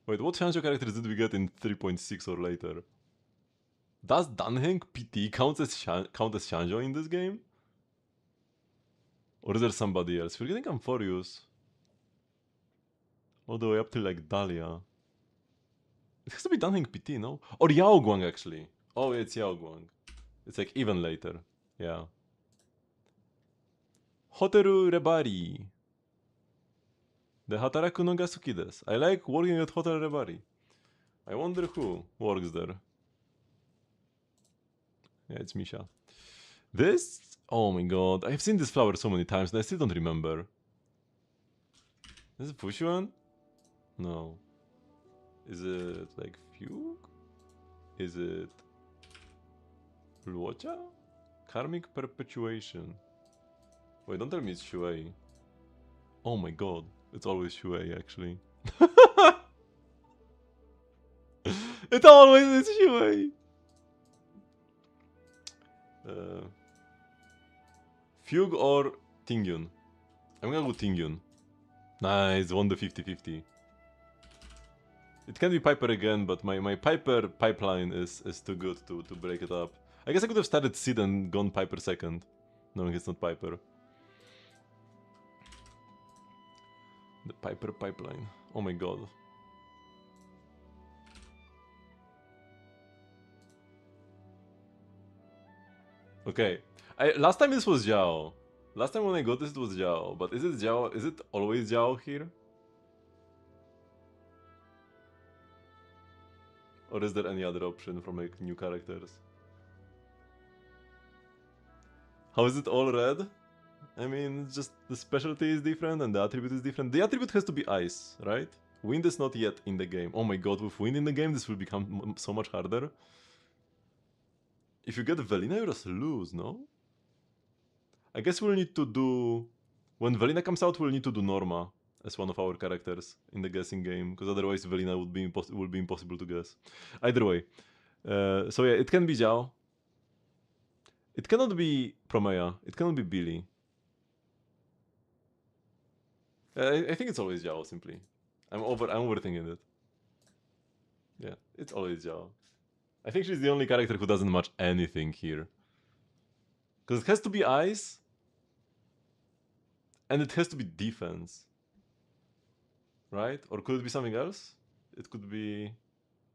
Wait, what Shanzhou characters did we get in 3.6 or later? Does Danheng PT count as Shanzhou in this game? Or is there somebody else? We're getting Amphorius. All the way up to like Dahlia. It has to be Danheng PT, no? Or Yaoguang actually. Oh, it's Yaoguang. It's like even later. Yeah. Hoteru Rebari. The Hataraku no ga suki desu. I like working at Hotel Rebari. I wonder who works there. Yeah, it's Misha. This? Oh my god. I've seen this flower so many times and I still don't remember. Is it Fushuan? No. Is it like Fugue? Is it Luocha? Karmic Perpetuation. Wait, don't tell me it's Shuei. Oh my god. It's always Shuei actually. It always is Shuei. Fugue or Tingyun? I'm gonna go Tingyun. Nice, won the 50-50. It can be Piper again, but my Piper pipeline is too good to break it up. I guess I could have started Sid and gone Piper second, knowing it's not Piper. The Piper pipeline. Oh my god. Okay. Last time this was Zhao. Last time when I got this it was Zhao. But is it Zhao? Is it always Zhao here? Or is there any other option from like new characters? How is it all red? I mean, just the specialty is different and the attribute is different. The attribute has to be ice, right? Wind is not yet in the game. Oh my god, with wind in the game, this will become so much harder. If you get Velina, you just lose, no? I guess we'll need to do... When Velina comes out, we'll need to do Norma as one of our characters in the guessing game, because otherwise Velina would be impossible to guess. Either way. So yeah, it can be Zhao. It cannot be Promea. It cannot be Billy. I think it's always Zhao, simply. I'm overthinking it. Yeah, it's always Zhao. I think she's the only character who doesn't match anything here. Because it has to be ice. And it has to be defense. Right? Or could it be something else? It could be...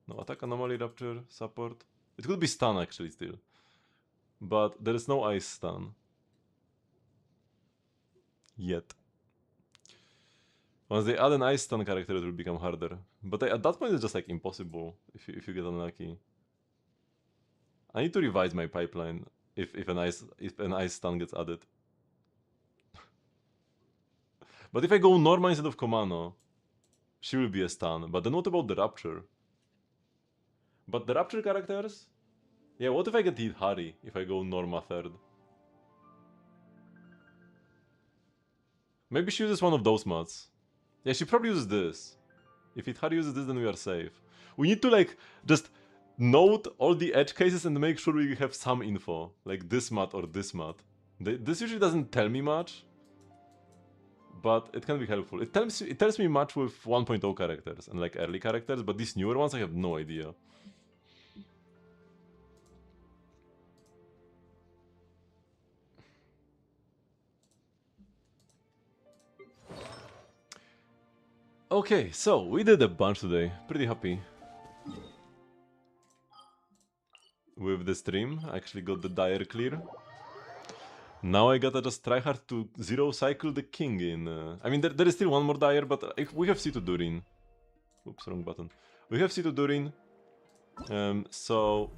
No, attack, anomaly, rapture, support. It could be stun actually still. But there is no ice stun. Yet. Once they add an ice stun character, it will become harder. But at that point, it's just like impossible if you get unlucky. I need to revise my pipeline if an ice stun gets added. But if I go Norma instead of Komano, she will be a stun. But then what about the Rapture? But the Rapture characters? Yeah, what if I get hit Hari if I go Norma third? Maybe she uses one of those mods. Yeah, she probably uses this. If Hari uses this, then we are safe. We need to like just note all the edge cases and make sure we have some info. Like this mat or this mat. This usually doesn't tell me much. But it can be helpful. It tells me much with 1.0 characters and like early characters, but these newer ones I have no idea. Okay, so we did a bunch today. Pretty happy with the stream. I actually got the Dire clear. Now I gotta just try hard to zero cycle the king in... I mean, there is still one more Dire, but we have C2 Durin. Oops, wrong button. We have C2 Durin. So...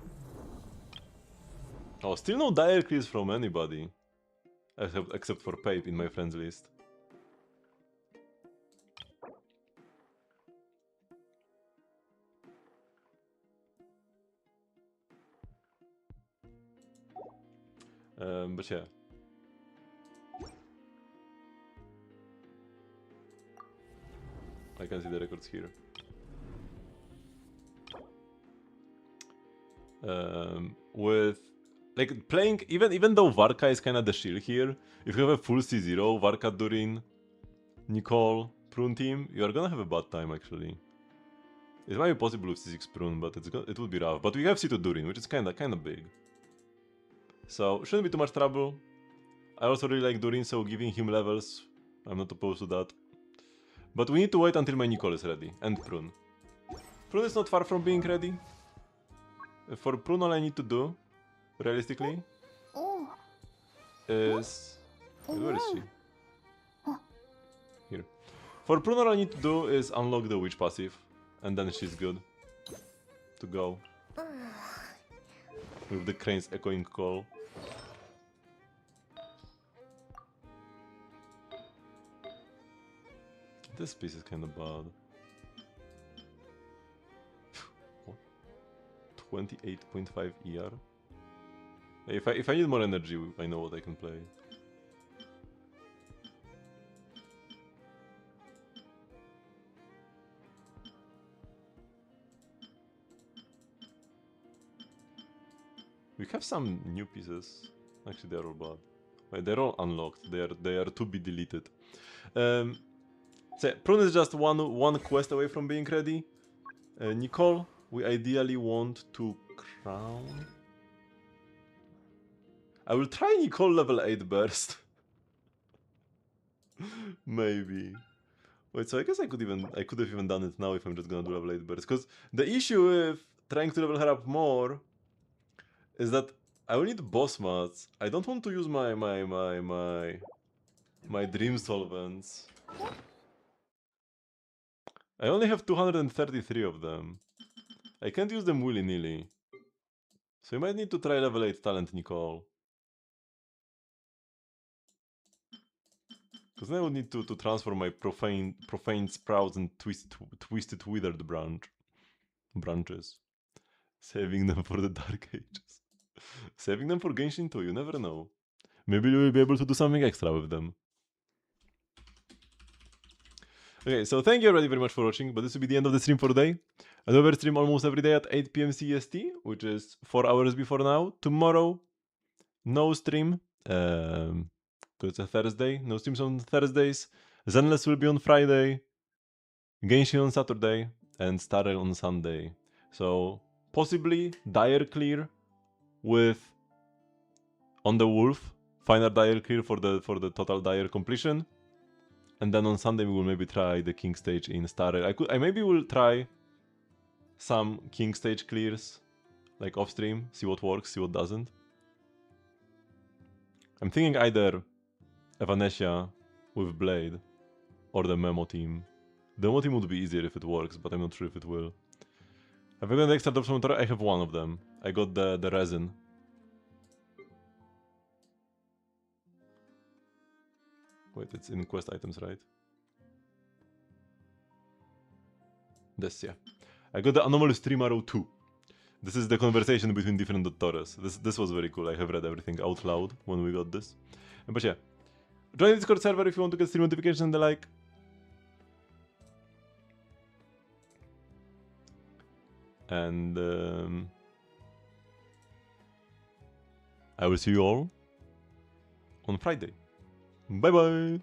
Oh, still no Dire clears from anybody. Except for Pape in my friends list. But yeah. I can see the records here. With like playing, even though Varka is kind of the shield here, if you have a full C0 Varka, Durin, Nicole, Prune team, you are gonna have a bad time actually. It might be possible with C6 Prune, but it would be rough. But we have C2 Durin, which is kinda big, so shouldn't be too much trouble. I also really like Durin, so giving him levels, I'm not opposed to that. But we need to wait until my Nicole is ready, and Prune. Prune is not far from being ready. For Prune, all I need to do, realistically, is... Where is she? Here. For Prune, all I need to do is unlock the Witch passive, and then she's good to go. With the Crane's echoing call. This piece is kinda bad. 28.5 ER. If I need more energy, I know what I can play. We have some new pieces. Actually, they're all bad. Wait, they're all unlocked. They are to be deleted. So Prune is just one quest away from being ready. Nicole, we ideally want to crown. I will try Nicole level 8 burst. Maybe. Wait, so I guess I could have even done it now if I'm just gonna do level 8 burst. Because the issue with trying to level her up more is that I will need boss mats. I don't want to use my dream solvents. I only have 233 of them. I can't use them willy-nilly. So you might need to try level 8 talent Nicole. Because then I would need to transfer my profane sprouts and twisted withered branches. Saving them for the Dark Ages. Saving them for Genshin too, you never know. Maybe you will be able to do something extra with them. Okay, so thank you already very much for watching, but this will be the end of the stream for today. I do stream almost every day at 8 PM CST, which is 4 hours before now. Tomorrow, no stream, because it's a Thursday. No streams on Thursdays. Zenless will be on Friday, Genshin on Saturday, and Starrel on Sunday. So, possibly Dire Clear with On the Wolf, final Dire Clear for the total Dire completion. And then on Sunday we will maybe try the King stage in Starrel. I maybe will try some King stage clears, like off stream, see what works, see what doesn't. I'm thinking either Evanesia with Blade or the Memo team. The Memo team would be easier if it works, but I'm not sure if it will. Have I got an extra drops from Tara? I have one of them. I got the resin. Wait, it's in quest items, right? This, yeah. I got the Anomalous Stream Arrow 2. This is the conversation between different doctors. This was very cool. I have read everything out loud when we got this. But yeah. Join the Discord server if you want to get stream notifications and the like. And I will see you all on Friday. Bye bye!